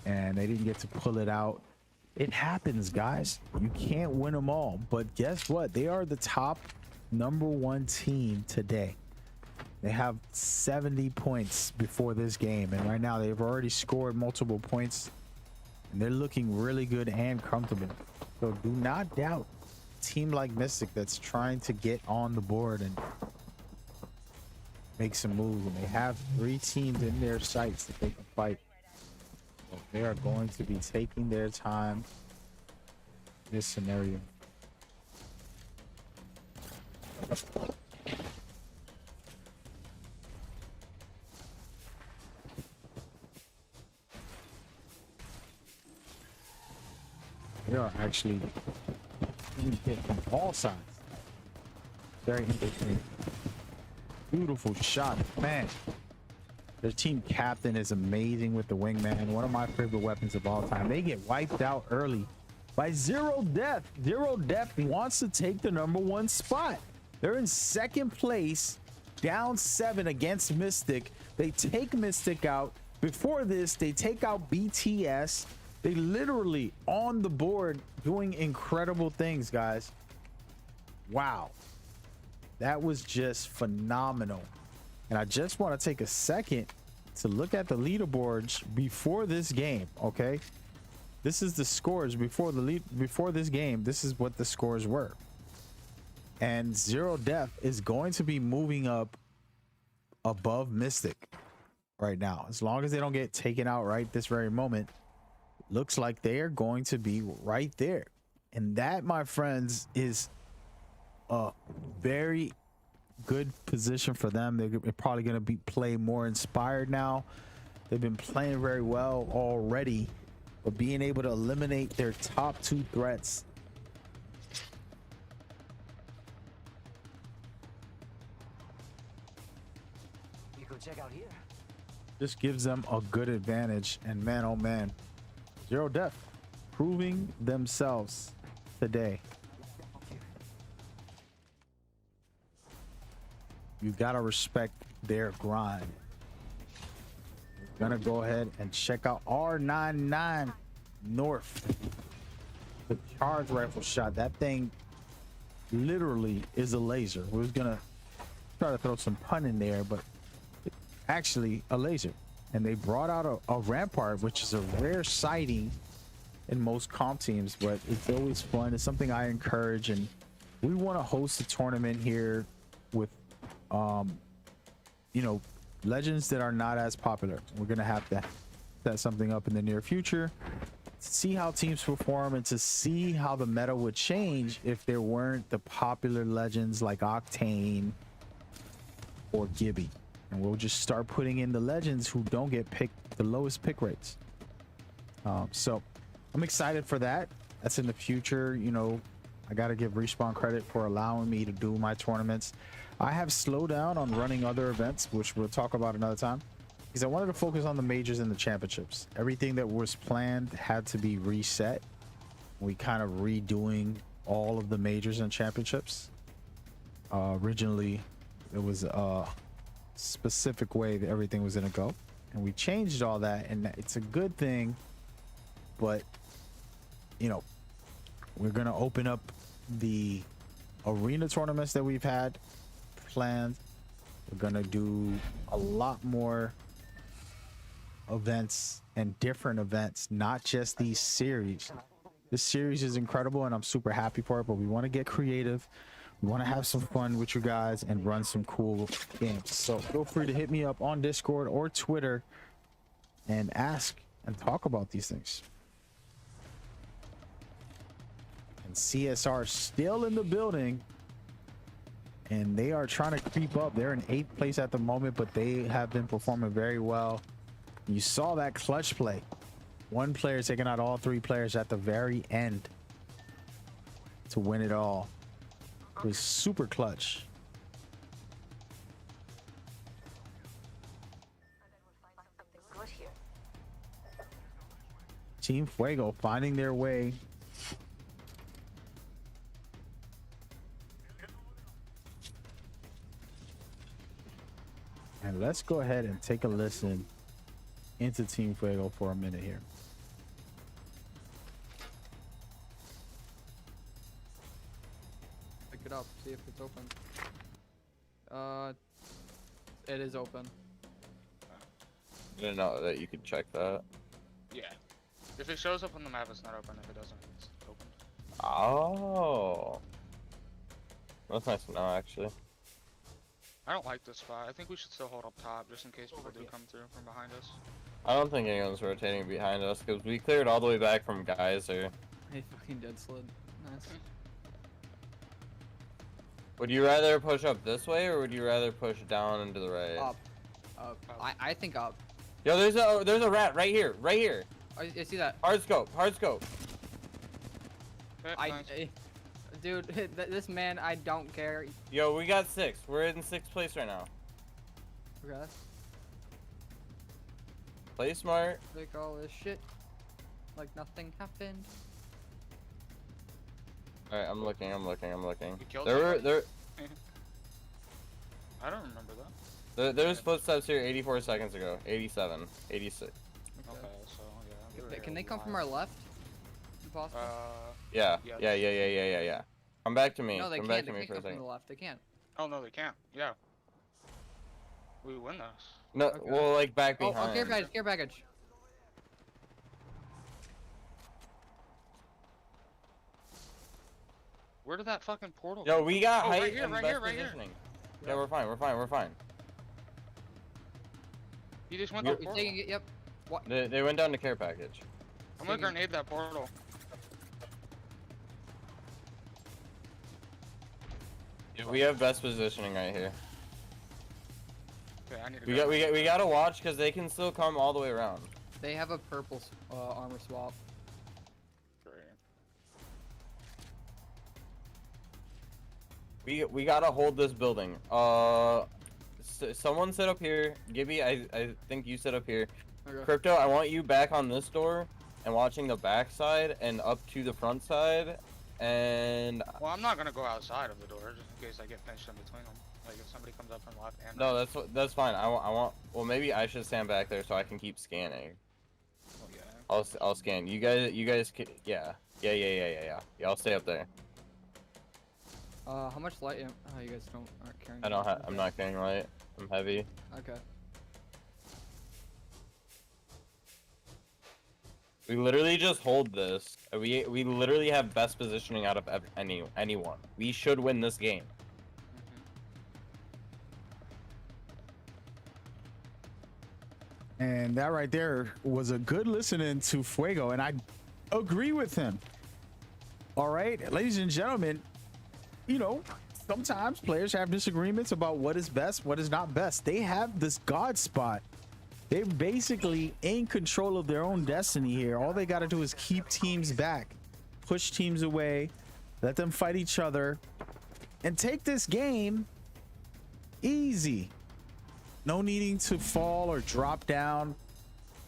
and they didn't get to pull it out. It happens, guys. You can't win them all, but guess what? They are the top #1 team today. They have 70 points before this game, and right now they've already scored multiple points, and they're looking really good and comfortable. So do not doubt a team like Mystic that's trying to get on the board and make some moves. And they have 3 teams in their sights that they can fight. So they are going to be taking their time in this scenario. They are actually hit from all sides. Very interesting. Beautiful shot, man. Their team captain is amazing with the wingman. One of my favorite weapons of all time. They get wiped out early by Zero Death. Zero Death wants to take the #1 spot. They're in 2nd place, down 7 against Mystic. They take Mystic out. Before this, they take out BTS. They literally on the board doing incredible things, guys. Wow. That was just phenomenal. And I just want to take a second to look at the leaderboards before this game, okay? This is the scores before this game. This is what the scores were. And Zero Death is going to be moving up above Mystic right now. As long as they don't get taken out right this very moment, looks like they are going to be right there. And that, my friends, is a very good position for them. They're probably going to play more inspired now. They've been playing very well already, but being able to eliminate their top 2 threats. You go check out here. This gives them a good advantage. And man, oh man, Zero Death proving themselves today. You gotta respect their grind. We're gonna go ahead and check out R99 North. The charge rifle shot. That thing literally is a laser. We was gonna try to throw some pun in there, but it's actually a laser. And they brought out a Rampart, which is a rare sighting in most comp teams, but it's always fun. It's something I encourage, and we want to host a tournament here with you know, legends that are not as popular. We're gonna have to set something up in the near future to see how teams perform and to see how the meta would change if there weren't the popular legends like Octane or Gibby. And we'll just start putting in the legends who don't get picked, the lowest pick rates. So I'm excited for that. That's in the future. You know, I got to give Respawn credit for allowing me to do my tournaments. I have slowed down on running other events, which we'll talk about another time, because I wanted to focus on the majors and the championships. Everything that was planned had to be reset. We kind of redoing all of the majors and championships. Originally, it was a specific way that everything was going to go. and we changed all that, and it's a good thing. But you know, we're gonna open up the arena tournaments that we've had planned. We're gonna do a lot more events and different events, not just these series. This series is incredible and I'm super happy for it, but we want to get creative. We want to have some fun with you guys and run some cool games. So feel free to hit me up on Discord or Twitter and ask and talk about these things. And CSR still in the building, and they are trying to creep up. They're in 8th place at the moment, but they have been performing very well. You saw that clutch play. One player taking out all 3 players at the very end to win it all. It was super clutch. Team Fuego finding their way. And let's go ahead and take a listen into Team Fuego for a minute here. Pick it up, see if it's open. It is open. I didn't know that you could check that. Yeah. If it shows up on the map, it's not open. If it doesn't, it's open. Oh. That's nice to know, actually. I don't like this spot. I think we should still hold up top just in case people do come through from behind us. I don't think anyone's rotating behind us because we cleared all the way back from Geyser. Hey, fucking dead slid. Nice. Would you rather push up this way or would you rather push down and to the right? Up. I think up. Yo, there's a rat right here, right here. I see that. Hard scope, hard scope. Dude, this man, I don't care. Yo, we got 6. We're in 6th place right now. Okay. Play smart. Like all this shit. Like nothing happened. Alright, I'm looking. You killed There. I don't remember that. There's footsteps here 84 seconds ago. 87, 86. Okay, so yeah. Can they come from our left? Possible? Yeah. Come back to me. No, they Come can't. back to They me can't for a come from second. the left. They can't. Oh no, they can't. Yeah. We win this. No, Okay. well, like back behind. Oh, care package, care package. Where did that fucking portal Yo, go? we got height right here, and right best here, right here. positioning. Yeah, we're fine. You just went We're to the You're portal. taking it. Yep. What? They went down to care package. I'm gonna grenade that portal. Yeah, we have best positioning right here. Okay, I need to We gotta watch because they can still come all the way around. They have a purple armor swap. We gotta hold this building. Someone sit up here. Gibby, I think you sit up here. Okay. Crypto, I want you back on this door and watching the back side and up to the front side. And Well, I'm not gonna go outside of the door just in case I get pinched in between them. Like if somebody comes up from left and no, right. that's fine. I want. Well, maybe I should stand back there so I can keep scanning. Oh, yeah. I'll scan. You guys can. Yeah. I'll stay up there. How much light? Oh, you guys aren't carrying. I don't have. I'm not carrying light. I'm heavy. Okay. We literally just hold this. We literally have best positioning out of anyone. We should win this game. And that right there was a good listening to Fuego, and I agree with him. All right, ladies and gentlemen, you know, sometimes players have disagreements about what is best, what is not best. They have this God spot. They're basically in control of their own destiny here. All they got to do is keep teams back, push teams away, let them fight each other, and take this game easy. No needing to fall or drop down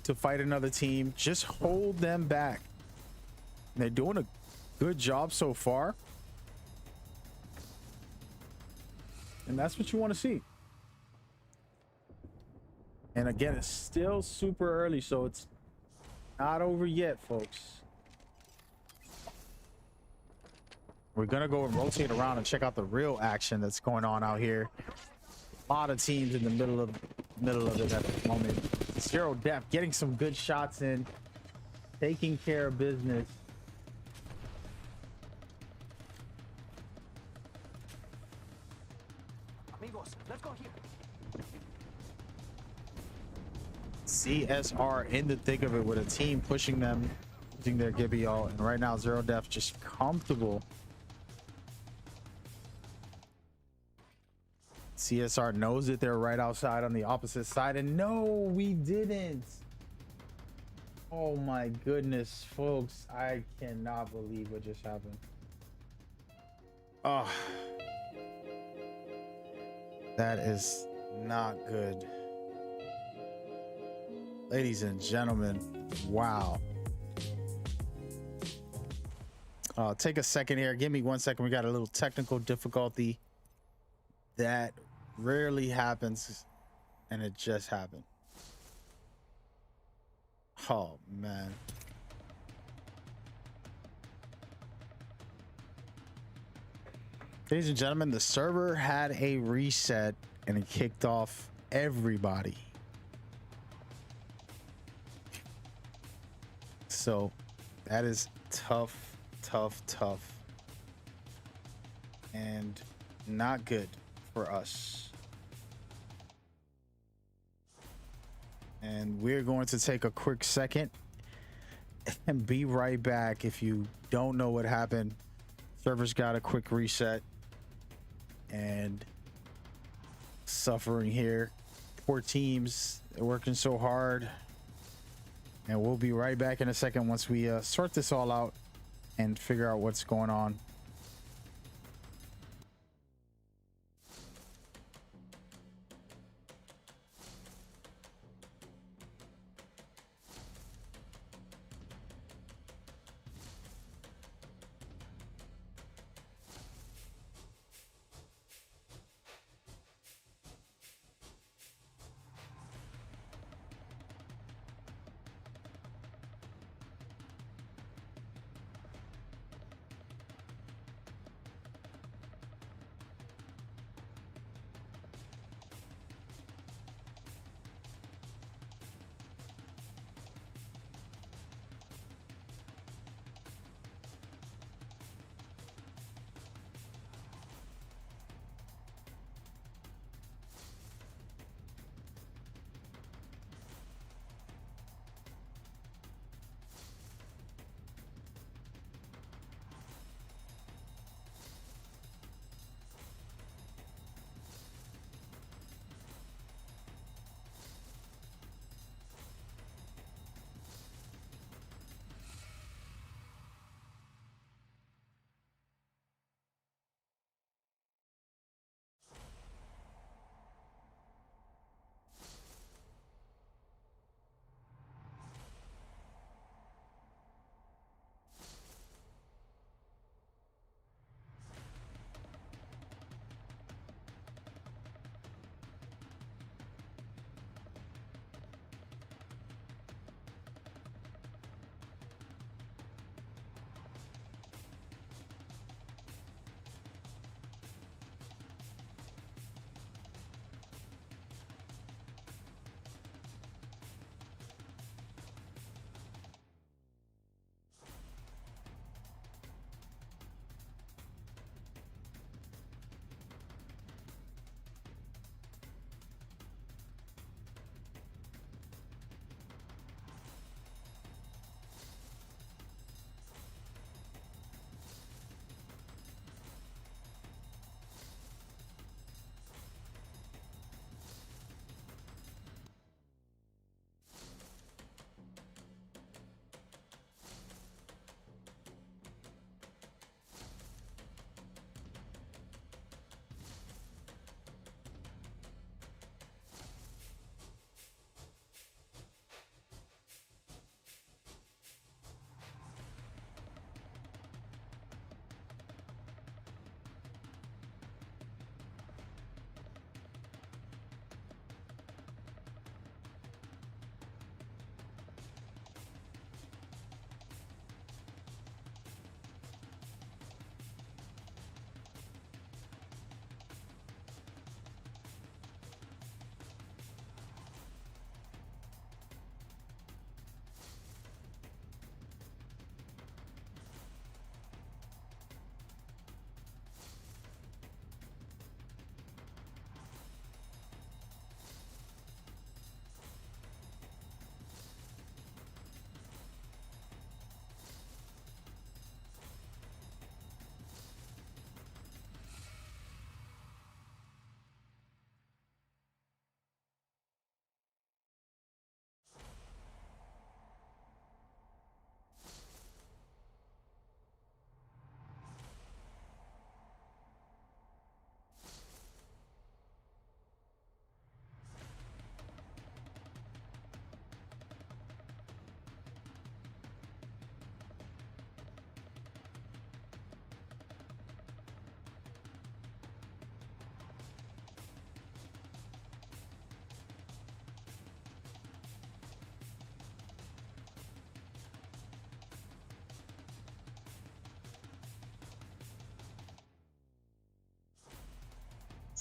to fight another team. Just hold them back. They're doing a good job so far. And that's what you want to see. And again, it's still super early, so it's not over yet, folks. We're gonna go and rotate around and check out the real action that's going on out here. A lot of teams in the middle of it at the moment. Zero Def getting some good shots in, taking care of business. Amigos, let's go here. CSR in the thick of it with a team pushing them, using their Gibby all, and right now Zero Def just comfortable. CSR knows that they're right outside on the opposite side, and no, we didn't. Oh my goodness, folks, I cannot believe what just happened. Oh, that is not good. Ladies and gentlemen, wow. Take a second here. Give me 1 second. We got a little technical difficulty that rarely happens, and it just happened. Oh, man. Ladies and gentlemen, the server had a reset, and it kicked off everybody. So that is tough, and not good for us. And we're going to take a quick second and be right back. If you don't know what happened, server's got a quick reset and suffering here. Poor teams, they're working so hard. And we'll be right back in a second once we sort this all out and figure out what's going on.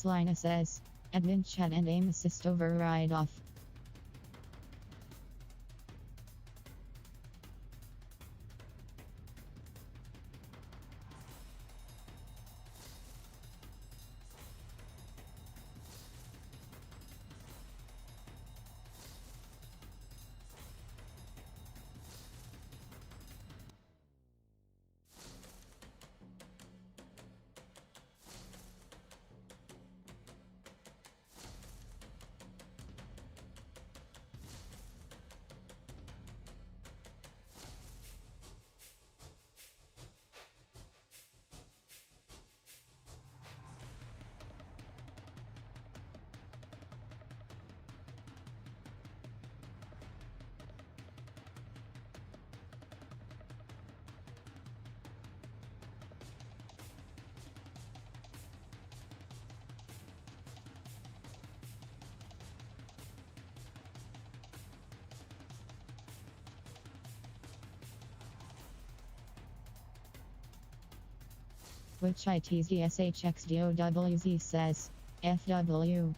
Slina says, admin chat and aim assist override off. Which ITZSHXDOWZ says, FW.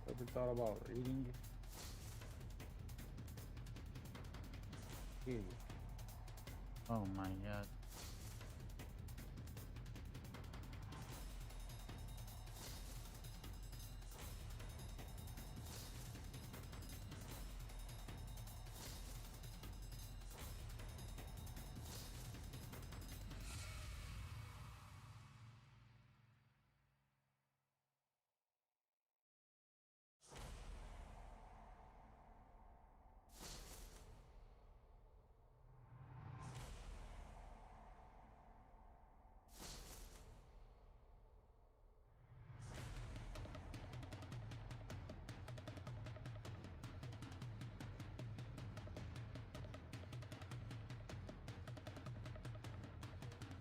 Ever thought about reading? Oh my god.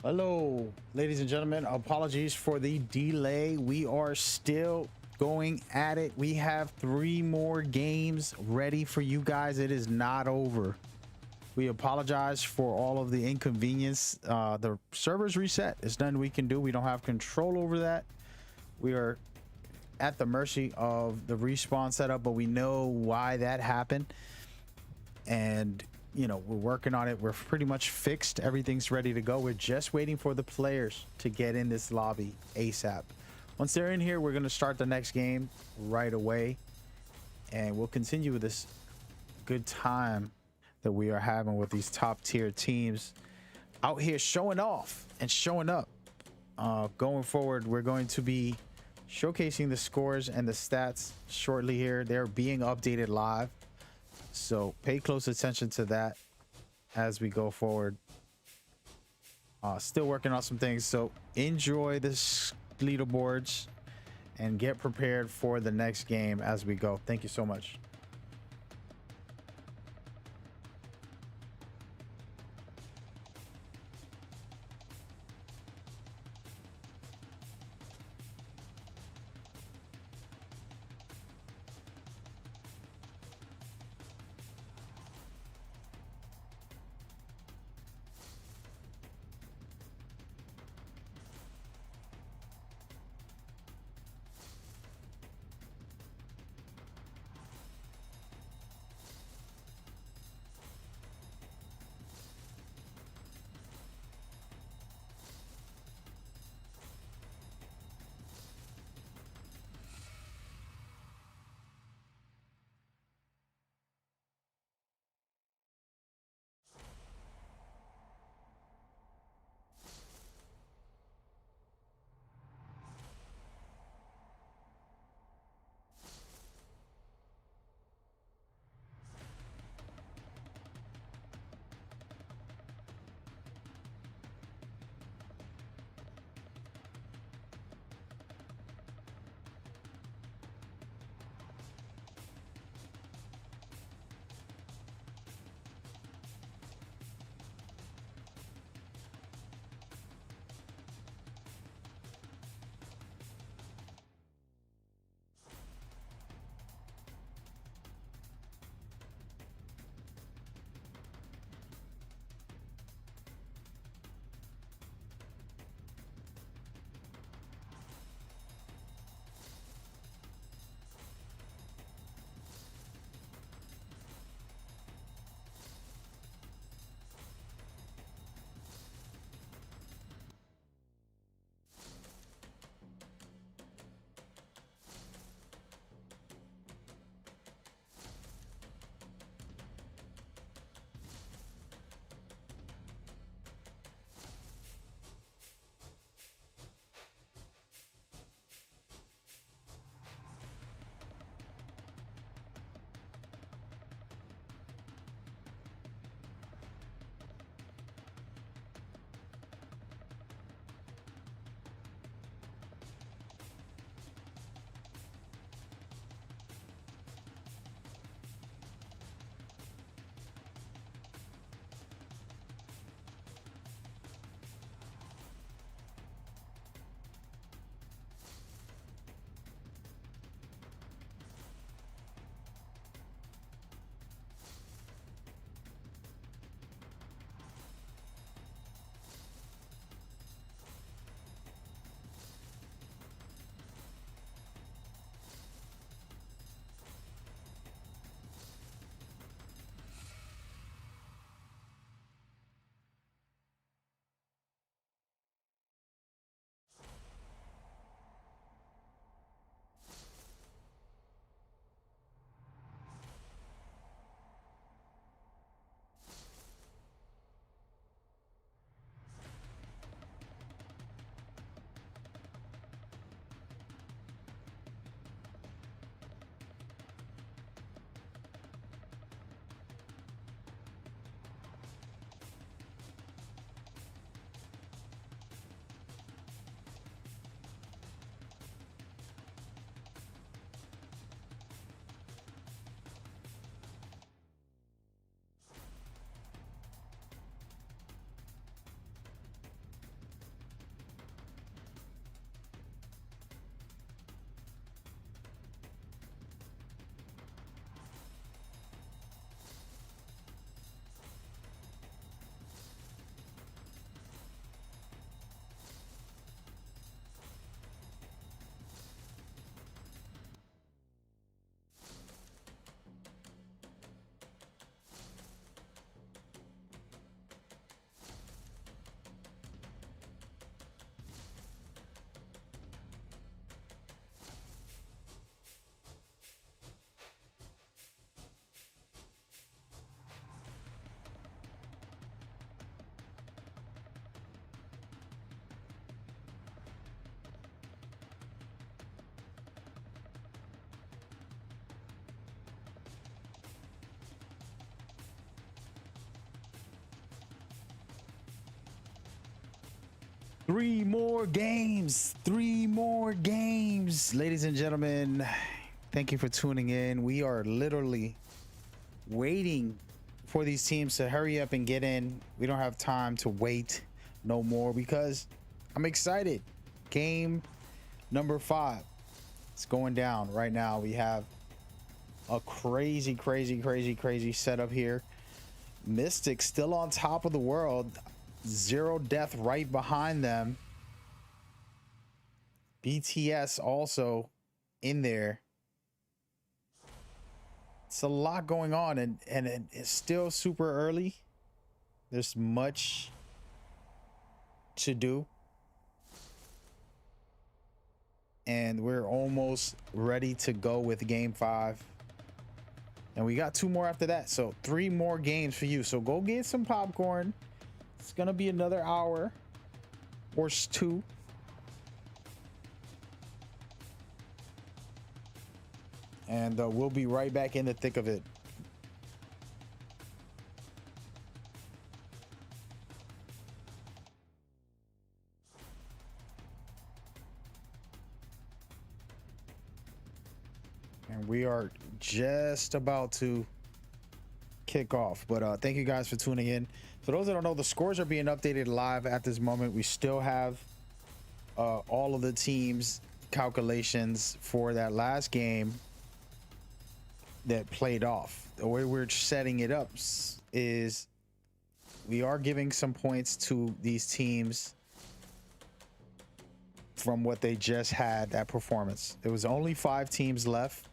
Hello, ladies and gentlemen. Apologies for the delay. We are still going at it. We have 3 more games ready for you guys. It is not over. We apologize for all of the inconvenience. The server's reset. There's nothing we can do. We don't have control over that. We are at the mercy of the respawn setup, but we know why that happened. And you know, we're working on it. We're pretty much fixed. Everything's ready to go. We're just waiting for the players to get in this lobby ASAP. Once they're in here, we're going to start the next game right away. And we'll continue with this good time that we are having with these top tier teams out here showing off and showing up. Going forward, we're going to be showcasing the scores and the stats shortly here. They're being updated live. So pay close attention to that as we go forward. Still working on some things. So enjoy this leaderboards and get prepared for the next game as we go. Thank you so much. 3 more games. 3 more games. Ladies and gentlemen, thank you for tuning in. We are literally waiting for these teams to hurry up and get in. We don't have time to wait no more because I'm excited. Game number 5. It's going down right now. We have a crazy setup here. Mystic still on top of the world. 0 death right behind them. BTS also in there. It's a lot going on, and it's still super early. There's much to do. And we're almost ready to go with game 5. And we got 2 more after that. So 3 more games for you. So go get some popcorn. It's going to be another hour or 2. And we'll be right back in the thick of it. And we are just about to kick off. But thank you guys for tuning in. For those that don't know, the scores are being updated live at this moment. We still have all of the teams' calculations for that last game that played off. The way we're setting it up is we are giving some points to these teams from what they just had, that performance. There was only 5 teams left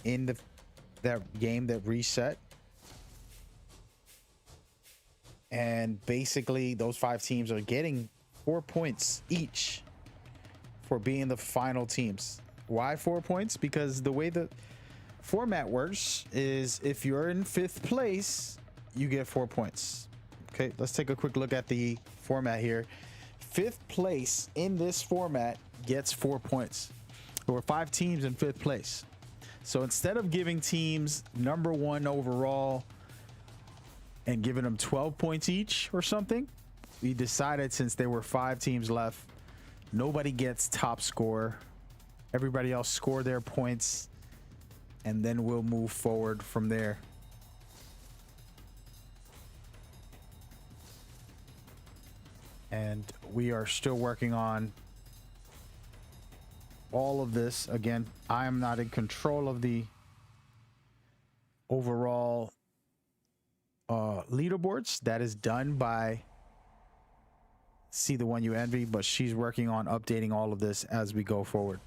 in that game that reset. And basically those 5 teams are getting 4 points each for being the final teams. Why 4 points? Because the way the format works is if you're in 5th place, you get 4 points. Okay, let's take a quick look at the format here. 5th place in this format gets 4 points. There were 5 teams in 5th place. So instead of giving teams number 1 overall and giving them 12 points each or something, we decided since there were 5 teams left, nobody gets top score. Everybody else score their points, and then we'll move forward from there. And we are still working on all of this. Again, I am not in control of the overall leaderboards. That is done by See the One You Envy, but she's working on updating all of this as we go forward.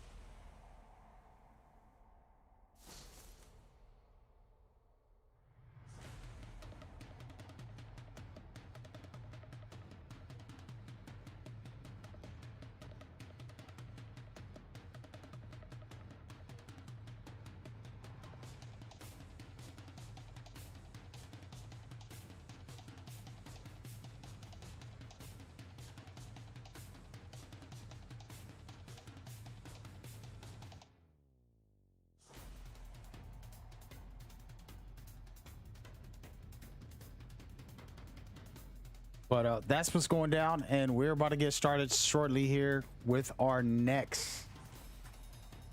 But that's what's going down, and we're about to get started shortly here with our next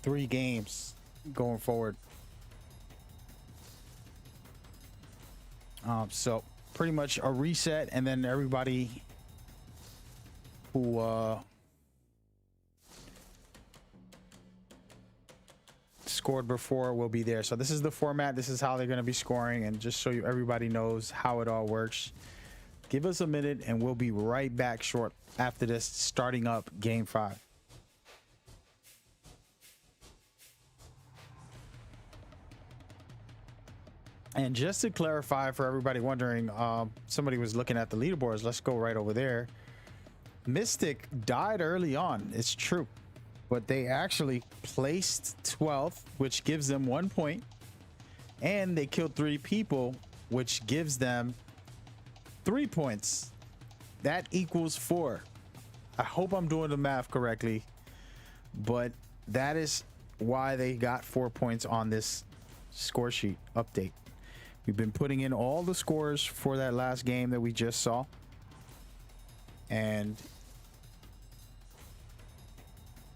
3 games going forward. So pretty much a reset, and then everybody who scored before will be there. So this is the format. This is how they're going to be scoring, and just so you everybody knows how it all works. Give us a minute and we'll be right back short after this, starting up game 5. And just to clarify for everybody wondering, somebody was looking at the leaderboards. Let's go right over there. Mystic died early on. It's true, but they actually placed 12th, which gives them 1 point. And they killed 3 people, which gives them 3 points. That equals 4. I hope I'm doing the math correctly, but that is why they got 4 points on this score sheet update. We've been putting in all the scores for that last game that we just saw, and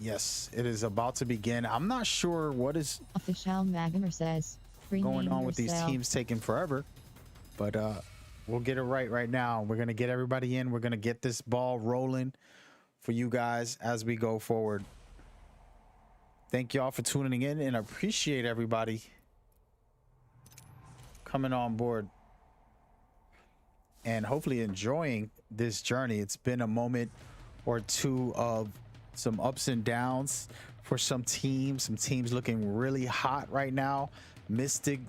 Yes, it is about to begin. I'm not sure what is Official Magamer says, going rename on with these yourself. teams taking forever, but we'll get it right now. We're gonna get everybody in. We're gonna get this ball rolling for you guys as we go forward. Thank y'all for tuning in, and I appreciate everybody coming on board and hopefully enjoying this journey. It's been a moment or two of some ups and downs for some teams looking really hot right now. Mystic,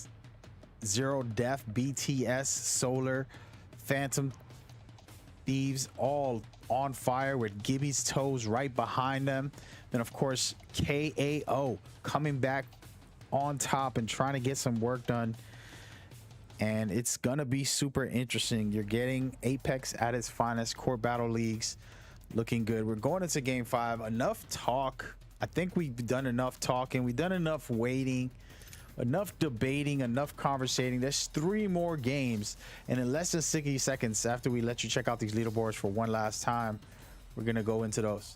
Zero Death, BTS, Solar, Phantom Thieves, all on fire with Gibby's toes right behind them. Then of course KAO coming back on top and trying to get some work done, and it's gonna be super interesting. You're getting Apex at its finest. Core Battle Leagues looking good. We're going into game 5. Enough talk. I think we've done enough talking. We've done enough waiting, enough debating, enough conversating. There's 3 more games, and in less than 60 seconds after we let you check out these leaderboards for one last time, we're gonna go into those.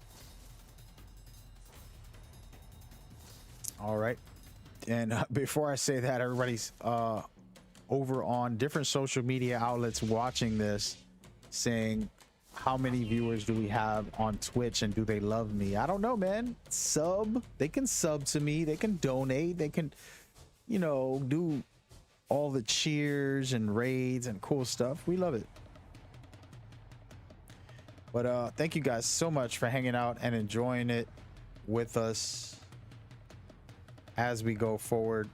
All right, and before I say that, everybody's over on different social media outlets watching this saying, how many viewers do we have on Twitch and do they love me? I don't know, man. They can sub to me, they can donate, they can, you know, do all the cheers and raids and cool stuff. We love it. But thank you guys so much for hanging out and enjoying it with us as we go forward.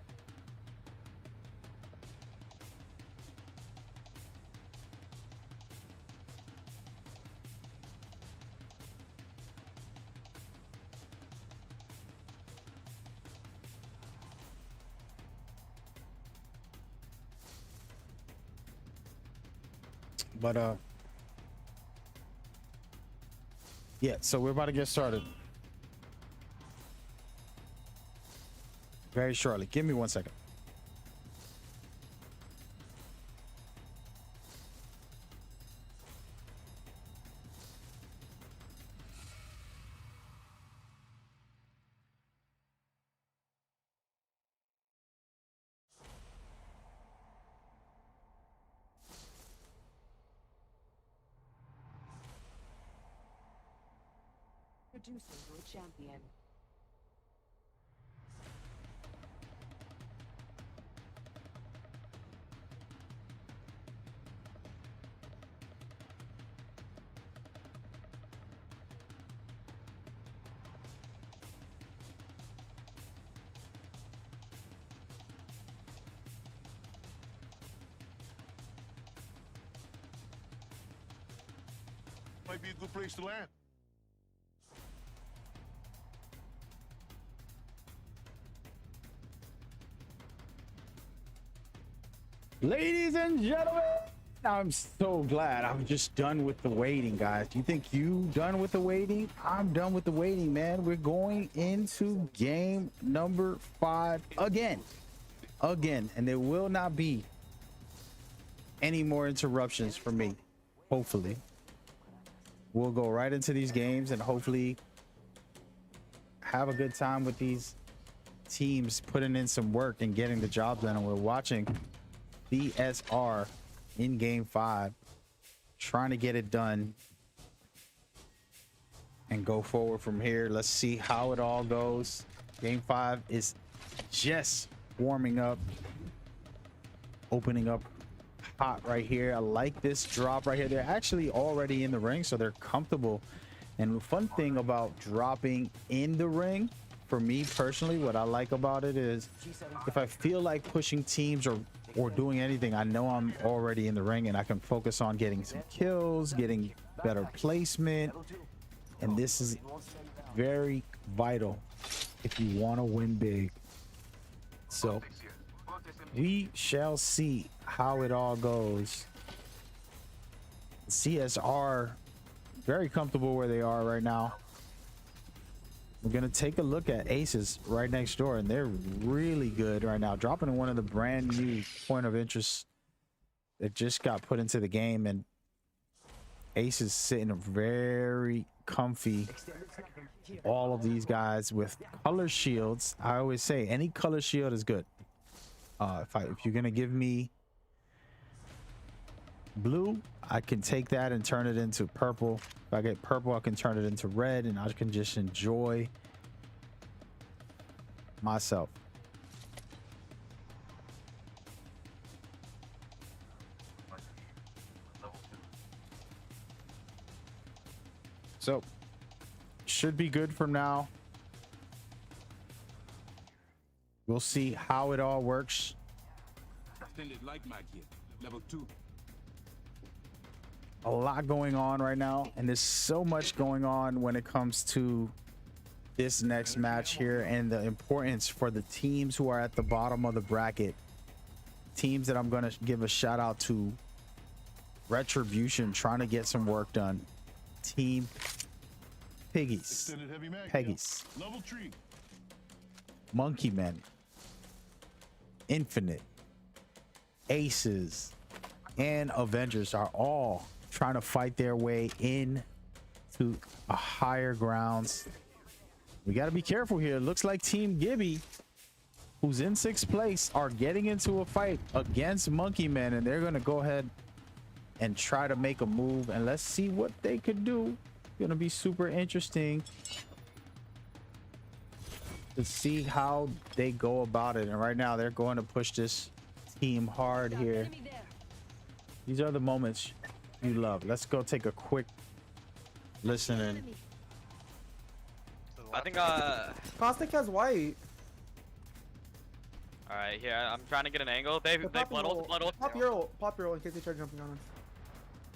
But yeah, so we're about to get started very shortly. Give me 1 second. Introducing your champion. Might be a good place to land. Ladies and gentlemen, I'm so glad I'm just done with the waiting, guys. You think you done with the waiting? I'm done with the waiting, man. We're going into game number 5 again, and there will not be any more interruptions for me. Hopefully we'll go right into these games and hopefully have a good time with these teams putting in some work and getting the job done. And we're watching BSR in game 5 trying to get it done and go forward from here. Let's see how it all goes. Game 5 is just warming up, opening up hot right here. I like this drop right here. They're actually already in the ring, so they're comfortable. And the fun thing about dropping in the ring, for me personally, what I like about it is if I feel like pushing teams or doing anything, I know I'm already in the ring and I can focus on getting some kills, getting better placement. And this is very vital if you want to win big. So we shall see how it all goes. CSR very comfortable where they are right now. We're gonna take a look at Aces right next door, and they're really good right now, dropping in one of the brand new point of interest that just got put into the game. And Aces sitting very comfy. All of these guys with color shields. I always say any color shield is good. If you're gonna give me blue, I can take that and turn it into purple. If I get purple, I can turn it into red, and I can just enjoy myself. So should be good from now. We'll see how it all works. Level 2. A lot going on right now, and there's so much going on when it comes to this next match here, and the importance for the teams who are at the bottom of the bracket. Teams that I'm going to give a shout out to: Retribution, trying to get some work done. Team Piggies, Level 3. Monkey Men, Infinite, Aces, and Avengers are all trying to fight their way in to a higher grounds. We got to be careful here. It looks like Team Gibby, who's in 6th place, are getting into a fight against Monkey Men, and they're going to go ahead and try to make a move, and let's see what they could do. It's going to be super interesting to see how they go about it. And right now they're going to push this team hard here. These are the moments you love. Let's go take a quick listen in. I think Caustic has white. All right, here I'm trying to get an angle. They blood ult. Pop your ult in case they try jumping on us.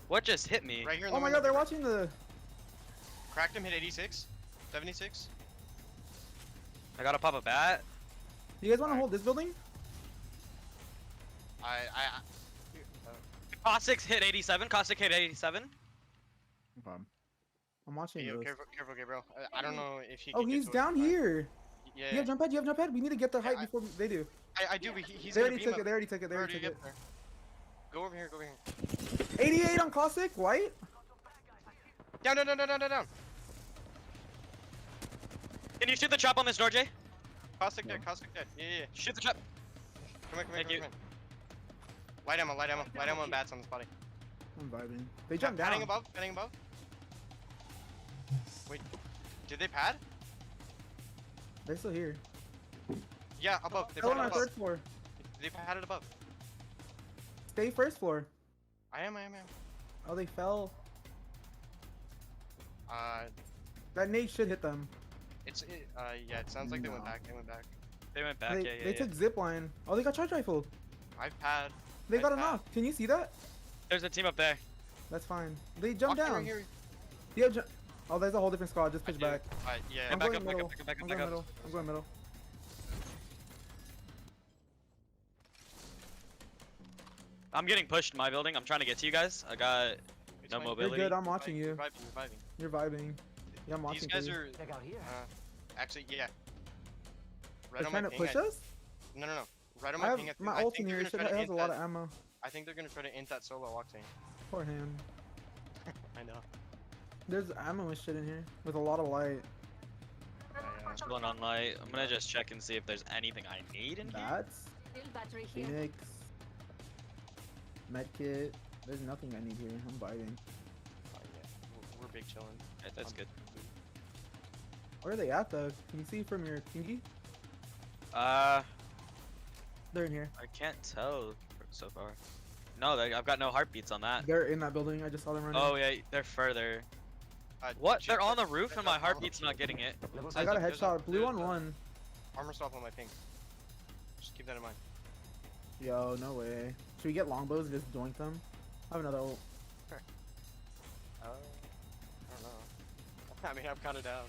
What just hit me? Right here. In Oh the my window. god, they're watching the. Cracked him. Hit 86, 76. I gotta pop a bat. You guys want to hold this building? Caustic hit 87. Caustic hit 87. I'm watching Hey, yo, this. careful, Gabriel. I don't know if he. Oh, can get he's to down here. Yeah. You have jump pad. You have jump pad. We need to get the height before they do. I do, but he's. They gonna already beam took up. it. They already took it. They We're already took it. up there. Go over here. 88 on Caustic. White. Down. Can you shoot the trap on this door, Jay? Caustic dead. Yeah. Shoot the trap. Come here. Light ammo and bats on this body. I'm vibing. They jumped down. Padding above. Wait, did they pad? They're still here. Yeah, above. They They're on padded our above. 3rd floor. They padded above. Stay 1st floor. I am. Oh, they fell. That nade should hit them. Yeah, it sounds like they went back. They went back. They took zipline. Oh, they got charge rifle. I've pad. They got enough. Can you see that? There's a team up there. That's fine. They jumped Walk down. right here. Yeah. Oh, there's a whole different squad. Just push back. Yeah. I'm back going up. middle. I'm I'm going middle. I'm getting pushed in my building. I'm trying to get to you guys. I got no fine. mobility. You're good. I'm watching you. You're vibing. You're vibing. Yeah, I'm watching These guys you. are. Actually, yeah. Right They're on my trying to ping, push us? No. Right on I my have ping. my ult in here. It has a lot of ammo. I think they're gonna try to int that solo octane. Poor him. I know. There's ammo and shit in here with a lot of light. Chilling on light. I'm gonna just check and see if there's anything I need in here. That's Phoenix. Medkit. There's nothing I need here. I'm biting. Oh, yeah. We're big chilling. Yeah, that's good. Where are they at though? Can you see from your thingy? They're in here. I can't tell so far. No, I've got no heartbeats on that. They're in that building. I just saw them running. Oh yeah, they're further. What? They're on the roof and my heartbeat's not getting it. I got a headshot. Blue on one. Armor swap on my ping. Just keep that in mind. Yo, no way. Should we get longbows and just doink them? I have another ult. I don't know. I mean, I'm kind of down.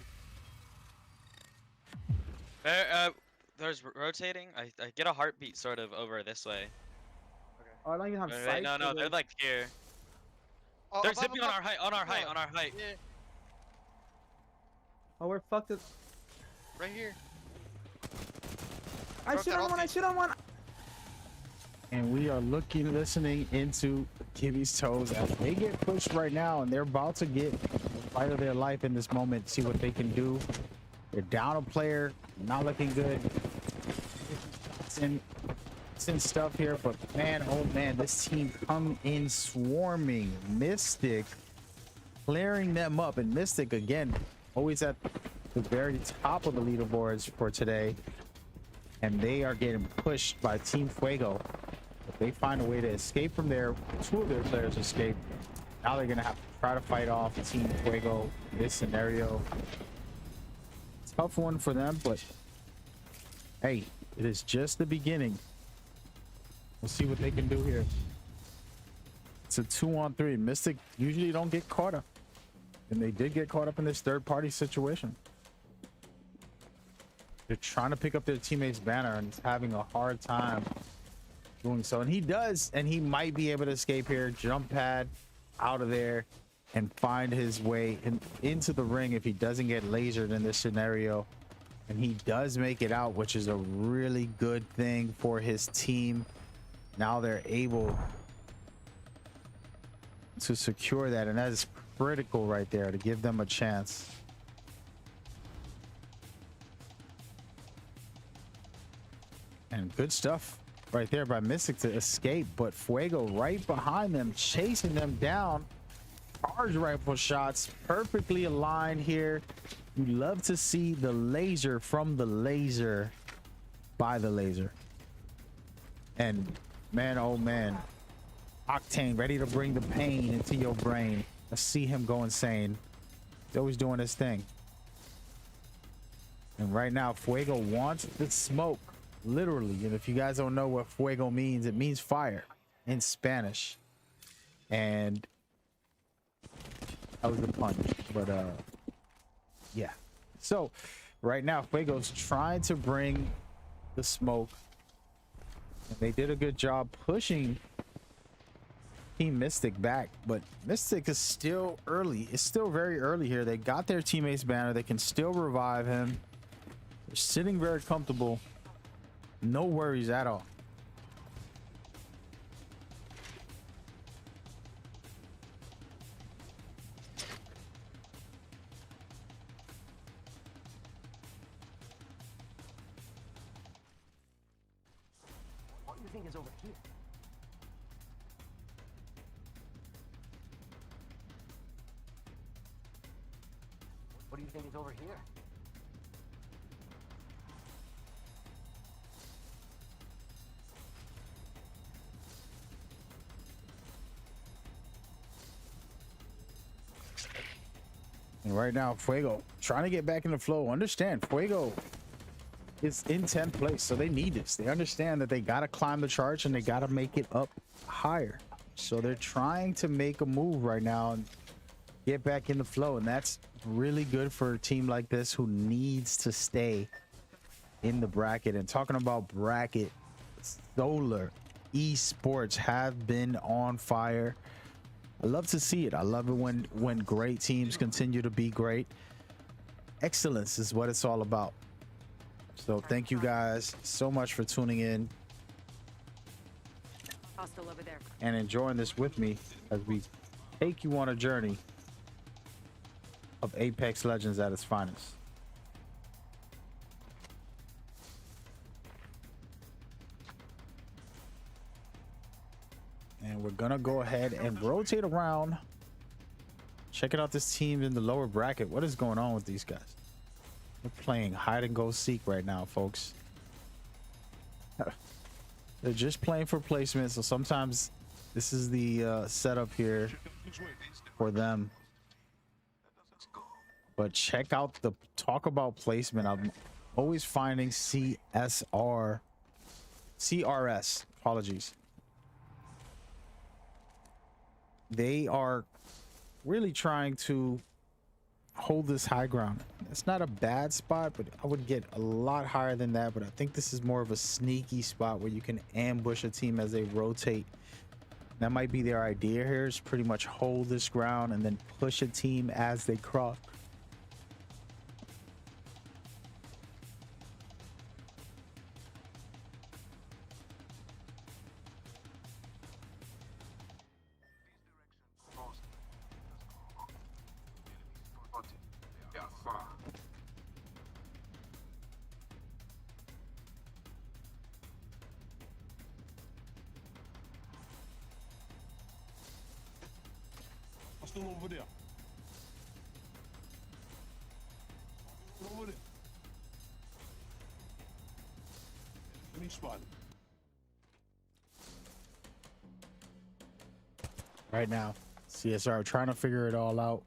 There's rotating. I get a heartbeat sort of over this way. Oh, I don't even have Wait, sight. no, they're like here. Oh, They're zipping on our height, on our height. Yeah. Oh, we're fucked. Right here. I shit on one. And we are listening into Gibby's toes as they get pushed right now, and they're about to get fight of their life in this moment, see what they can do. They're down a player, not looking good. It's in stuff here, but man, oh man, this team come in swarming. Mystic clearing them up, and Mystic again, always at the very top of the leaderboards for today, and they are getting pushed by Team Fuego. If they find a way to escape from there, two of their players escape. Now they're gonna have to try to fight off Team Fuego in this scenario. Tough one for them, but hey, it is just the beginning. We'll see what they can do here. It's a 2-on-3. Mystic usually don't get caught up, and they did get caught up in this third-party situation. They're trying to pick up their teammate's banner and is having a hard time doing so. And he does, and he might be able to escape here. Jump pad out of there and find his way into the ring if he doesn't get lasered in this scenario. And he does make it out, which is a really good thing for his team. Now they're able to secure that, and that is critical right there to give them a chance. And good stuff right there by Mystic to escape, but Fuego right behind them, chasing them down. Charge rifle shots perfectly aligned here. You love to see the laser from the laser by the laser. And man, oh man, Octane ready to bring the pain into your brain. Let's see him go insane. He's always doing his thing. And right now, Fuego wants the smoke. Literally, and if you guys don't know what fuego means, it means fire in Spanish. And that was the pun, but yeah. So right now, Fuego's trying to bring the smoke, and they did a good job pushing Team Mystic back, but Mystic is still early. It's still very early here. They got their teammate's banner. They can still revive him. They're sitting very comfortable. No worries at all. What do you think is over here? What do you think is over here? And right now, Fuego trying to get back in the flow. Understand, Fuego is in 10th place, so they need this. They understand that they got to climb the charts and they got to make it up higher. So they're trying to make a move right now and get back in the flow. And that's really good for a team like this who needs to stay in the bracket. And talking about bracket, Solar Esports have been on fire. I love to see it. I love it when great teams continue to be great. Excellence is what it's all about. So thank you guys so much for tuning in Hostile over there. and enjoying this with me as we take you on a journey of Apex Legends at its finest. And we're gonna go ahead and rotate around, checking out this team in the lower bracket. What is going on with these guys? They're playing hide and go seek right now, folks. They're just playing for placement, so sometimes this is the setup here for them. But check out the talk about placement. I'm always finding CRS, apologies. They are really trying to hold this high ground. It's not a bad spot, but I would get a lot higher than that. But I think this is more of a sneaky spot where you can ambush a team as they rotate. That might be their idea here, is pretty much hold this ground and then push a team as they cross. Hostile over there. Over there. Enemy spotted. Right now, CSR trying to figure it all out.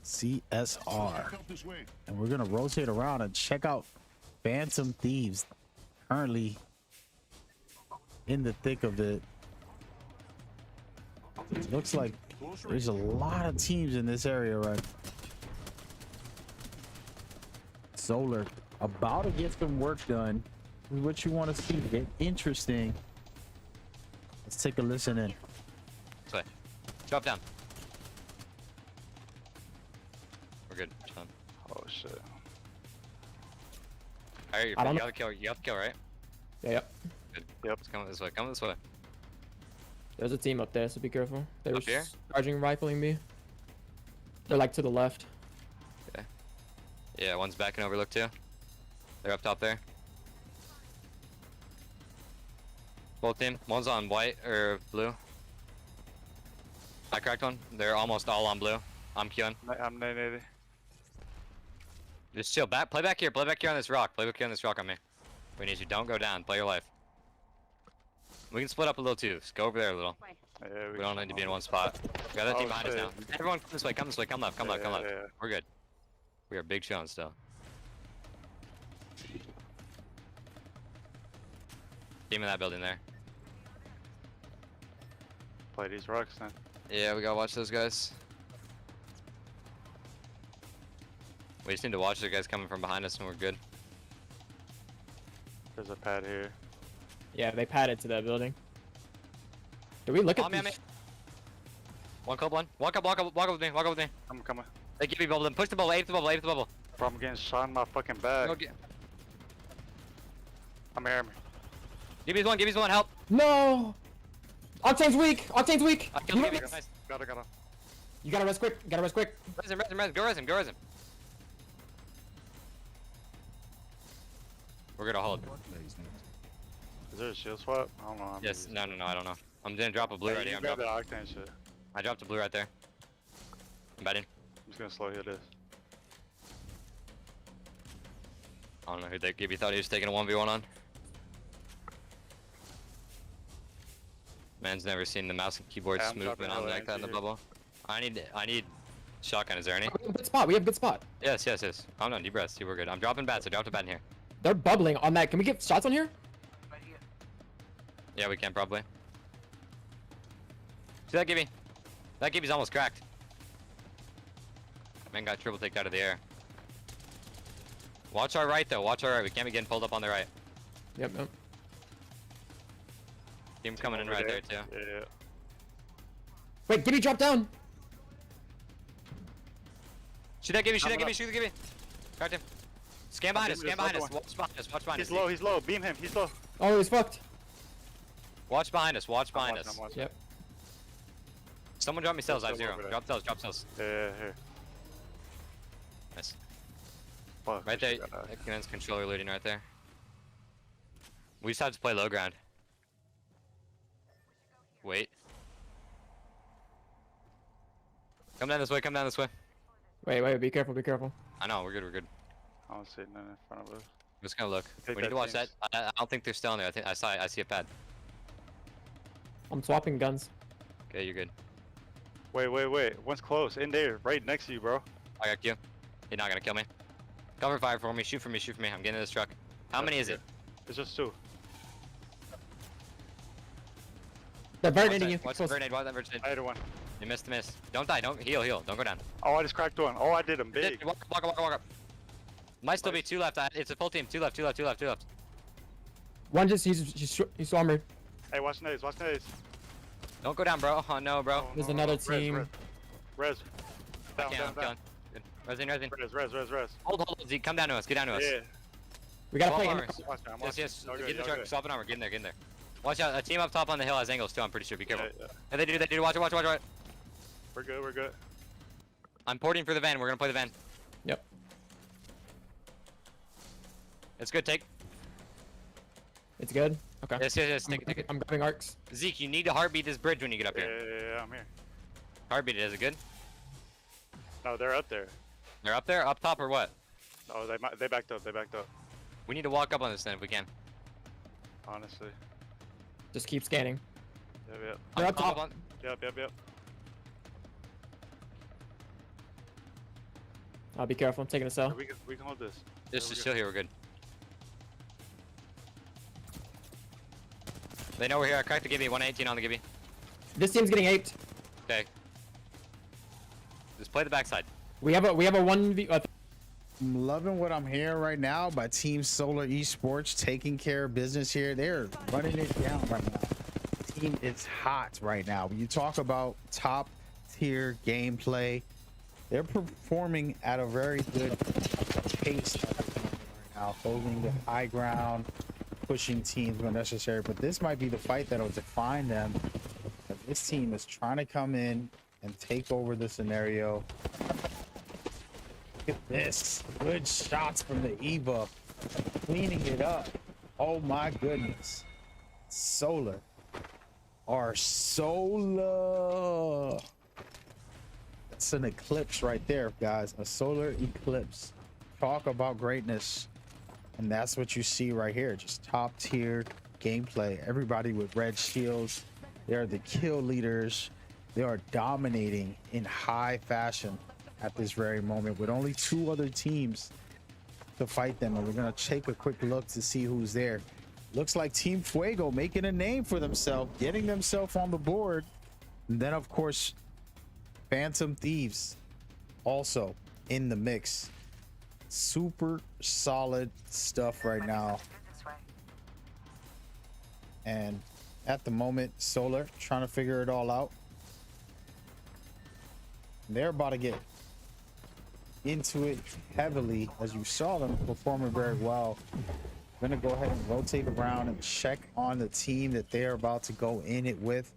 CSR. And we're gonna rotate around and check out Phantom Thieves. Currently in the thick of it. It looks like there's a lot of teams in this area, right? Solar about to get some work done. This is what you want to see. Get interesting. Let's take a listen in. This way. Drop down. We're good. Chilling. Oh shit. Alright, you got the kill. You got the kill, right? Yeah, yep. Good. Yep. Let's come this way. Come this way. There's a team up there, so be careful. They were Up here? charging, rifling me. They're like to the left. Okay. Yeah, one's back in Overlook too. They're up top there. Both team. One's on white or blue. I cracked one. They're almost all on blue. I'm queuing. I'm 980. Just chill. Play back here. Play back here on this rock. Play back here on this rock on me. We need you. Don't go down. Play your life. We can split up a little too. Just go over there a little. Yeah, we don't need to be in one spot. We got that team behind us now. Everyone come this way. Come this way. Come left. Come left. Come left. We're good. We are big showing still. Team in that building there. Play these rocks then. Yeah, we gotta watch those guys. We just need to watch the guys coming from behind us and we're good. There's a pad here. Yeah, they padded to that building. Did we look at me. One club one. Walk up with me. Walk up with me. I'm coming. They give me bubble. Then push the bubble. Aim the bubble. Aim the bubble. Bro, I'm getting shot in my fucking back. I'm here. Give me one. Give me one. Help. No! Octane's weak! Octane's weak! I killed him. Nice. Got him. You gotta rest quick. You gotta rest quick. Res him. Go res him. Go res him. We're gonna hold. Is there a shield swap? I don't know. Yes. No. I don't know. I'm gonna drop a blue right here. You got the octane shit. I dropped a blue right there. I'm betting. I'm just gonna slow heal this. I don't know who they give you. Thought he was taking a 1v1 on. Man's never seen the mouse and keyboard movement on like that in the bubble. I need shotgun. Is there any? We have good spot. We have good spot. Yes. Calm down. Deep breaths. See, we're good. I'm dropping bats. I dropped a bat in here. They're bubbling on that. Can we get shots on here? Yeah, we can probably. See that Gibby? That Gibby's almost cracked. Man got triple take out of the air. Watch our right though. Watch our right. We can't be getting pulled up on the right. Yep. Team coming in right there too. Yeah. Wait, Gibby drop down. Shoot that Gibby. Shoot the Gibby. Cracked him. Scan behind us. Watch behind us. He's low. Beam him. He's low. Oh, he's fucked. Watch behind us. Yep. Someone drop me cells. I have 0. Drop cells. Yeah, here. Nice. Fuck, right there. Command's controller looting right there. We just have to play low ground. Wait. Come down this way. Wait, be careful. I know, we're good. I don't see none in front of us. I'm just gonna look. We need to watch that. I don't think they're still in there. I see a pad. I'm swapping guns. Okay, you're good. Wait. One's close. In there. Right next to you, bro. I got you. You're not gonna kill me. Cover fire for me. Shoot for me. I'm getting in this truck. How many is it? It's just 2. They're burning you. Watch the grenade. Watch that grenade. I hit one. You missed the miss. Don't die. Don't heal. Don't go down. Oh, I just cracked one. Oh, I did him big. Walk up. Might still be 2 left. It's a full team. 2 left. One just he's armored. Hey, watch nades. Don't go down, bro. Oh no, bro. There's another team. Res. I'm killing. Good. Resin. Res. Hold. Zeke, come down to us. Get down to us. Yeah. We gotta play. Yes. Get the truck. Stop it armor. Get in there. Watch out. A team up top on the hill has angles too. I'm pretty sure. Be careful. Yeah. And they do. Watch it. We're good. I'm porting for the van. We're gonna play the van. Yep. It's good. Take. It's good. Okay. Yes. Take it. I'm grabbing arcs. Zeke, you need to heartbeat this bridge when you get up here. Yeah, I'm here. Heartbeat it. Is it good? No, they're up there. They're up there, up top, or what? No, they backed up. They backed up. We need to walk up on this then if we can. Honestly. Just keep scanning. Yep. They're up top. Yep. I'll be careful. I'm taking a cell. We can hold this. Just chill here. We're good. They know we're here. I cracked the Gibby. 118 on the Gibby. This team's getting aped. Okay. Just play the backside. We have a 1v. I'm loving what I'm hearing right now by Team Solar Esports taking care of business here. They're running it down right now. The team is hot right now. When you talk about top tier gameplay, they're performing at a very good pace right now, holding the high ground, pushing teams when necessary. But this might be the fight that'll define them. This team is trying to come in and take over the scenario. Look at this. Good shots from the Eva. Cleaning it up. Oh my goodness. Solar. Our Solar. That's an eclipse right there, guys. A solar eclipse. Talk about greatness. And that's what you see right here. Just top tier gameplay. Everybody with red shields. They are the kill leaders. They are dominating in high fashion at this very moment with only 2 other teams to fight them. And we're going to take a quick look to see who's there. Looks like Team Fuego making a name for themselves, getting themselves on the board. And then, of course, Phantom Thieves also in the mix. Super solid stuff right now. And at the moment, Solar trying to figure it all out. They're about to get into it heavily, as you saw them performing very well. I'm gonna go ahead and rotate around and check on the team that they're about to go in it with.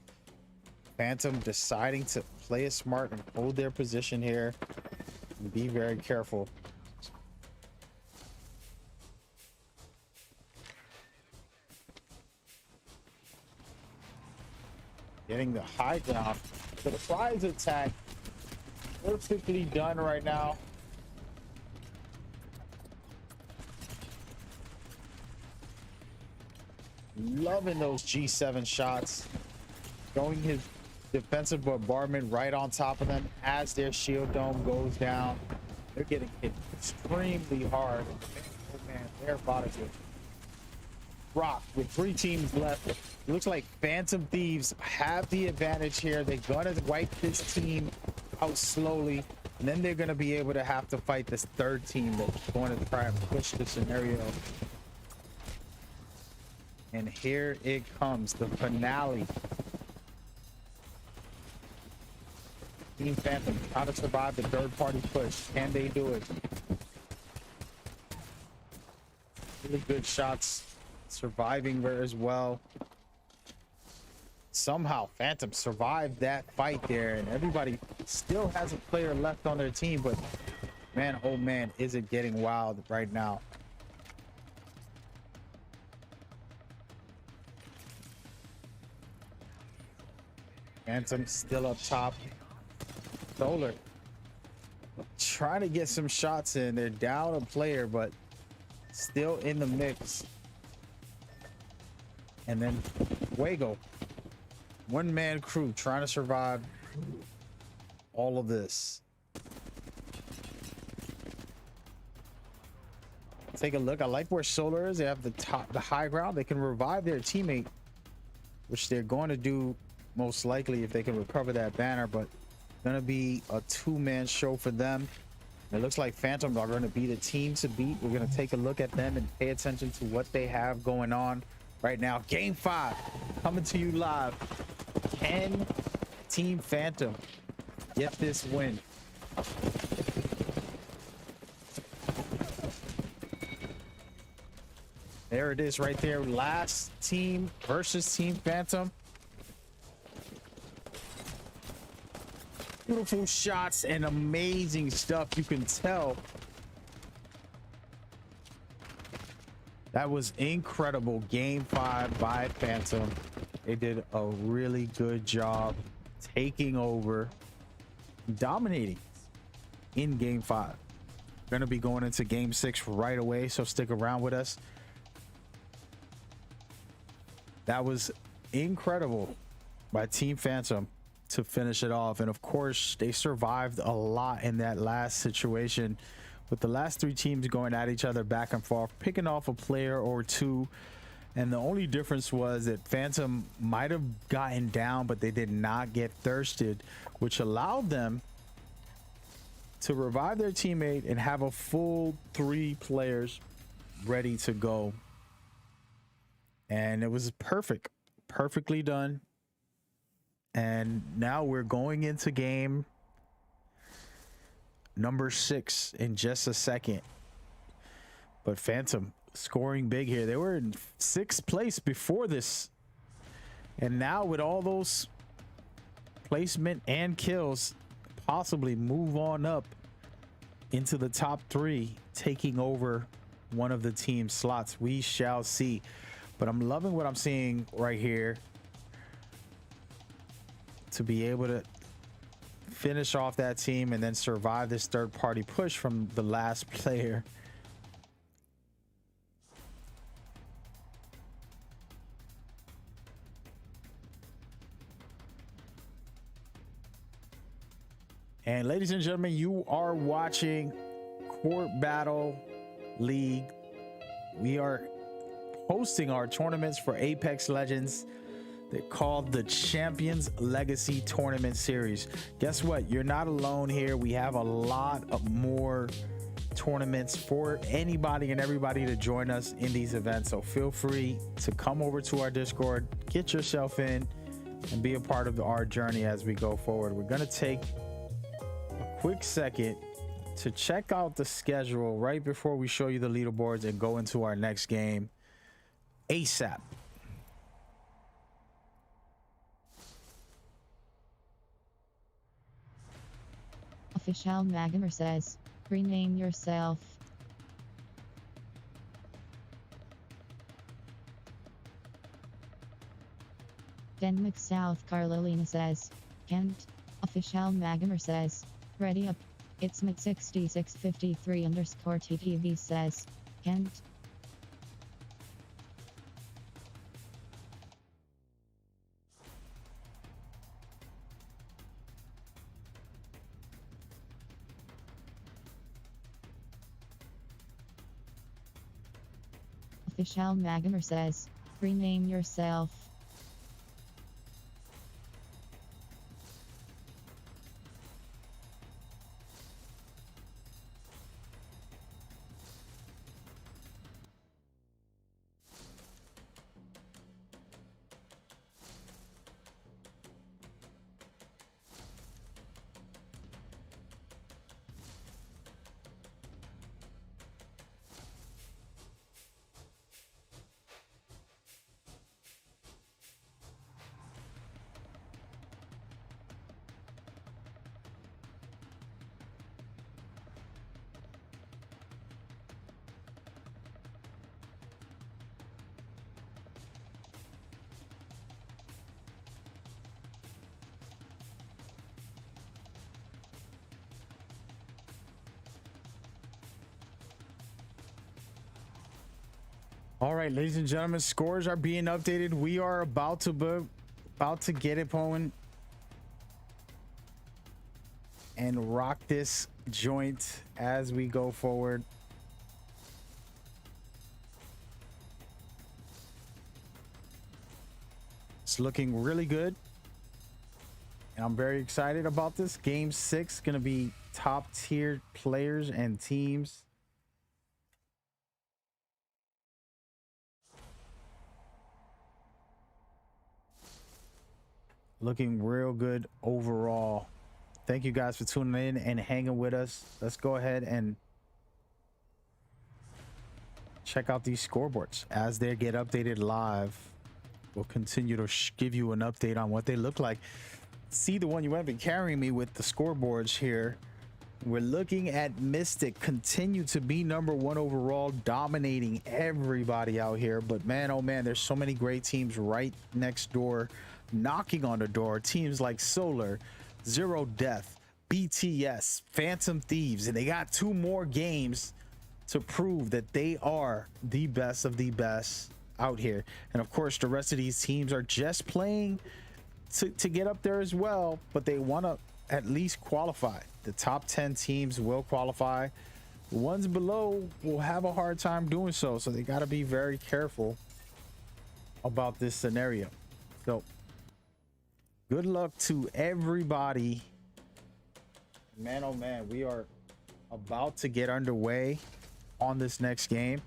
Phantom deciding to play it smart and hold their position here and be very careful. Getting the high ground. The surprise attack perfectly done right now. Loving those G7 shots. Throwing his defensive bombardment right on top of them as their shield dome goes down. They're getting hit extremely hard. Oh man, they're about to get rocked with 3 teams left. It looks like Phantom Thieves have the advantage here. They're gonna wipe this team out slowly, and then they're gonna be able to have to fight this 3rd team that's going to try and push the scenario. And here it comes, the finale. Team Phantom trying to survive the 3rd party push. Can they do it? Really good shots. Surviving there as well. Somehow Phantom survived that fight there, and everybody still has a player left on their team, but man, oh man, is it getting wild right now. Phantom still up top. Solar trying to get some shots in. They're down a player, but still in the mix. And then Fuego, 1-man crew trying to survive all of this. Take a look. I like where Solar is. They have the high ground. They can revive their teammate, which they're going to do most likely if they can recover that banner, but gonna be a 2-man show for them. It looks like Phantom are going to be the team to beat. We're going to take a look at them and pay attention to what they have going on right now. Game 5 coming to you live. Can Team Phantom get this win? There it is right there. Last team versus Team Phantom. Beautiful shots and amazing stuff. You can tell That was incredible. Game 5 by Phantom. They did a really good job taking over, dominating in Game 5. We're going to be going into Game 6 right away, so stick around with us. That was incredible by Team Phantom to finish it off. And of course, they survived a lot in that last situation, with the last 3 teams going at each other back and forth, picking off a player or two. And the only difference was that Phantom might have gotten down, but they did not get thirsted, which allowed them to revive their teammate and have a full 3 players ready to go. And it was perfectly done. And now we're going into game number 6 in just a second. But Phantom scoring big here. They were in 6th place before this, and now with all those placement and kills, possibly move on up into the top 3, taking over one of the team slots. We shall see. But I'm loving what I'm seeing right here, to be able to finish off that team and then survive this third-party push from the last player. And ladies and gentlemen, you are watching Court Battle League. We are hosting our tournaments for Apex Legends. They're called the Champions Legacy Tournament Series. Guess what? You're not alone here. We have a lot of more tournaments for anybody and everybody to join us in these events. So feel free to come over to our Discord, get yourself in, and be a part of our journey as we go forward. We're going to take a quick second to check out the schedule right before we show you the leaderboards and go into our next game ASAP. Official Magamer says, rename yourself. Denmark South Carolina says, Kent. Official Magamer says, ready up. It's Mid6653_TTV says, Kent. Official Magamer says, rename yourself. All right, ladies and gentlemen, scores are being updated. We are about to get it going and rock this joint as we go forward. It's looking really good, and I'm very excited about this. Game 6 gonna be top tier players and teams. Looking real good overall. Thank you guys for tuning in and hanging with us. Let's go ahead and check out these scoreboards as they get updated live. We'll continue to give you an update on what they look like. See the one you have been carrying me with the scoreboards here. We're looking at Mystic continue to be #1 overall, dominating everybody out here. But man, oh man, there's so many great teams right next door, knocking on the door. Teams like Solar, Zero Death, BTS, Phantom Thieves, and they got 2 more games to prove that they are the best of the best out here. And of course, the rest of these teams are just playing to get up there as well, but they want to at least qualify. The top 10 teams will qualify. The ones below will have a hard time doing so, so they got to be very careful about this scenario. So good luck to everybody. Man, oh man, we are about to get underway on this next game.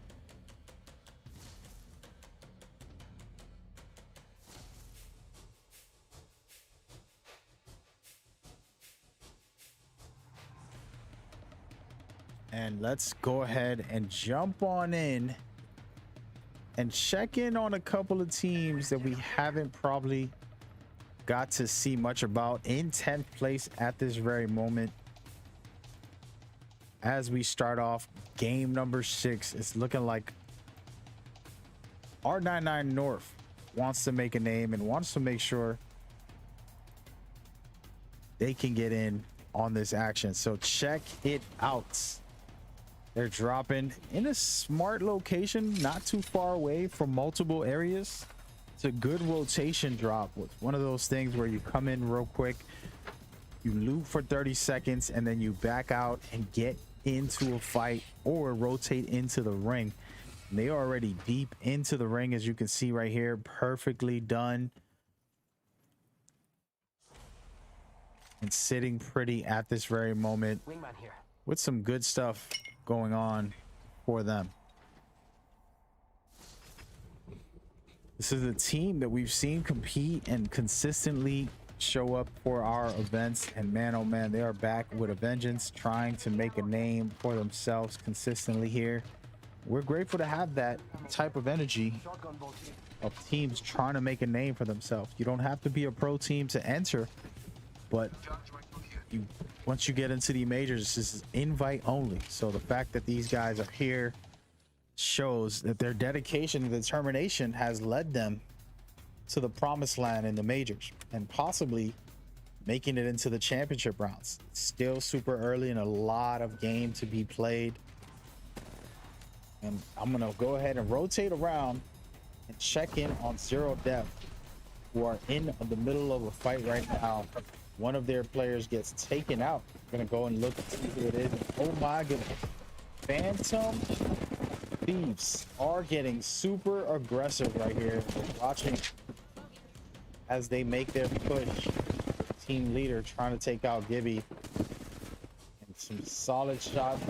And let's go ahead and jump on in and check in on a couple of teams that we haven't probably got to see much about in 10th place at this very moment. As we start off game number 6, it's looking like R99 North wants to make a name and wants to make sure they can get in on this action. So check it out. They're dropping in a smart location, not too far away from multiple areas. It's a good rotation drop. With one of those things where you come in real quick, you loot for 30 seconds, and then you back out and get into a fight or rotate into the ring. And they are already deep into the ring, as you can see right here. Perfectly done. And sitting pretty at this very moment with some good stuff going on for them. This is a team that we've seen compete and consistently show up for our events, and man, oh man, they are back with a vengeance, trying to make a name for themselves consistently here. We're grateful to have that type of energy of teams trying to make a name for themselves. You don't have to be a pro team to enter, but once you get into the majors, this is invite only. So the fact that these guys are here shows that their dedication and determination has led them to the promised land in the majors and possibly making it into the championship rounds. It's still super early and a lot of game to be played. And I'm gonna go ahead and rotate around and check in on Zero Death, who are in the middle of a fight right now. One of their players gets taken out. I'm gonna go and look and see who it is. Oh my goodness. Phantom Thieves are getting super aggressive right here. Watching as they make their push. Team leader trying to take out Gibby. And some solid shots.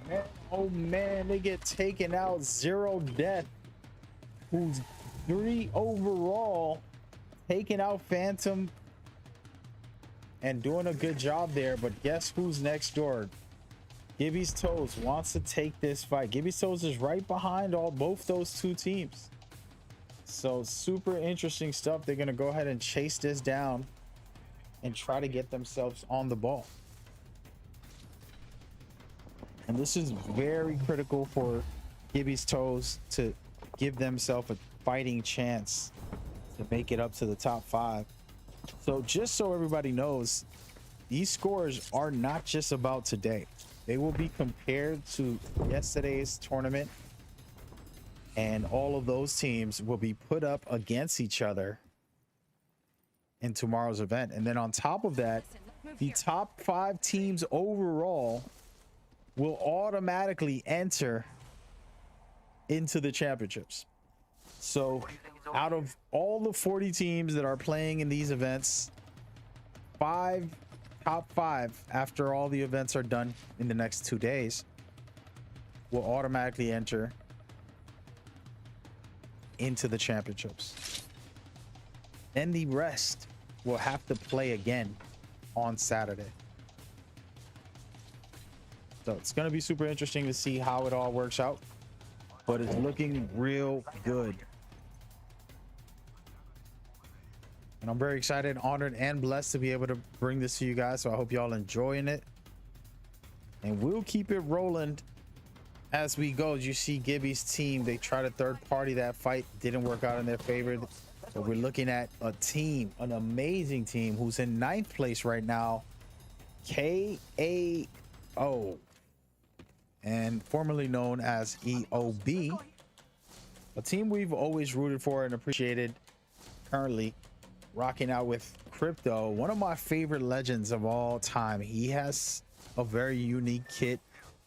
Man, oh man, they get taken out. Zero Death, who's 3 overall, taking out Phantom and doing a good job there. But guess who's next door? Gibby's Toes wants to take this fight. Gibby's Toes is right behind both those 2 teams. So super interesting stuff. They're gonna go ahead and chase this down and try to get themselves on the ball. And this is very critical for Gibby's Toes to give themselves a fighting chance to make it up to the top 5. So just so everybody knows, these scores are not just about today. They will be compared to yesterday's tournament, and all of those teams will be put up against each other in tomorrow's event. And then on top of that, the top 5 teams overall will automatically enter into the championships. So out of all the 40 teams that are playing in these events, top 5 after all the events are done in the next 2 days will automatically enter into the championships. Then the rest will have to play again on Saturday. So it's going to be super interesting to see how it all works out, but it's looking real good. And I'm very excited, honored, and blessed to be able to bring this to you guys. So I hope y'all enjoying it. And we'll keep it rolling as we go. As you see Gibby's team, they tried to third party that fight. Didn't work out in their favor. So we're looking at a team, an amazing team who's in 9th place right now. KAO. And formerly known as EOB. A team we've always rooted for and appreciated. Currently rocking out with Crypto, one of my favorite legends of all time. He has a very unique kit,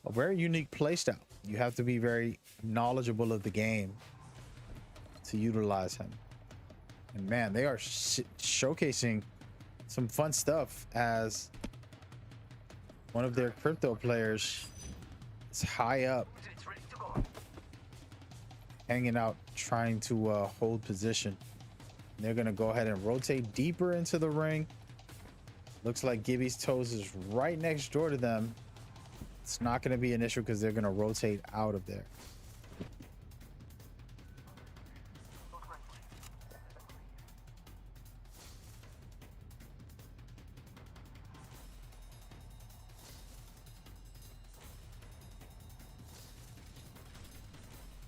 a very unique playstyle. You have to be very knowledgeable of the game to utilize him. And man, they are showcasing some fun stuff as one of their Crypto players is high up, hanging out, trying to hold position. They're gonna go ahead and rotate deeper into the ring. Looks like Gibby's Toes is right next door to them. It's not gonna be an issue because they're gonna rotate out of there.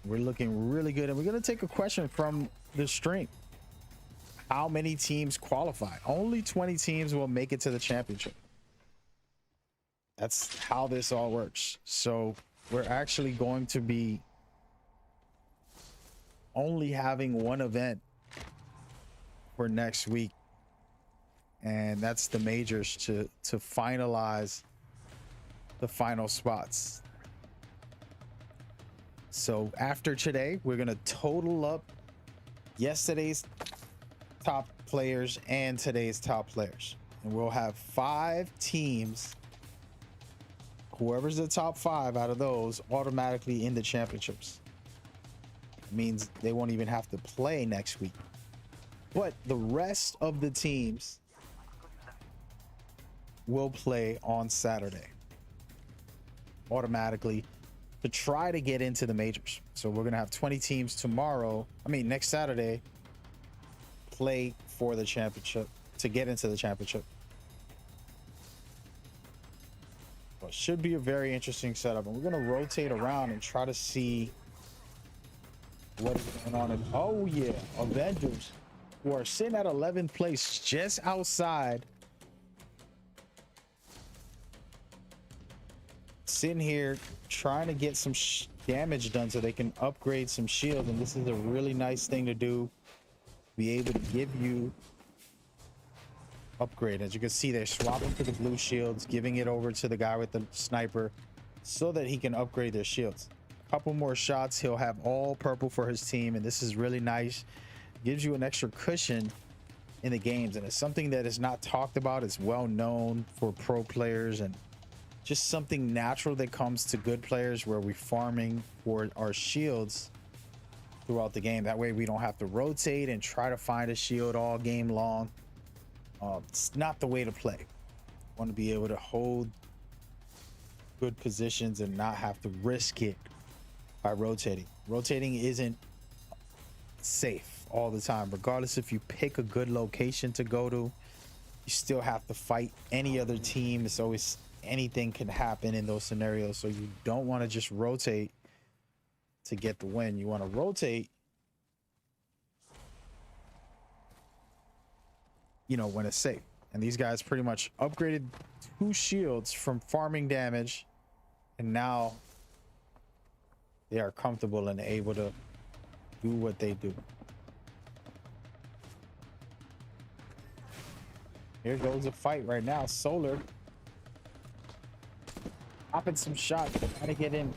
We're looking really good, and we're gonna take a question from the stream. How many teams qualify? Only 20 teams will make it to the championship. That's how this all works. So we're actually going to be only having one event for next week, and that's the majors to finalize the final spots. So after today, we're gonna total up yesterday's top players and today's top players, and we'll have 5 teams. Whoever's the top 5 out of those automatically in the championships. It means they won't even have to play next week, but the rest of the teams will play on Saturday automatically to try to get into the majors. So we're gonna have 20 teams next Saturday, play for the championship to get into the championship. Well, it should be a very interesting setup, and we're gonna rotate around and try to see what is going on. And oh yeah, Avengers, who are sitting at 11th place, just outside, sitting here trying to get some damage done so they can upgrade some shields. And this is a really nice thing to do, be able to give you upgrade. As you can see, they're swapping to the blue shields, giving it over to the guy with the sniper so that he can upgrade their shields. A couple more shots, he'll have all purple for his team, and this is really nice. Gives you an extra cushion in the games, and it's something that is not talked about. It's well known for pro players, and just something natural that comes to good players, where we're farming for our shields throughout the game. That way we don't have to rotate and try to find a shield all game long. It's not the way to play. Want to be able to hold good positions and not have to risk it by rotating. Rotating isn't safe all the time. Regardless if you pick a good location to go to, you still have to fight any other team. It's always, anything can happen in those scenarios. So you don't want to just rotate to get the win. You want to rotate, when it's safe. And these guys pretty much upgraded 2 shields from farming damage, and now they are comfortable and able to do what they do. Here goes a fight right now. Solar popping some shots, trying to get in.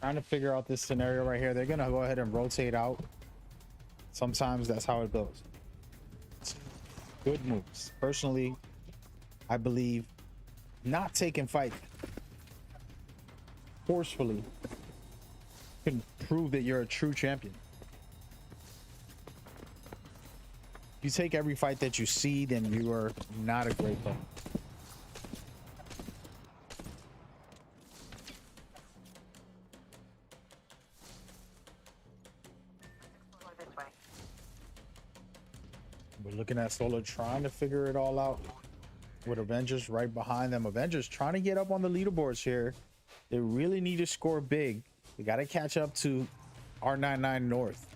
Trying to figure out this scenario right here. They're gonna go ahead and rotate out. Sometimes that's how it goes. Good moves. Personally, I believe not taking fight forcefully can prove that you're a true champion. If you take every fight that you see, then you are not a great player. We're looking at Solo trying to figure it all out with Avengers right behind them. Avengers trying to get up on the leaderboards here. They really need to score big. They got to catch up to R99 North.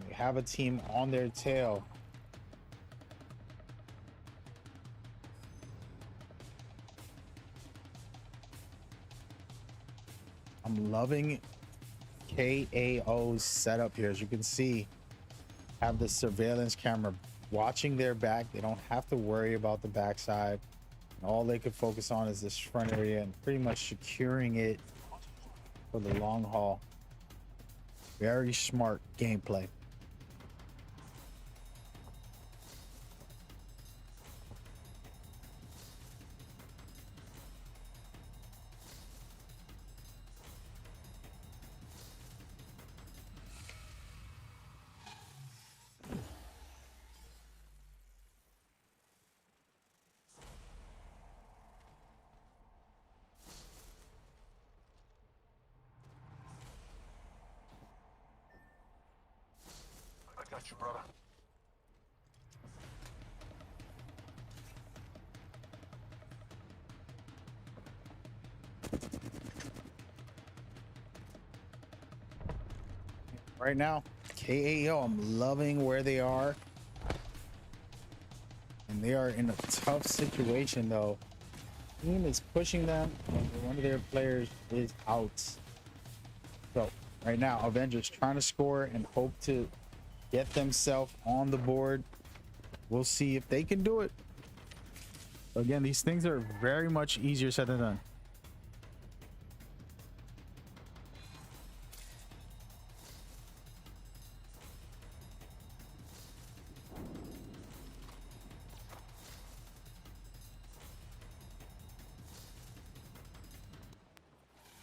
They have a team on their tail. I'm loving KAO's setup here. As you can see, have the surveillance camera watching their back. They don't have to worry about the backside. All they could focus on is this front area and pretty much securing it for the long haul. Very smart gameplay. Got you, brother. Right now, KAO, I'm loving where they are. And they are in a tough situation though. Team is pushing them, and one of their players is out. So right now, Avengers trying to score and hope to get themselves on the board. We'll see if they can do it. Again, these things are very much easier said than done.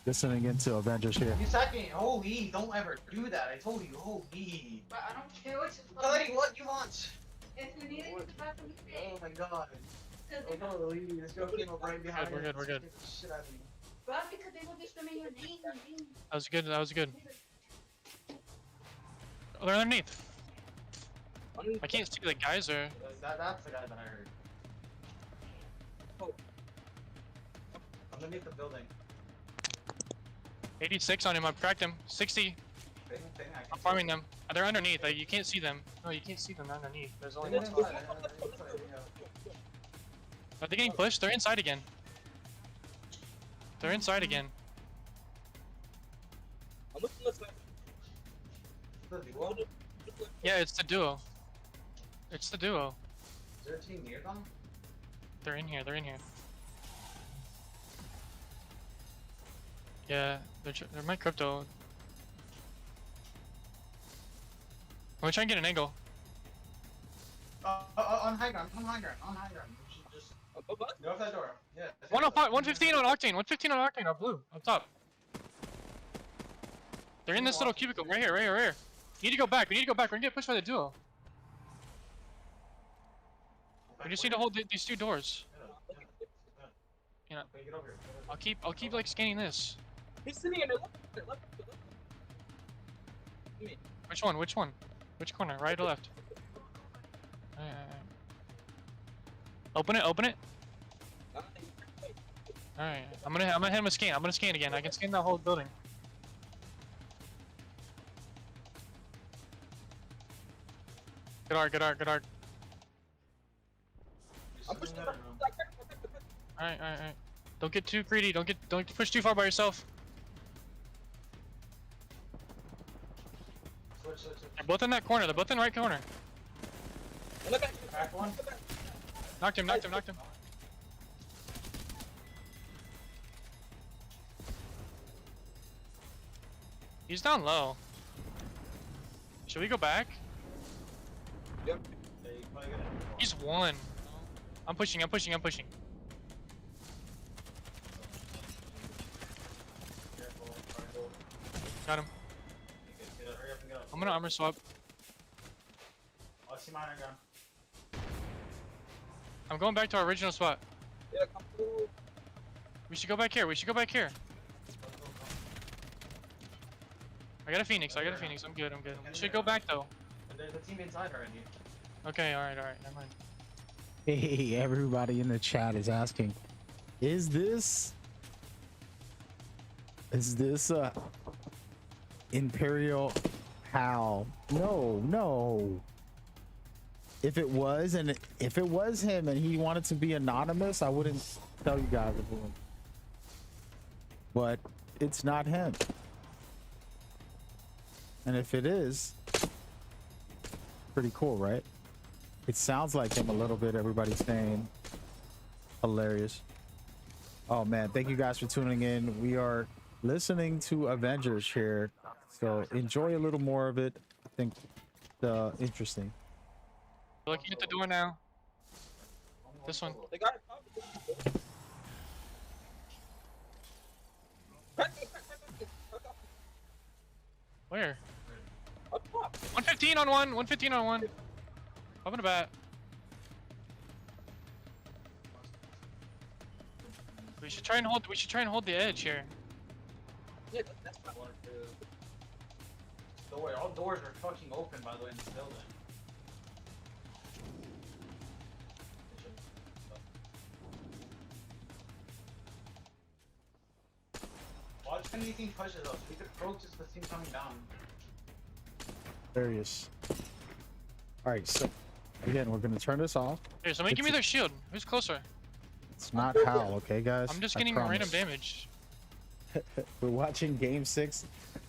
Listening into Avengers here. You second. Holy, don't ever do that. I told you, holy. But I don't care what Buddy, what you want? If you need it, it's back from the Oh my god. Oh, holy, this girl came up right behind me. We're good, we're good. Shit out of me. But because they will just remain your name. That was good, that was good. Oh, they're underneath. I can't see the geyser. That's the guy that I heard. Oh. Underneath the building. 86 on him, I've cracked him. 60. I'm farming them. They're underneath, like, you can't see them. No, you can't see them, they're underneath. There's only one spot. Are they getting pushed? They're inside again. They're inside again. Yeah, it's the duo. It's the duo. Is there a team near them? They're in here, they're in here. Yeah, they're my crypto. I'm gonna try and get an angle. On high ground, on high ground, on high ground. You should just go off that door. Yeah. 105, 115 on Octane, 115 on Octane, on blue, up top. They're in this little cubicle, right here, right here, right here. You need to go back, we need to go back, we're gonna get pushed by the duo. We just need to hold these two doors. You know, I'll keep like scanning this. He's sitting in the left. Which one? Which one? Which corner? Right or left? Open it. Open it. All right. I'm gonna hit him a scan. I'm gonna scan again. I can scan that whole building. Good art. Good art. Good art. All right. All right. All right. Don't get too greedy. Don't push too far by yourself. They're both in that corner. They're both in the right corner. Crack one. Knocked him. Knocked him. Knocked him. He's down low. Should we go back? Yep. He's one. I'm pushing. I'm pushing. I'm pushing. Got him. I'm gonna armor swap. I'll see mine again. I'm going back to our original spot. Yeah, come through. We should go back here. We should go back here. I got a Phoenix. I'm good. Should go back though. There's a team inside already. Okay, alright. Never mind. Hey, everybody in the chat is asking, is this Imperial Hal? No. If it was him and he wanted to be anonymous, I wouldn't tell you guys it was him. But it's not him. And if it is, pretty cool, right? It sounds like him a little bit. Everybody's saying hilarious. Oh man, thank you guys for tuning in. We are listening to Avengers here, so enjoy a little more of it. I think interesting. Looking at the door now. This one. Where? 115 on one. 115 on one. Open a bat. We should try and hold the edge here. Yeah, that's what I wanted to do. All doors are fucking open, by the way, in this building. Watch if anything pushes us. We could approach this with the team coming down. Hilarious. All right, so again, we're gonna turn this off. Here, somebody give me their shield. Who's closer? It's not Hal, okay, guys? I'm just I getting promise. random damage. We're watching Game 6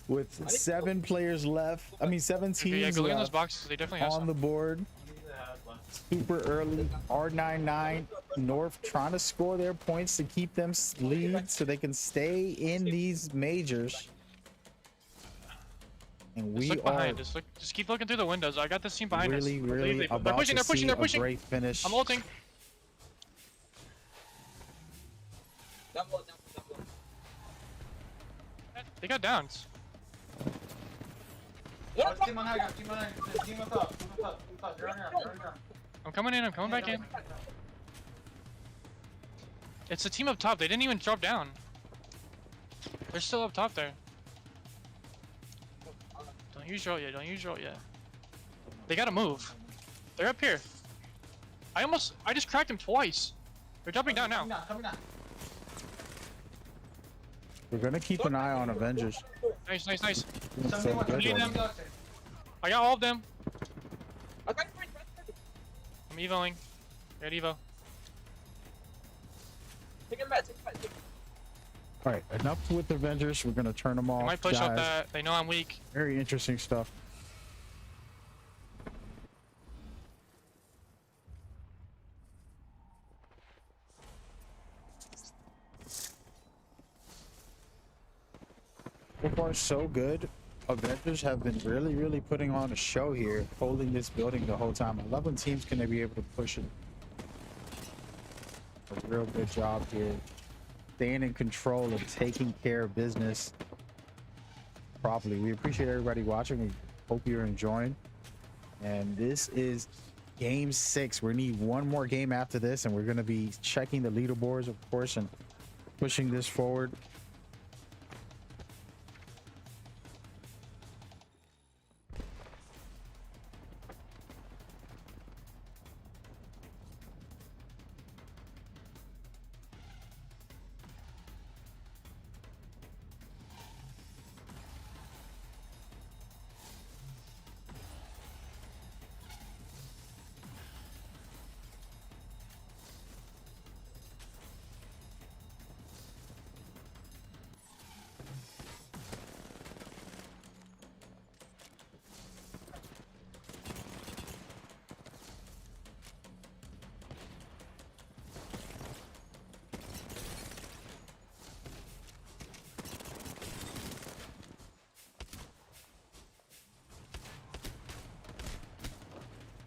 with 7 players left. I mean, 7 teams Okay, yeah, go look in those left boxes. They definitely have on some. the board. Super early. R99 North trying to score their points to keep them lead so they can stay in these majors. And we Just look are behind. Just keep looking through the windows. I got this team behind us. really about They're pushing. to see They're a pushing. great finish. I'm ulting. They got downs. Team on high, team on top. You're on here. I'm coming in. I'm coming back in. It's the team up top. They didn't even drop down. They're still up top there. Don't use your ult yet. They gotta move. They're up here. I just cracked them twice. They're jumping down now. Coming down. We're gonna keep an eye on Avengers. Nice. It's so good Need right them. now. I got all of them. I'm evoing. Got evo. All right, enough with Avengers. We're gonna turn them off. They might push guys. out that. They know I'm weak. Very interesting stuff. So far, so good. Avengers have been really putting on a show here, holding this building the whole time. 11 teams can they be able to push it. A real good job here. Staying in control and taking care of business properly. We appreciate everybody watching. We hope you're enjoying. And this is game 6. We need one more game after this, and we're going to be checking the leaderboards, of course, and pushing this forward.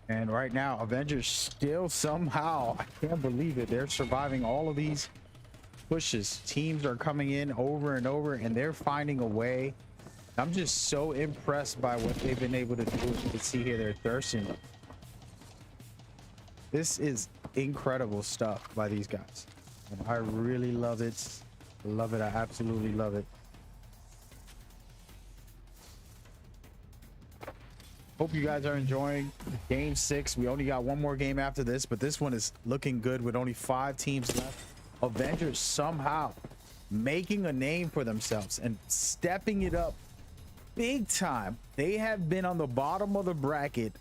And right now, Avengers still somehow, I can't believe it, they're surviving all of these pushes. Teams are coming in over and over, and they're finding a way. I'm just so impressed by what they've been able to do. As you can see here, they're thirsting. This is incredible stuff by these guys. And I really love it. I love it. I absolutely love it. Hope you guys are enjoying game 6. We only got one more game after this, but this one is looking good with only 5 teams left. Avengers somehow making a name for themselves and stepping it up big time. They have been on the bottom of the bracket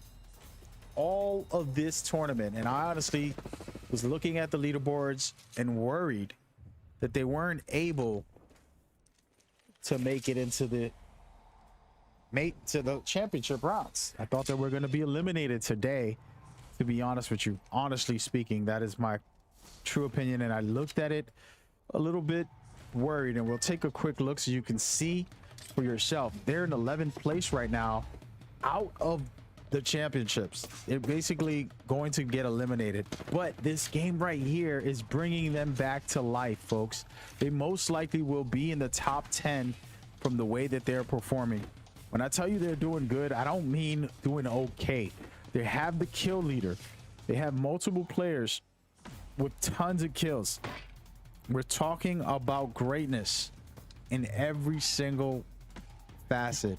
all of this tournament, and I honestly was looking at the leaderboards and worried that they weren't able to make it into the championship rounds. I thought they were going to be eliminated today, to be honest with you. Honestly speaking, that is my true opinion, and I looked at it a little bit worried, and we'll take a quick look so you can see for yourself. They're in 11th place right now, out of the championships. They're basically going to get eliminated, but this game right here is bringing them back to life, folks. They most likely will be in the top 10 from the way that they're performing. When I tell you they're doing good, I don't mean doing okay. They have the kill leader. They have multiple players with tons of kills. We're talking about greatness in every single facet.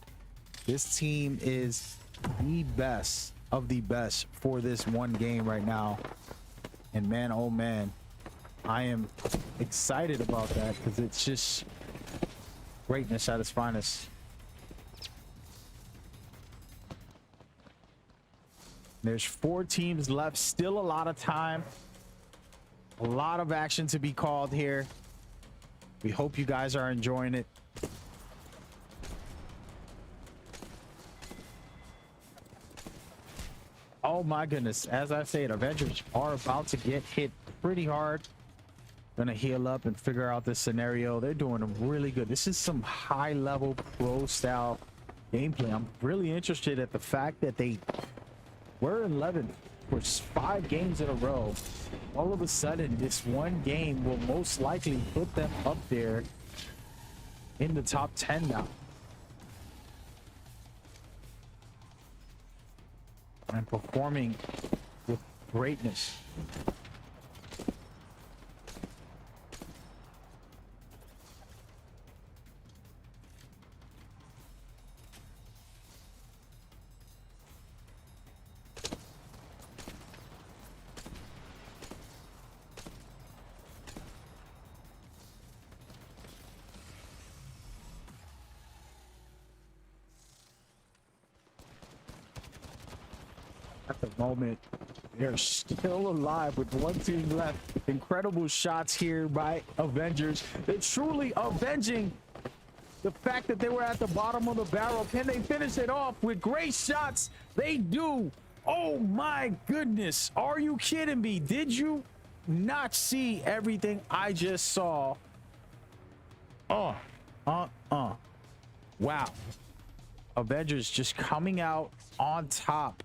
This team is the best of the best for this one game right now. And man, oh man, I am excited about that because it's just greatness at its finest. There's 4 teams left, still a lot of time, a lot of action to be called here. We hope you guys are enjoying it. Oh my goodness, as I said, Avengers are about to get hit pretty hard. Gonna heal up and figure out this scenario. They're doing really good. This is some high level pro style gameplay. I'm really interested at the fact that they were 11 for 5 games in a row. All of a sudden, this one game will most likely put them up there in the top 10 now. And performing with greatness. At the moment, they're still alive with 1 team left. Incredible shots here by Avengers. They're truly avenging the fact that they were at the bottom of the barrel. Can they finish it off with great shots? They do. Oh my goodness. Are you kidding me? Did you not see everything I just saw? Wow. Avengers just coming out on top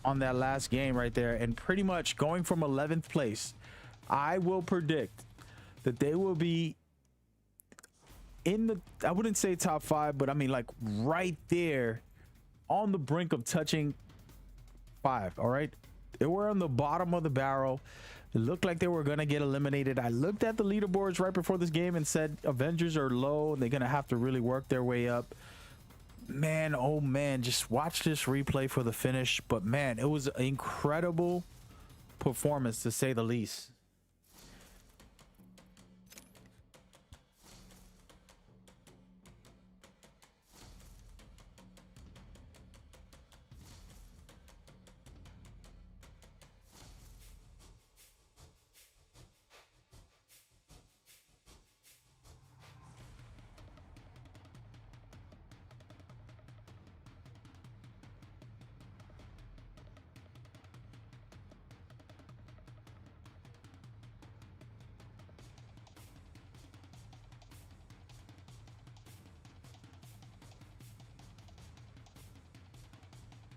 on that last game right there, and pretty much going from 11th place. I will predict that they will be in the, I wouldn't say top 5, but I mean like right there on the brink of touching 5. All right, they were on the bottom of the barrel. It looked like they were gonna get eliminated. I looked at the leaderboards right before this game and said Avengers are low and they're gonna have to really work their way up. Man, oh man, just watch this replay for the finish. But man, it was an incredible performance to say the least.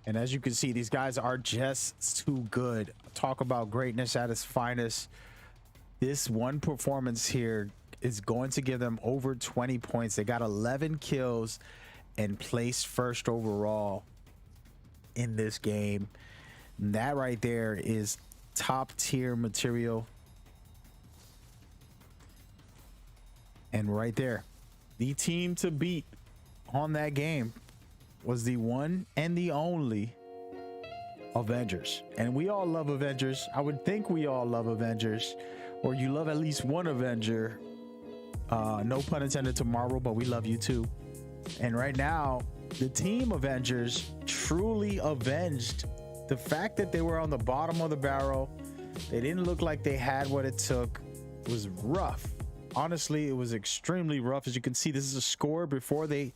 And as you can see, these guys are just too good. Talk about greatness at its finest. This one performance here is going to give them over 20 points. They got 11 kills and placed first overall in this game. And that right there is top tier material. And right there, the team to beat on that game. was the one and the only Avengers. And we all love Avengers. I would think we all love Avengers, or you love at least one Avenger. No pun intended tomorrow, but we love you too. And right now, the team Avengers truly avenged the fact that they were on the bottom of the barrel. They didn't look like they had what it took. It was rough. Honestly, it was extremely rough. As you can see, this is a score before we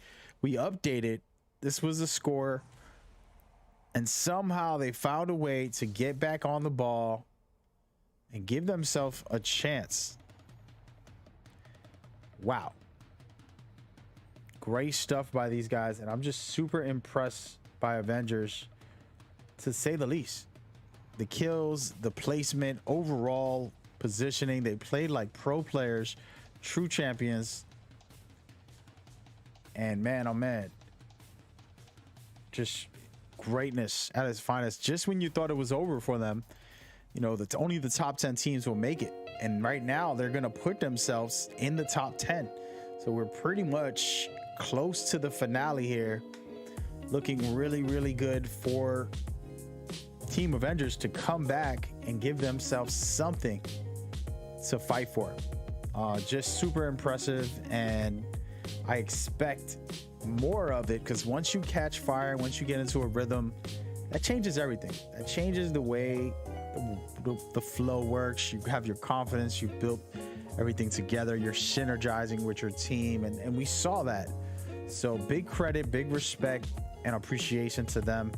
updated. This was a score, and somehow they found a way to get back on the ball and give themselves a chance. Wow. Great stuff by these guys, and I'm just super impressed by Avengers, to say the least. The kills, the placement, overall positioning, they played like pro players, true champions. And man, oh man, just greatness at its finest. Just when you thought it was over for them, you know, that only the top 10 teams will make it. And right now they're going to put themselves in the top 10. So we're pretty much close to the finale here. Looking really, really good for Team Avengers to come back and give themselves something to fight for. Just super impressive, and I expect more of it, because once you catch fire, once you get into a rhythm, that changes everything. That changes the way the flow works. You have your confidence, you've built everything together, you're synergizing with your team, and we saw that. So big credit, big respect and appreciation to them.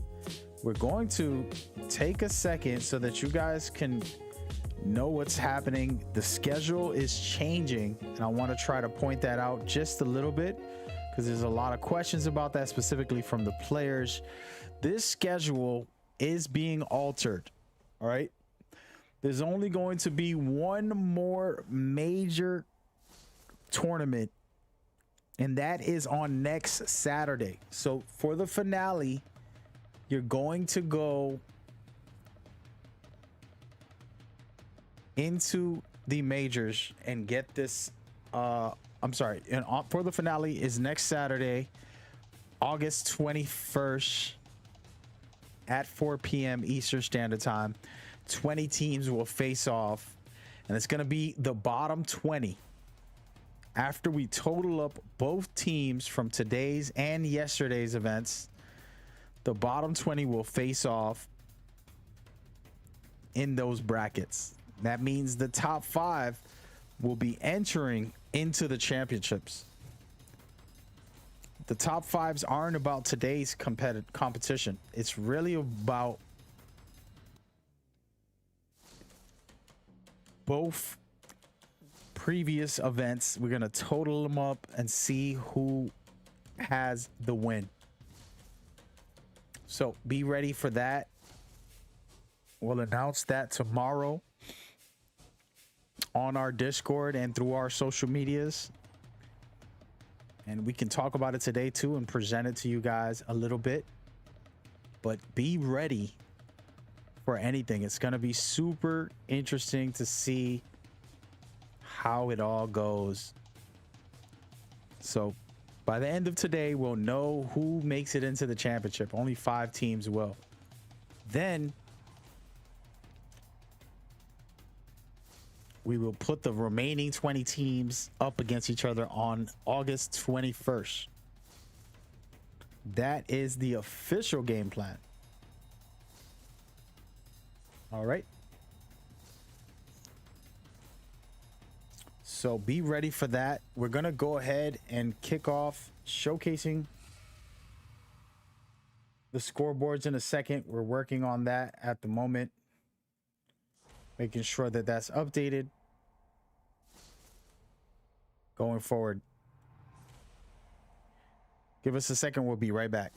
We're going to take a second so that you guys can know what's happening. The schedule is changing, and I want to try to point that out just a little bit, because there's a lot of questions about that, specifically from the players. This schedule is being altered. All right, there's only going to be one more major tournament, and that is on next Saturday. So for the finale, you're going to go into the majors and get this. I'm sorry, and for the finale is next Saturday, August 21st at 4 p.m. Eastern Standard Time. 20 teams will face off, and it's going to be the bottom 20. After we total up both teams from today's and yesterday's events, the bottom 20 will face off in those brackets. That means the top 5 will be entering into the championships. The top 5s aren't about today's competition. It's really about both previous events. We're going to total them up and see who has the win. So be ready for that. We'll announce that tomorrow on our Discord and through our social medias. And we can talk about it today too and present it to you guys a little bit. But be ready for anything. It's going to be super interesting to see how it all goes. So by the end of today, we'll know who makes it into the championship. Only 5 teams will. Then we will put the remaining 20 teams up against each other on August 21st. That is the official game plan. All right. So be ready for that. We're going to go ahead and kick off showcasing the scoreboards in a second. We're working on that at the moment, making sure that that's updated going forward. Give us a second. We'll be right back.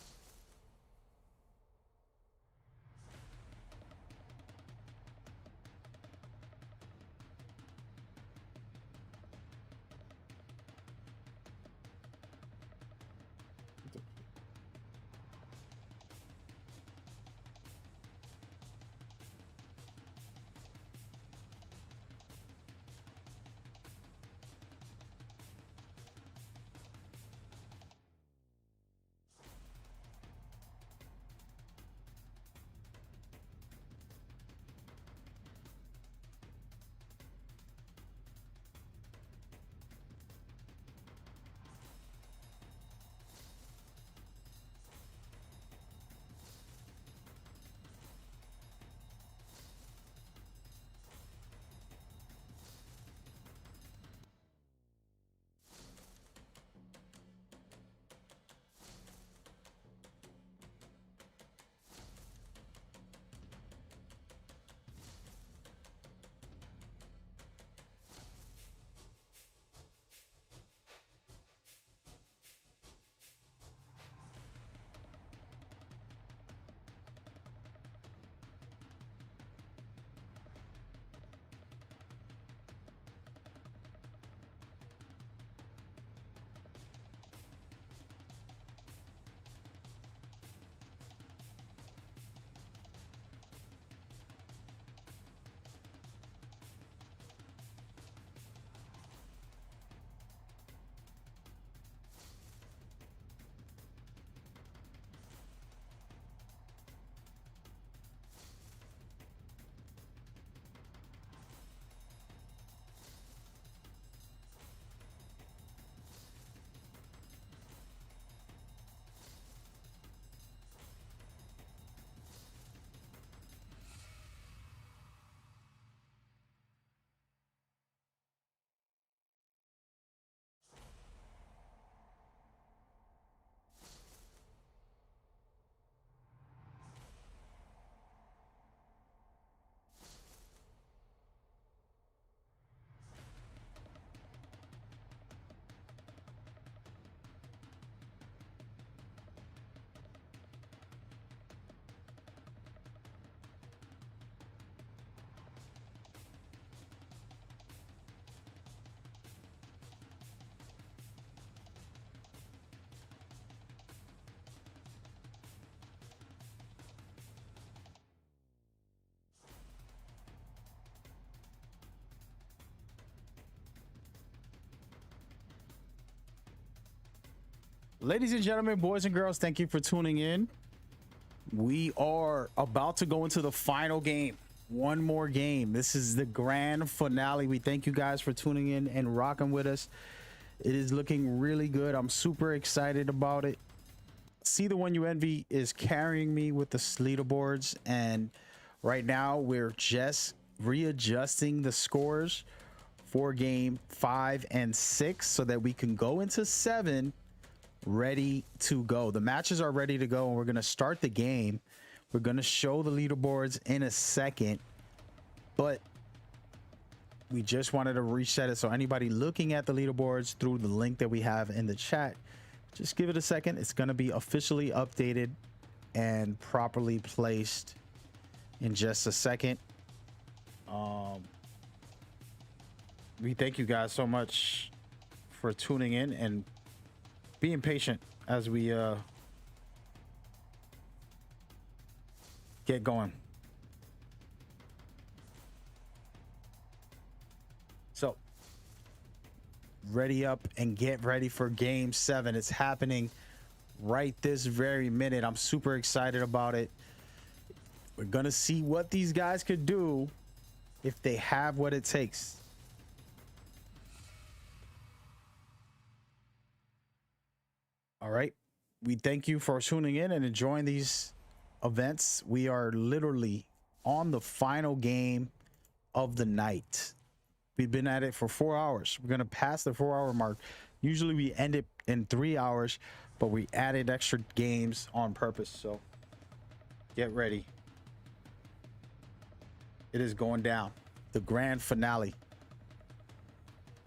Ladies and gentlemen, boys and girls, thank you for tuning in. We are about to go into the final game. One more game. This is the grand finale. We thank you guys for tuning in and rocking with us. It is looking really good. I'm super excited about it. See the One You Envy is carrying me with the leaderboards, and right now we're just readjusting the scores for game 5 and 6 so that we can go into 7 ready to go. The matches are ready to go, and we're going to start the game. We're going to show the leaderboards in a second, but we just wanted to reset it. So anybody looking at the leaderboards through the link that we have in the chat, just give it a second. It's going to be officially updated and properly placed in just a second. We thank you guys so much for tuning in and being patient as we get going. So ready up and get ready for game 7. It's happening right this very minute. I'm super excited about it. We're gonna see what these guys could do if they have what it takes. All right, we thank you for tuning in and enjoying these events. We are literally on the final game of the night. We've been at it for 4 hours. We're gonna pass the 4-hour mark. Usually we end it in 3 hours, but we added extra games on purpose. So get ready. It is going down, the grand finale.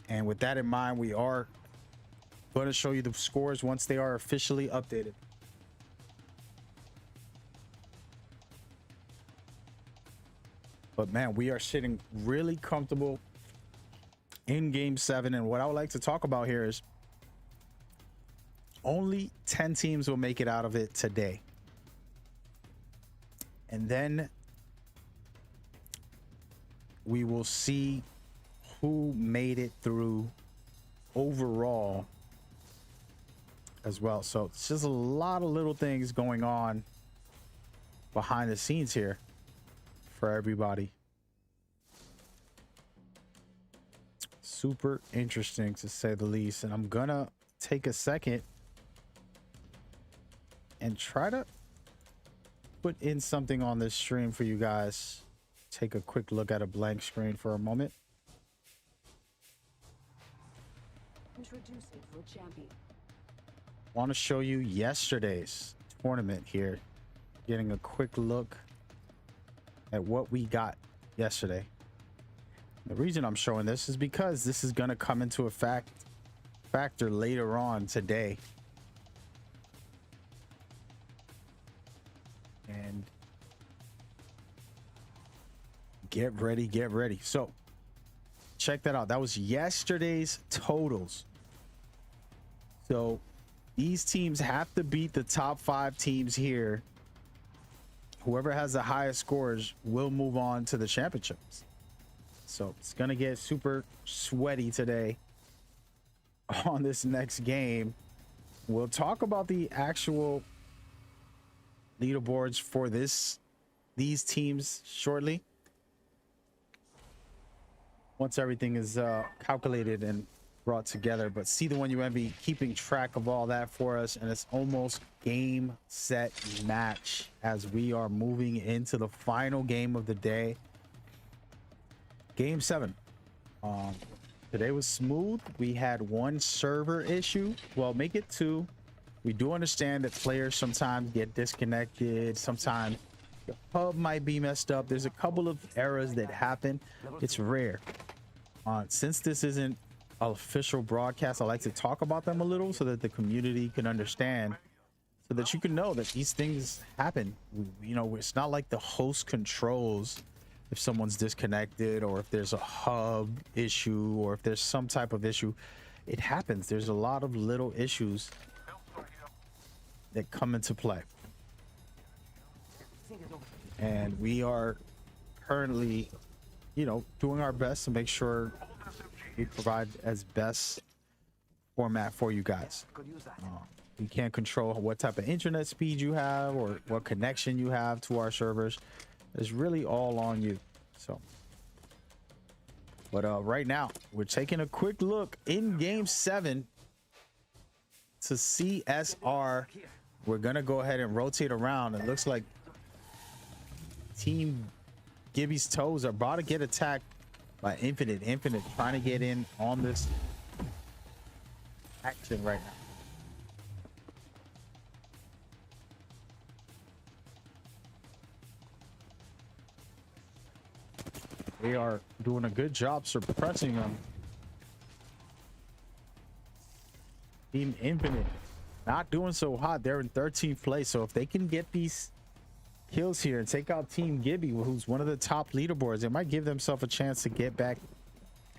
And with that in mind, we are going to show you the scores once they are officially updated. But man, we are sitting really comfortable in game 7. And what I would like to talk about here is only 10 teams will make it out of it today. And then we will see who made it through overall as well. So it's just a lot of little things going on behind the scenes here for everybody. Super interesting to say the least. And I'm gonna take a second and try to put in something on this stream for you guys. Take a quick look at a blank screen for a moment. Introducing your champion. Want to show you yesterday's tournament here. Getting a quick look at what we got yesterday. The reason I'm showing this is because this is going to come into a factor later on today. And get ready, get ready. So check that out. That was yesterday's totals. So these teams have to beat the top 5 teams here. Whoever has the highest scores will move on to the championships. So it's going to get super sweaty today on this next game. We'll talk about the actual leaderboards for these teams shortly, once everything is calculated and brought together. But see the One You Envy keeping track of all that for us, and it's almost game, set, match as we are moving into the final game of the day, game 7. Today was smooth. We had one server issue, well, make it 2. We do understand that players sometimes get disconnected, sometimes the hub might be messed up. There's a couple of errors that happen. It's rare. Since this isn't an official broadcast, I like to talk about them a little so that the community can understand, so that you can know that these things happen. You know, it's not like the host controls if someone's disconnected, or if there's a hub issue, or if there's some type of issue. It happens. There's a lot of little issues that come into play. And we are currently, you know, doing our best to make sure we provide as best format for you guys. We can't control what type of internet speed you have or what connection you have to our servers. It's really all on you. So, but right now we're taking a quick look in game 7 to CSR. We're gonna go ahead and rotate around. It looks like Team Gibby's toes are about to get attacked by Infinite. Infinite trying to get in on this action right now. They are doing a good job suppressing them. Team Infinite not doing so hot. They're in 13th place. So if they can get these kills here and take out Team Gibby, who's one of the top leaderboards, it might give themselves a chance to get back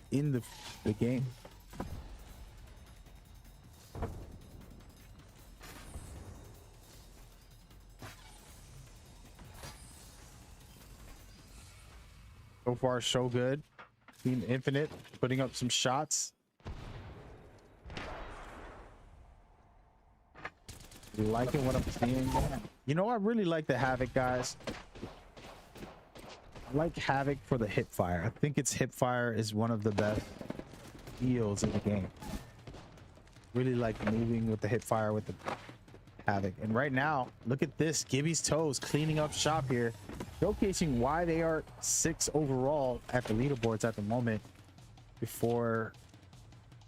in the game. So far, so good. Team Infinite putting up some shots. Liking what I'm seeing. You know, I really like the Havoc, guys. I like Havoc for the hip fire. I think its hip fire is one of the best deals in the game. Really like moving with the hip fire with the Havoc. And right now, look at this. Gibby's toes cleaning up shop here, showcasing why they are 6 overall at the leaderboards at the moment before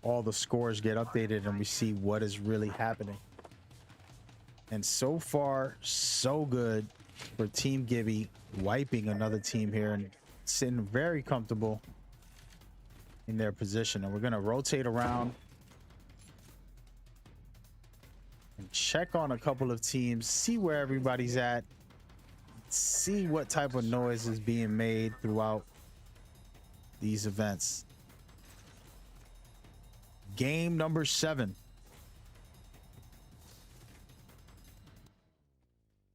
all the scores get updated and we see what is really happening. And so far, so good for Team Gibby, wiping another team here and sitting very comfortable in their position. And we're going to rotate around and check on a couple of teams, see where everybody's at, see what type of noise is being made throughout these events. Game number 7.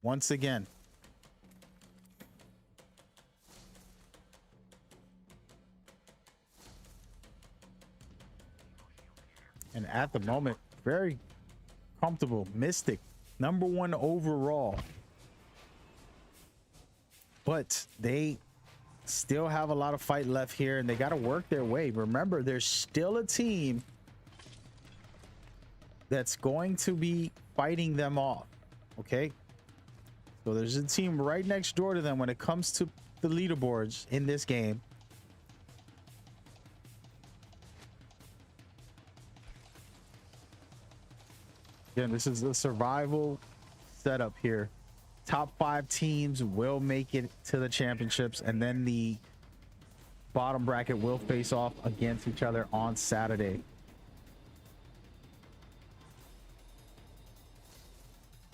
Once again, and at the moment, very comfortable. Mystic, #1 overall. But they still have a lot of fight left here, and they got to work their way. Remember, there's still a team that's going to be fighting them off, okay? So there's a team right next door to them when it comes to the leaderboards in this game. Again, this is a survival setup here. Top 5 teams will make it to the championships, and then the bottom bracket will face off against each other on Saturday.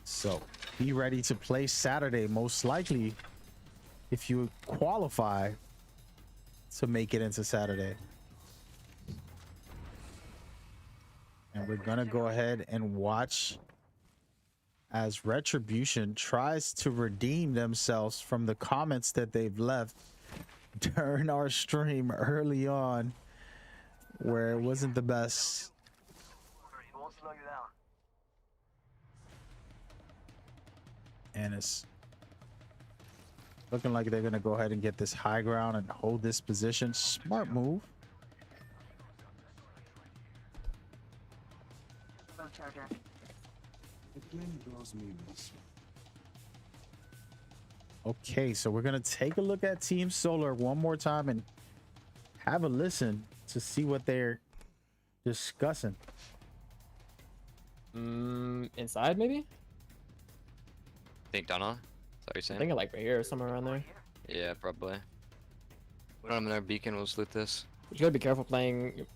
So be ready to play Saturday, most likely, if you qualify to make it into Saturday. And we're gonna go ahead and watch as Retribution tries to redeem themselves from the comments that they've left during our stream early on, where it wasn't the best. And it's looking like they're gonna go ahead and get this high ground and hold this position. Smart move. Okay, so we're gonna take a look at Team Solar one more time and have a listen to see what they're discussing. Inside maybe? Think tunnel? Is that what you're saying? I think like right here, somewhere around there. Yeah, probably. Put them in our beacon, we'll loot this. We just gotta be careful playing.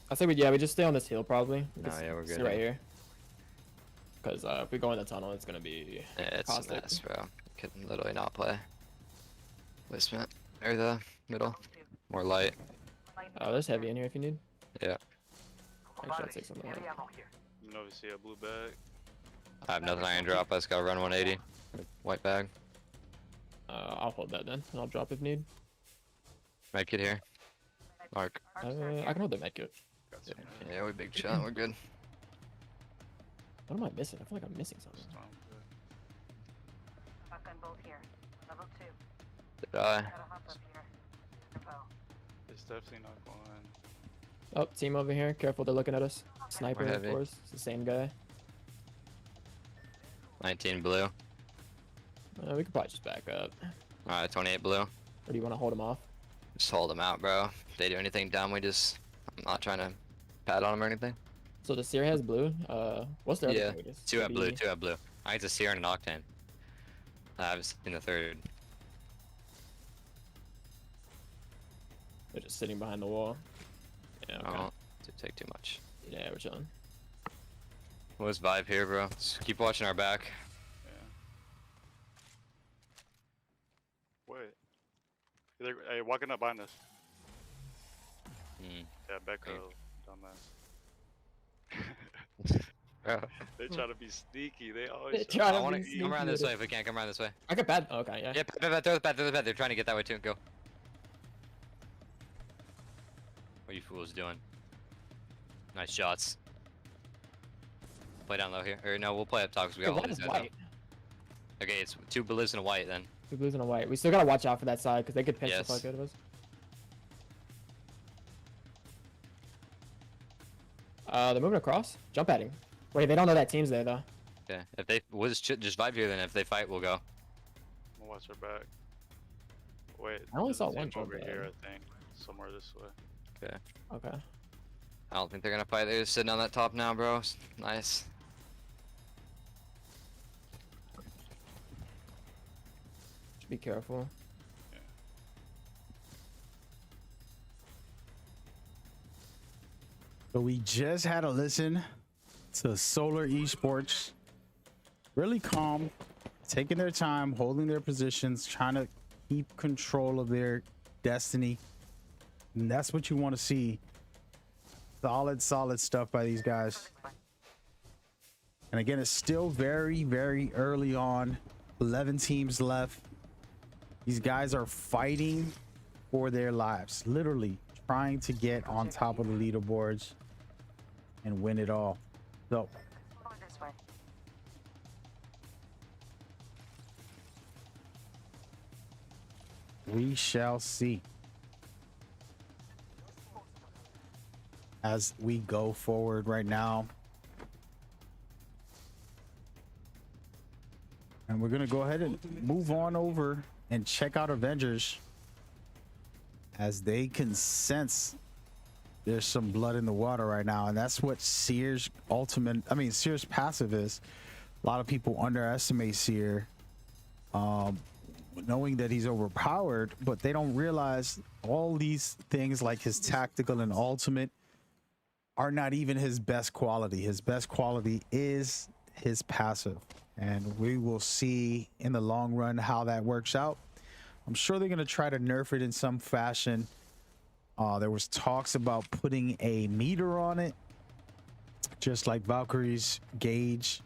I say we just stay on this hill probably. No, yeah, we're good. Stay right here. Because if we go in the tunnel, it's gonna be. Yeah, it's caustic. a mess, bro. Can literally not play. Basement or the middle. More light. Oh, there's heavy in here if you need. Yeah. Actually, I'll take some of that. You know, see a blue bag. I have nothing I can drop. Let's go run 180. White bag. I'll hold that then, and I'll drop if need. Medkit here. Mark. I can hold the medkit. Got Yeah, we big shot. We're good. What am I missing? I feel like I'm missing something. Shotgun bolt here. Level 2. Did I? Gotta hop up here. Info. It's definitely not going. Oh, team over here. Careful, they're looking at us. Sniper, of heavy. course. It's the same guy. 19 blue. We could probably just back up. Alright, 28 blue. Or do you want to hold him off? Just hold them out, bro. If they do anything dumb, I'm not trying to pat on them or anything. So the Seer has blue. What's their Yeah, other targets? 2 have blue, Maybe- 2 have blue. I get a Seer and an Octane. I haven't seen the third. They're just sitting behind the wall. Yeah, okay. Oh, to take too much. Yeah, we're chilling. What's vibe here, bro? Just keep watching our back. Wait. They're walking up behind us. Hmm. Yeah, Becco, dumbass. Bro. They try to be sneaky. They always. I want to come around this way if we can. Come around this way. I got bad. Okay, yeah. Yeah, throw the pad, throw the pad. They're trying to get that way too. Go. What are you fools doing? Nice shots. Play down low here. Or no, we'll play up top because we got all That these is guys. white. Okay, it's 2 blues and a white then. 2 blues and a white. We still gotta watch out for that side because they could pinch Yes. the fuck out of us. They're moving across. Jump at him. Wait, they don't know that team's there though. Okay, if they just vibe here, then if they fight, we'll go. I'm gonna watch their back. Wait. I only there's a saw team one jump over at here. him. I think somewhere this way. Okay. Okay. I don't think they're gonna fight. They're just sitting on that top now, bro. Nice. Just be careful. So we just had a listen to Solar Esports. Really calm, taking their time, holding their positions, trying to keep control of their destiny. And that's what you want to see. Solid stuff by these guys. And again, it's still very, very early on. 11 teams left. These guys are fighting for their lives, literally trying to get on top of the leaderboards and win it all. So This way. we shall see as we go forward right now. And we're gonna go ahead and move on over and check out Avengers as they can sense there's some blood in the water right now, and that's what Seer's Seer's passive is. A lot of people underestimate Seer, knowing that he's overpowered, but they don't realize all these things like his tactical and ultimate are not even his best quality. His best quality is his passive, and we will see in the long run how that works out. I'm sure they're going to try to nerf it in some fashion. There was talks about putting a meter on it, just like Valkyrie's gauge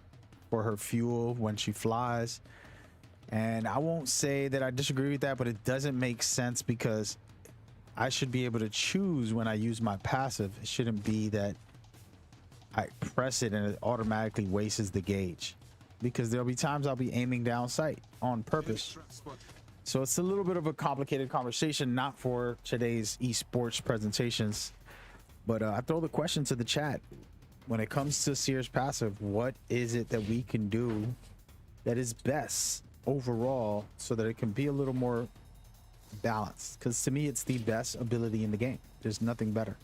for her fuel when she flies. And I won't say that I disagree with that, but it doesn't make sense because I should be able to choose when I use my passive. It shouldn't be that I press it and it automatically wastes the gauge, because there'll be times I'll be aiming down sight on purpose. So it's a little bit of a complicated conversation, not for today's esports presentations. But I throw the question to the chat. When it comes to Seer's passive, what is it that we can do that is best overall so that it can be a little more balanced? Because to me, it's the best ability in the game. There's nothing better.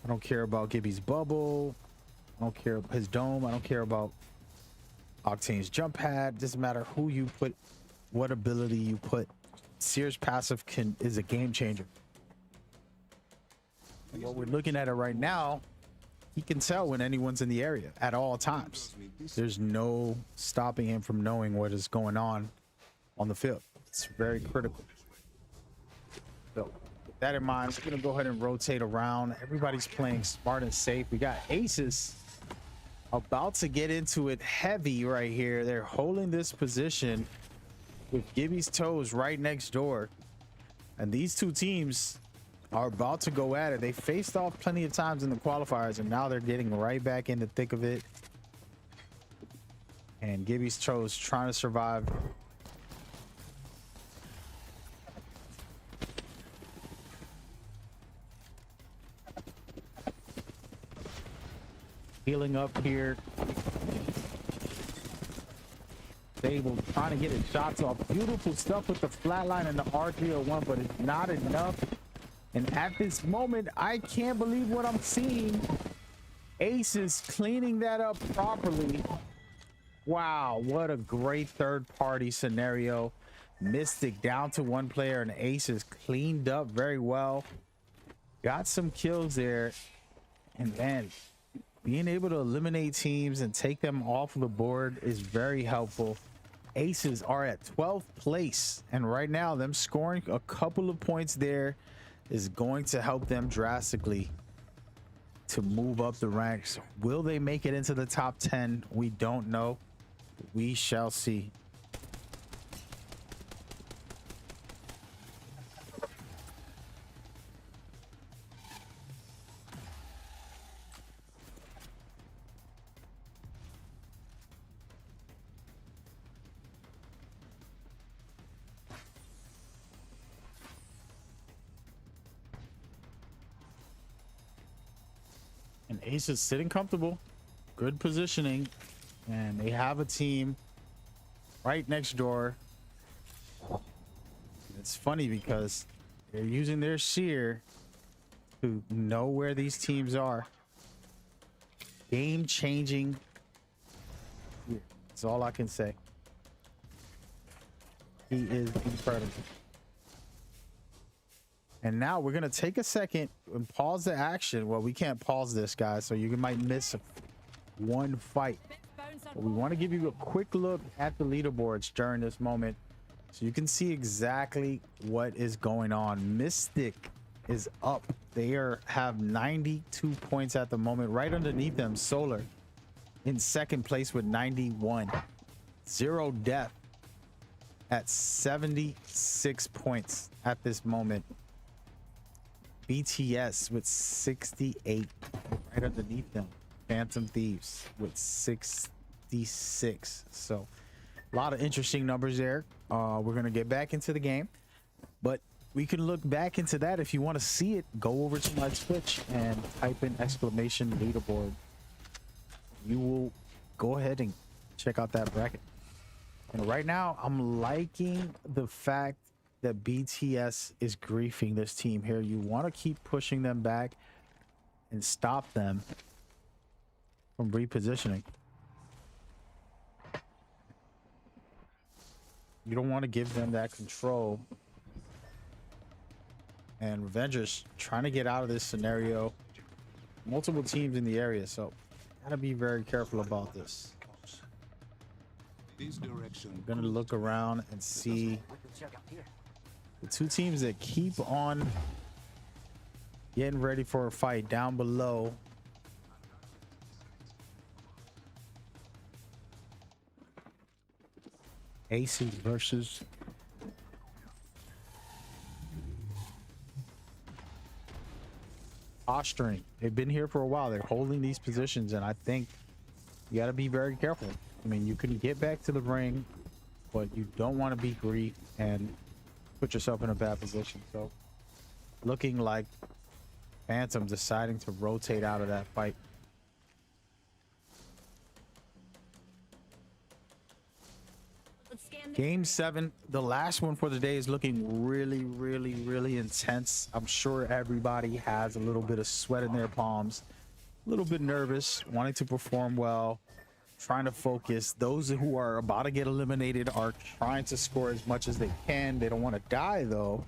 I don't care about Gibby's bubble. I don't care about his dome. I don't care about Octane's jump pad. Doesn't matter who you put, what ability you put. Seer's passive is a game changer. And what we're looking at it right now, he can tell when anyone's in the area at all times. There's no stopping him from knowing what is going on the field. It's very critical. So with that in mind, we're gonna go ahead and rotate around. Everybody's playing smart and safe. We got Aces about to get into it heavy right here. They're holding this position with Gibby's toes right next door. And these two teams are about to go at it. They faced off plenty of times in the qualifiers, and now they're getting right back in the thick of it. And Gibby's Chose trying to survive. Healing up here. Stable trying to get his shots off. Beautiful stuff with the flatline and the R301, but it's not enough. And at this moment, I can't believe what I'm seeing. Ace is cleaning that up properly. Wow, what a great third party scenario. Mystic down to one player, and Ace is cleaned up very well. Got some kills there. And man, being able to eliminate teams and take them off the board is very helpful. Aces are at 12th place, and right now them scoring a couple of points there is going to help them drastically to move up the ranks. Will they make it into the top 10? We don't know. We shall see. And Ace is sitting comfortable, good positioning, and they have a team right next door. It's funny because they're using their Seer to know where these teams are. Game changing. That's all I can say. He is incredible. And now we're going to take a second and pause the action. Well, we can't pause this, guys, so you might miss one fight. But we want to give you a quick look at the leaderboards during this moment so you can see exactly what is going on. Mystic is up. They have 92 points at the moment. Right underneath them, Solar in second place with 91. Zero Death at 76 points at this moment. BTS with 68 right underneath them. Phantom Thieves with 66. So a lot of interesting numbers there. We're going to get back into the game, but we can look back into that. If you want to see it, go over to my Twitch and type in exclamation leaderboard. You will go ahead and check out that bracket. And right now I'm liking the fact that BTS is griefing this team here. You want to keep pushing them back and stop them from repositioning. You don't want to give them that control. And Revengers trying to get out of this scenario. Multiple teams in the area, so gotta be very careful about this. I'm gonna look around and see the two teams that keep on getting ready for a fight down below. Aces versus Posturing. They've been here for a while. They're holding these positions, and I think you got to be very careful. I mean, you can get back to the ring, but you don't want to be griefed and put yourself in a bad position. So looking like Phantom deciding to rotate out of that fight. Game 7, the last one for the day, is looking really intense. I'm sure everybody has a little bit of sweat in their palms, a little bit nervous, wanting to perform well, trying to focus. Those who are about to get eliminated are trying to score as much as they can. They don't want to die though,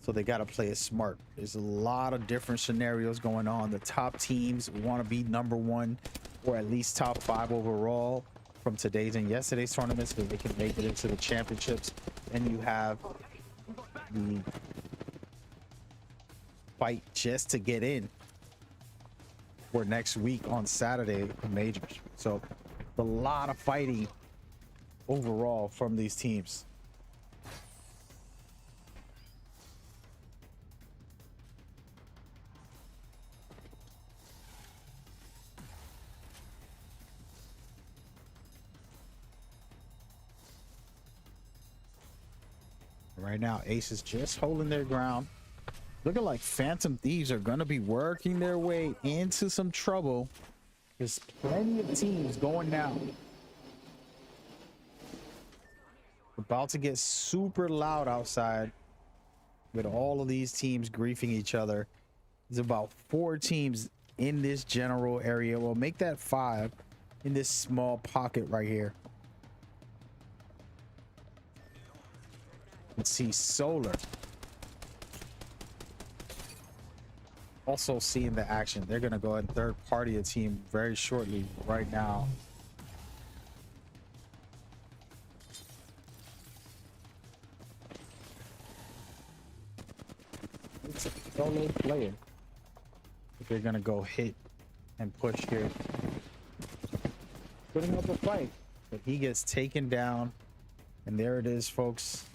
so they got to play it smart. There's a lot of different scenarios going on. The top teams want to be #1 or at least top 5 overall from today's and yesterday's tournaments, so they can make it into the championships. And you have the fight just to get in for next week on Saturday, the majors. So a lot of fighting overall from these teams. right now, Ace is just holding their ground. Looking like Phantom Thieves are going to be working their way into some trouble. There's plenty of teams going down. About to get super loud outside with all of these teams griefing each other. There's about 4 teams in this general area. We'll make that 5 in this small pocket right here. Let's see Solar. Also seeing the action. They're going to go ahead and third party a team very shortly right now. It's a solo player. They're going to go hit and push here. Putting up a fight. But he gets taken down. And there it is, folks.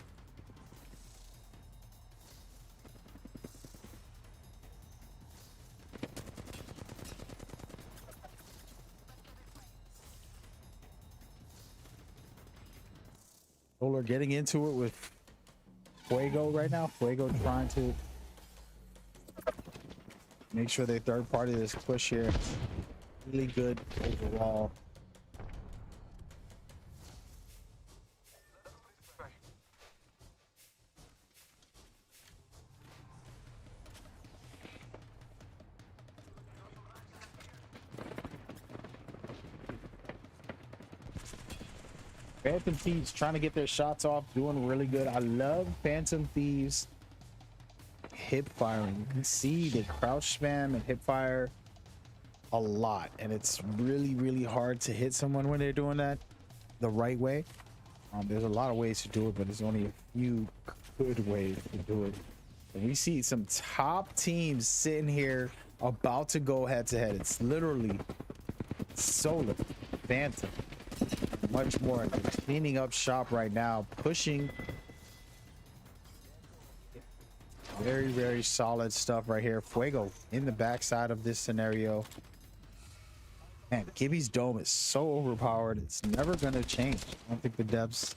Solar getting into it with Fuego right now. Fuego trying to make sure they third party this push here. Really good overall. Phantom Thieves trying to get their shots off, doing really good. I love Phantom Thieves hip firing. You can see they crouch spam and hip fire a lot, and it's really, really hard to hit someone when they're doing that the right way. There's a lot of ways to do it, but there's only a few good ways to do it. And we see some top teams sitting here about to go head to head. It's literally Solar, Phantom, much more. They're cleaning up shop right now, pushing. Very, very solid stuff right here. Fuego in the backside of this scenario. Man, Gibby's dome is so overpowered. It's never going to change. I don't think the devs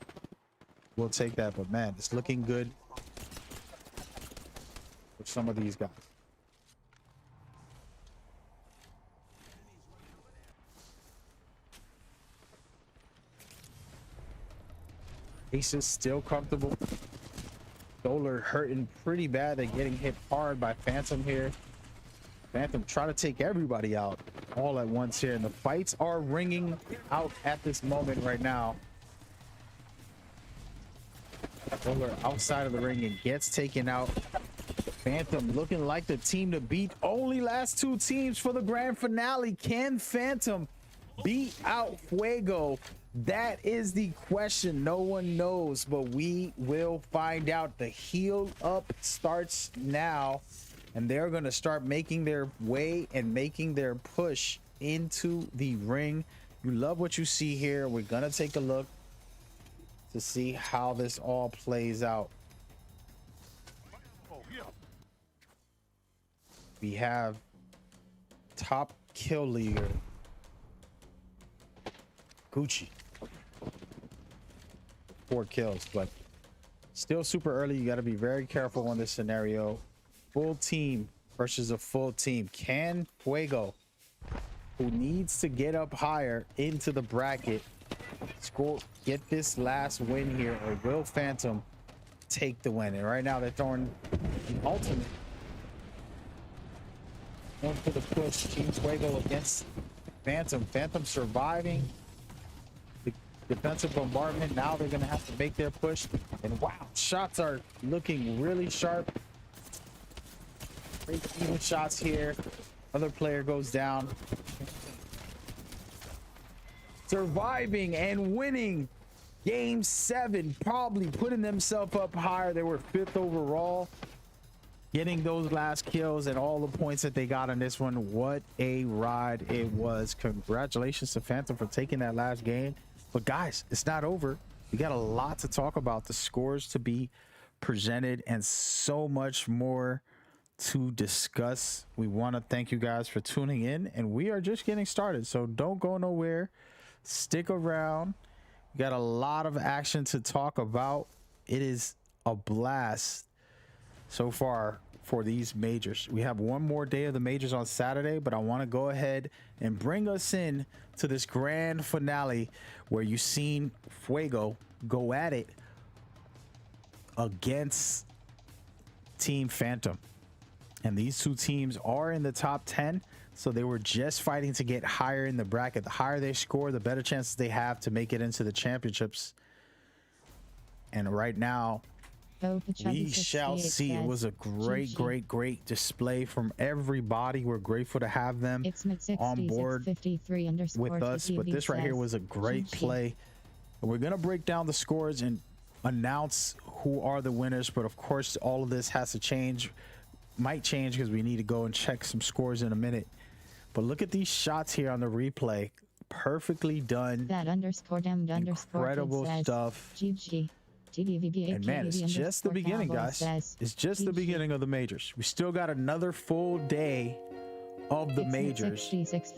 will take that, but man, it's looking good for some of these guys. Ace is still comfortable. Solar hurting pretty bad. They're getting hit hard by Phantom here. Phantom trying to take everybody out all at once here, and the fights are ringing out at this moment right now. Solar outside of the ring and gets taken out. Phantom looking like the team to beat. Only last 2 teams for the grand finale. Can Phantom beat out Fuego? That is the question. No one knows, but we will find out. The heal up starts now, and they're going to start making their way and making their push into the ring. You love what you see here. We're going to take a look to see how this all plays out. We have top kill leader Gucci. 4 kills, but still super early. You got to be very careful on this scenario. Full team versus a full team. Can Fuego, who needs to get up higher into the bracket, get this last win here, or will Phantom take the win? And right now they're throwing an ultimate. Going for the push. Team Fuego against Phantom. Phantom surviving the defensive bombardment. Now they're going to have to make their push. And wow, shots are looking really sharp. Great even shots here. Other player goes down. Surviving and winning game 7. Probably putting themselves up higher. They were 5th overall. Getting those last kills and all the points that they got on this one. What a ride it was. Congratulations to Phantom for taking that last game. But guys, it's not over. We got a lot to talk about. The scores to be presented and so much more to discuss. We want to thank you guys for tuning in, and we are just getting started. So don't go nowhere. Stick around. We got a lot of action to talk about. It is a blast so far for these majors. We have one more day of the majors on Saturday, but I want to go ahead and bring us in to this grand finale where you've seen Fuego go at it against Team Phantom. And these two teams are in the top 10, so they were just fighting to get higher in the bracket. The higher they score, the better chances they have to make it into the championships. And right now, we shall see. It was a great display from everybody. We're grateful to have them on board with us. But this right here was a great play. And we're going to break down the scores and announce who are the winners. But of course, all of this has to change. Might change because we need to go and check some scores in a minute. But look at these shots here on the replay. Perfectly done. That underscore damned underscore incredible stuff. GG. And man, it's just the beginning, guys. It's just the beginning of the majors. We still got another full day of the majors.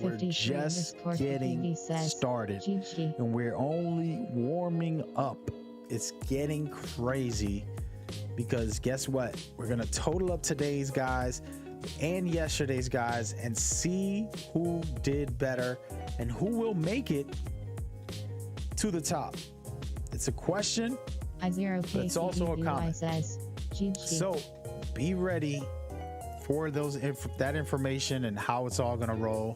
We're just getting started, and we're only warming up. It's getting crazy because guess what? We're gonna total up today's guys and yesterday's guys and see who did better and who will make it to the top. It's a question. But it's also a comment. So be ready for that information and how it's all gonna roll.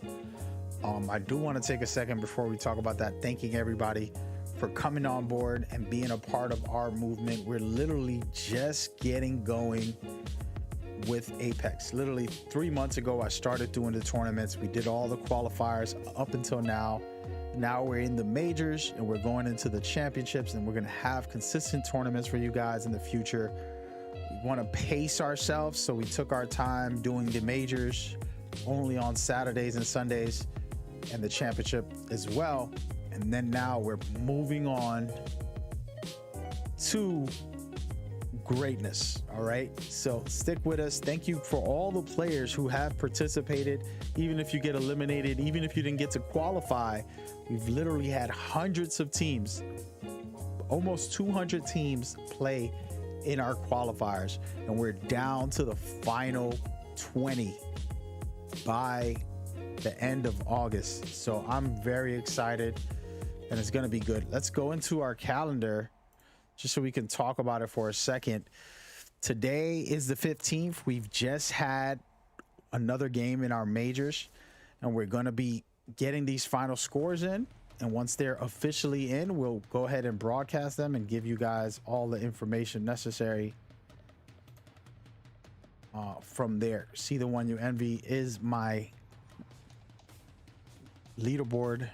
I do want to take a second before we talk about that, thanking everybody for coming on board and being a part of our movement. We're literally just getting going with Apex. Literally 3 months ago, I started doing the tournaments. We did all the qualifiers up until now. Now we're in the majors and we're going into the championships, and we're going to have consistent tournaments for you guys in the future. We want to pace ourselves, so we took our time doing the majors only on Saturdays and Sundays, and the championship as well. And then now we're moving on to greatness. All right, so stick with us. Thank you for all the players who have participated. Even if you get eliminated, even if you didn't get to qualify, we've literally had hundreds of teams, almost 200 teams play in our qualifiers, and we're down to the final 20 by the end of August. So I'm very excited, and it's going to be good. Let's go into our calendar just so we can talk about it for a second. Today is the 15th. We've just had another game in our majors, and we're going to be getting these final scores in. And once they're officially in, we'll go ahead and broadcast them and give you guys all the information necessary from there. See the One You Envy is my leaderboard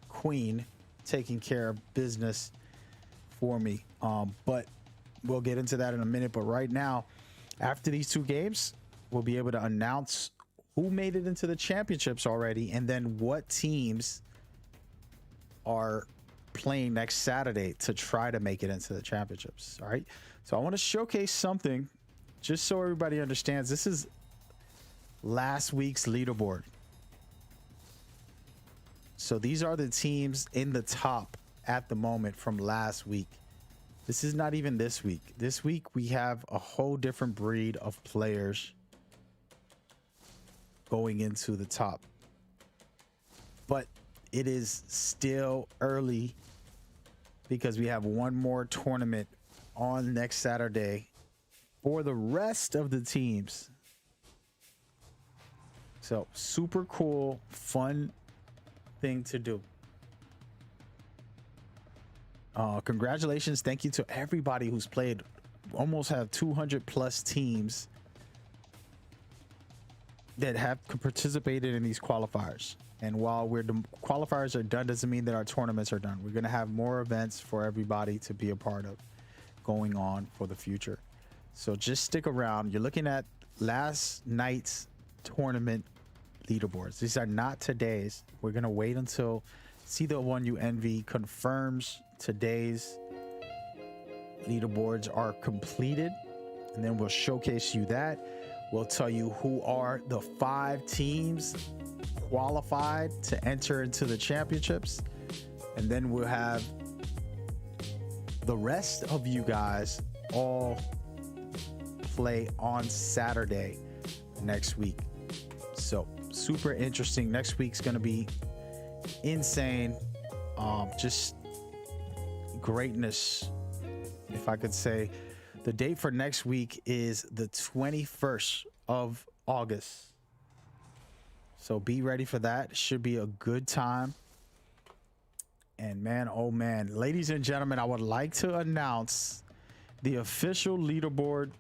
queen, taking care of business for me. But we'll get into that in a minute. But right now, after these two games, we'll be able to announce who made it into the championships already, and then what teams are playing next Saturday to try to make it into the championships. All right, so I want to showcase something just so everybody understands. This is last week's leaderboard. So these are the teams in the top at the moment from last week. This is not even this week. This week we have a whole different breed of players going into the top. But it is still early because we have one more tournament on next Saturday for the rest of the teams. So super cool, fun thing to do. Congratulations. Thank you to everybody who's played. Almost have 200 plus teams that have participated in these qualifiers. And while the qualifiers are done, doesn't mean that our tournaments are done. We're going to have more events for everybody to be a part of going on for the future. So just stick around. You're looking at last night's tournament leaderboards. These are not today's. We're going to wait until See the One You Envy confirms today's leaderboards are completed, and then we'll showcase you that. We'll tell you who are the 5 teams qualified to enter into the championships, and then we'll have the rest of you guys all play on Saturday next week. So super interesting. Next week's going to be insane. Just greatness, if I could say. The date for next week is the 21st of August. So be ready for that. It should be a good time. And man, oh man, ladies and gentlemen, I would like to announce the official leaderboard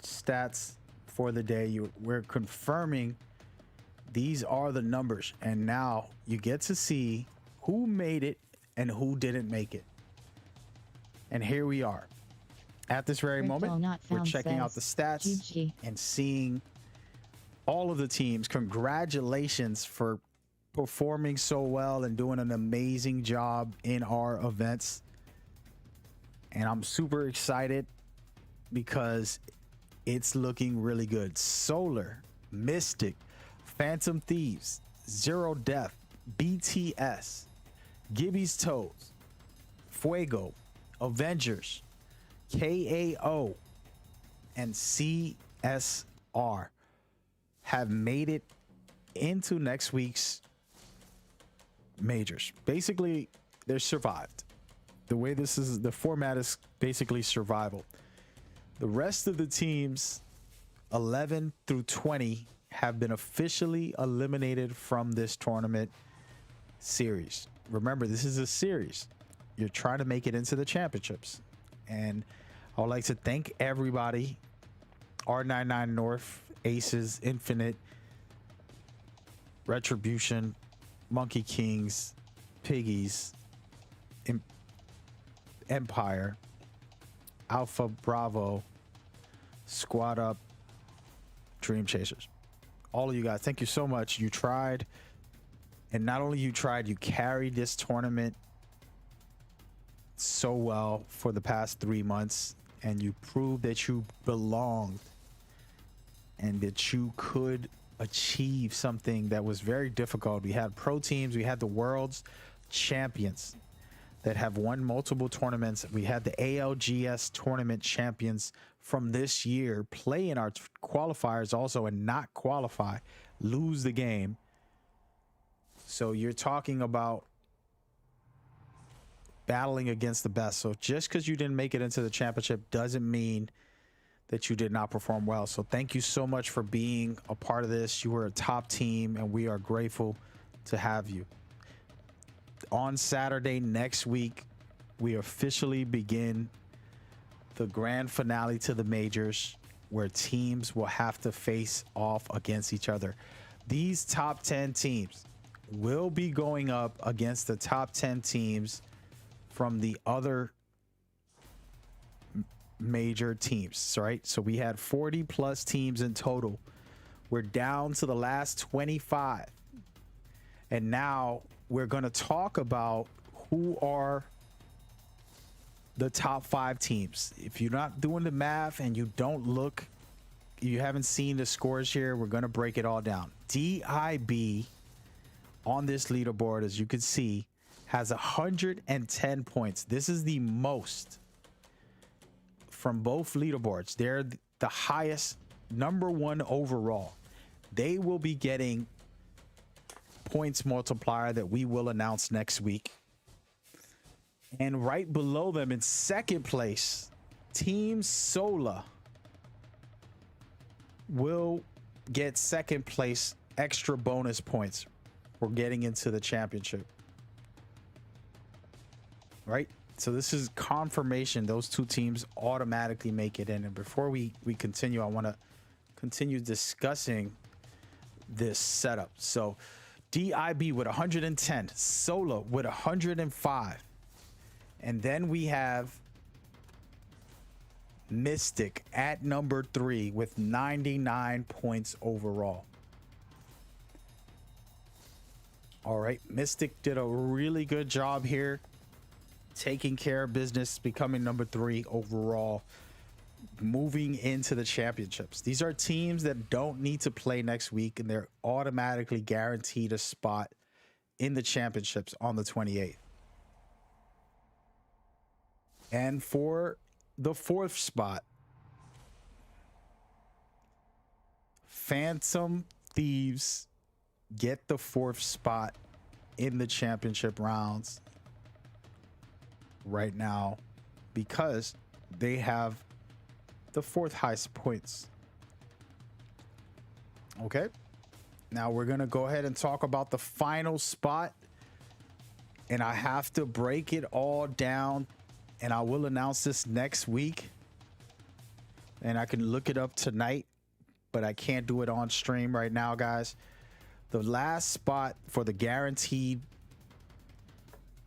stats for the day. We're confirming these are the numbers. And now you get to see who made it and who didn't make it. And here we are. At this very moment, we're checking out the stats GG. and seeing all of the teams. Congratulations for performing so well and doing an amazing job in our events. And I'm super excited because it's looking really good. Solar, Mystic, Phantom Thieves, Zero Death, BTS, Gibby's Toes, Fuego, Avengers, KAO, and CSR have made it into next week's majors. Basically, they're survived. The way this is, the format is basically survival. The rest of the teams, 11 through 20, have been officially eliminated from this tournament series. Remember, this is a series. You're trying to make it into the championships. And I would like to thank everybody, R99 North, Aces, Infinite, Retribution, Monkey Kings, Piggies, Empire, Alpha Bravo, Squad Up, Dream Chasers. All of you guys, thank you so much. You tried, and not only you tried, you carried this tournament so well for the past 3 months, and you proved that you belonged and that you could achieve something that was very difficult. We had pro teams, we had the world's champions that have won multiple tournaments. We had the ALGS tournament champions from this year play in our qualifiers also and not qualify, lose the game. So you're talking about battling against the best. So just because you didn't make it into the championship doesn't mean that you did not perform well. So thank you so much for being a part of this. You were a top team, and we are grateful to have you. On Saturday next week, we officially begin the grand finale to the majors, where teams will have to face off against each other. These top 10 teams will be going up against the top 10 teams from the other major teams, right? So we had 40 plus teams in total. We're down to the last 25. And now we're going to talk about who are the top 5 teams. If you're not doing the math and you don't look, you haven't seen the scores here, we're going to break it all down. DIB on this leaderboard, as you can see, has 110 points. This is the most from both leaderboards. They're the highest, #1 overall. They will be getting points multiplier that we will announce next week. And right below them in second place, Team Sola will get second place extra bonus points for getting into the championship. Right? So this is confirmation. Those two teams automatically make it in. And before we continue, I want to continue discussing this setup. So DIB with 110, Sola with 105. And then we have Mystic at number 3 with 99 points overall. All right, Mystic did a really good job here, taking care of business, becoming number 3 overall, moving into the championships. These are teams that don't need to play next week, and they're automatically guaranteed a spot in the championships on the 28th. And for the 4th spot, Phantom Thieves get the 4th spot in the championship rounds right now because they have the 4th highest points. Okay, now we're gonna go ahead and talk about the final spot, and I have to break it all down, and I will announce this next week, and I can look it up tonight, but I can't do it on stream right now, guys. The last spot for the guaranteed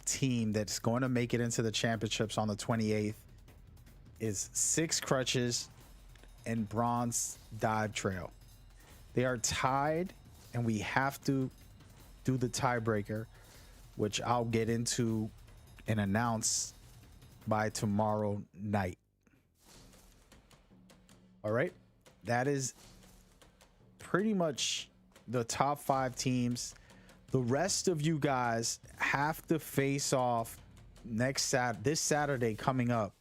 team that's going to make it into the championships on the 28th is 6 Crutches and Bronze Dive Trail. They are tied, and we have to do the tiebreaker, which I'll get into and announce by tomorrow night. All right, that is pretty much the top 5 teams. The rest of you guys have to face off this Saturday coming up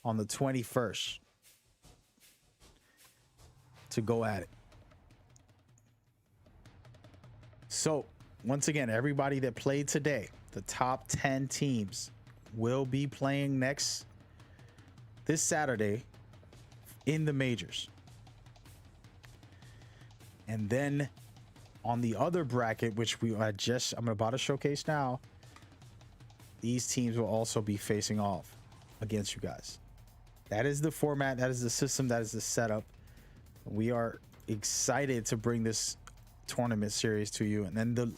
on the 21st to go at it. So once again, everybody that played today, the top 10 teams will be playing this Saturday in the majors. And then on the other bracket, which I'm about to showcase now, these teams will also be facing off against you guys. That is the format, that is the system, that is the setup. We are excited to bring this tournament series to you. And then the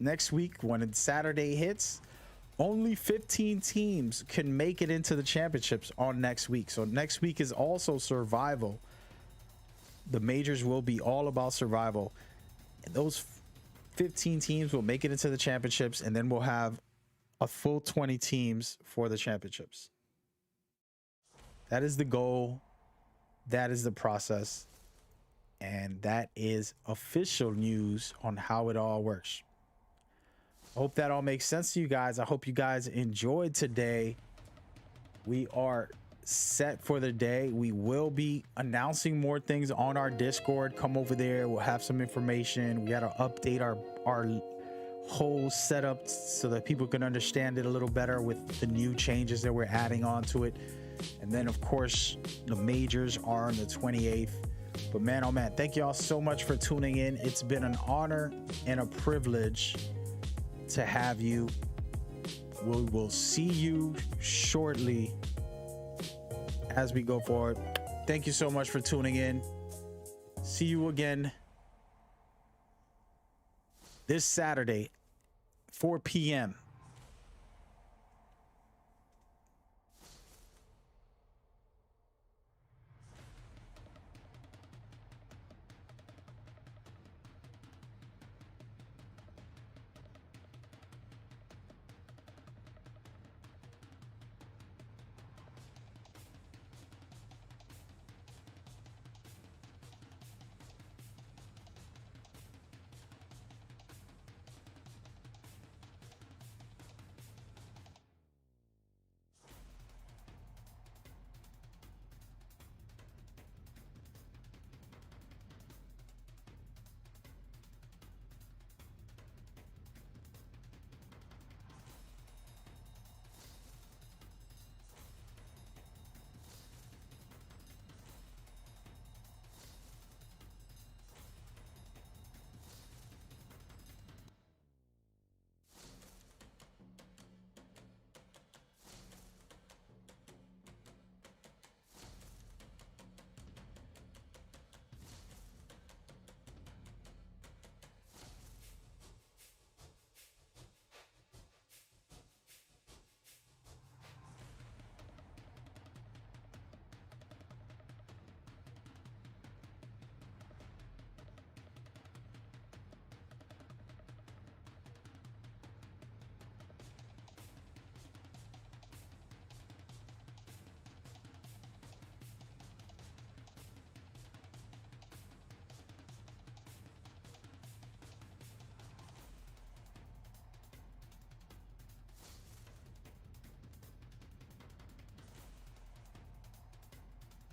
next week, when Saturday hits, only 15 teams can make it into the championships on next week. So next week is also survival. The majors will be all about survival. And those 15 teams will make it into the championships, and then we'll have a full 20 teams for the championships. That is the goal. That is the process. And that is official news on how it all works. I hope that all makes sense to you guys. I hope you guys enjoyed today. We are set for the day. We will be announcing more things on our Discord. Come over there. We'll have some information. We got to update our whole setup so that people can understand it a little better with the new changes that we're adding onto it. And then, of course, the majors are on the 28th. But man, oh man, thank y'all so much for tuning in. It's been an honor and a privilege to have you. We'll see you shortly as we go forward. Thank you so much for tuning in. See you again this Saturday, 4 p.m.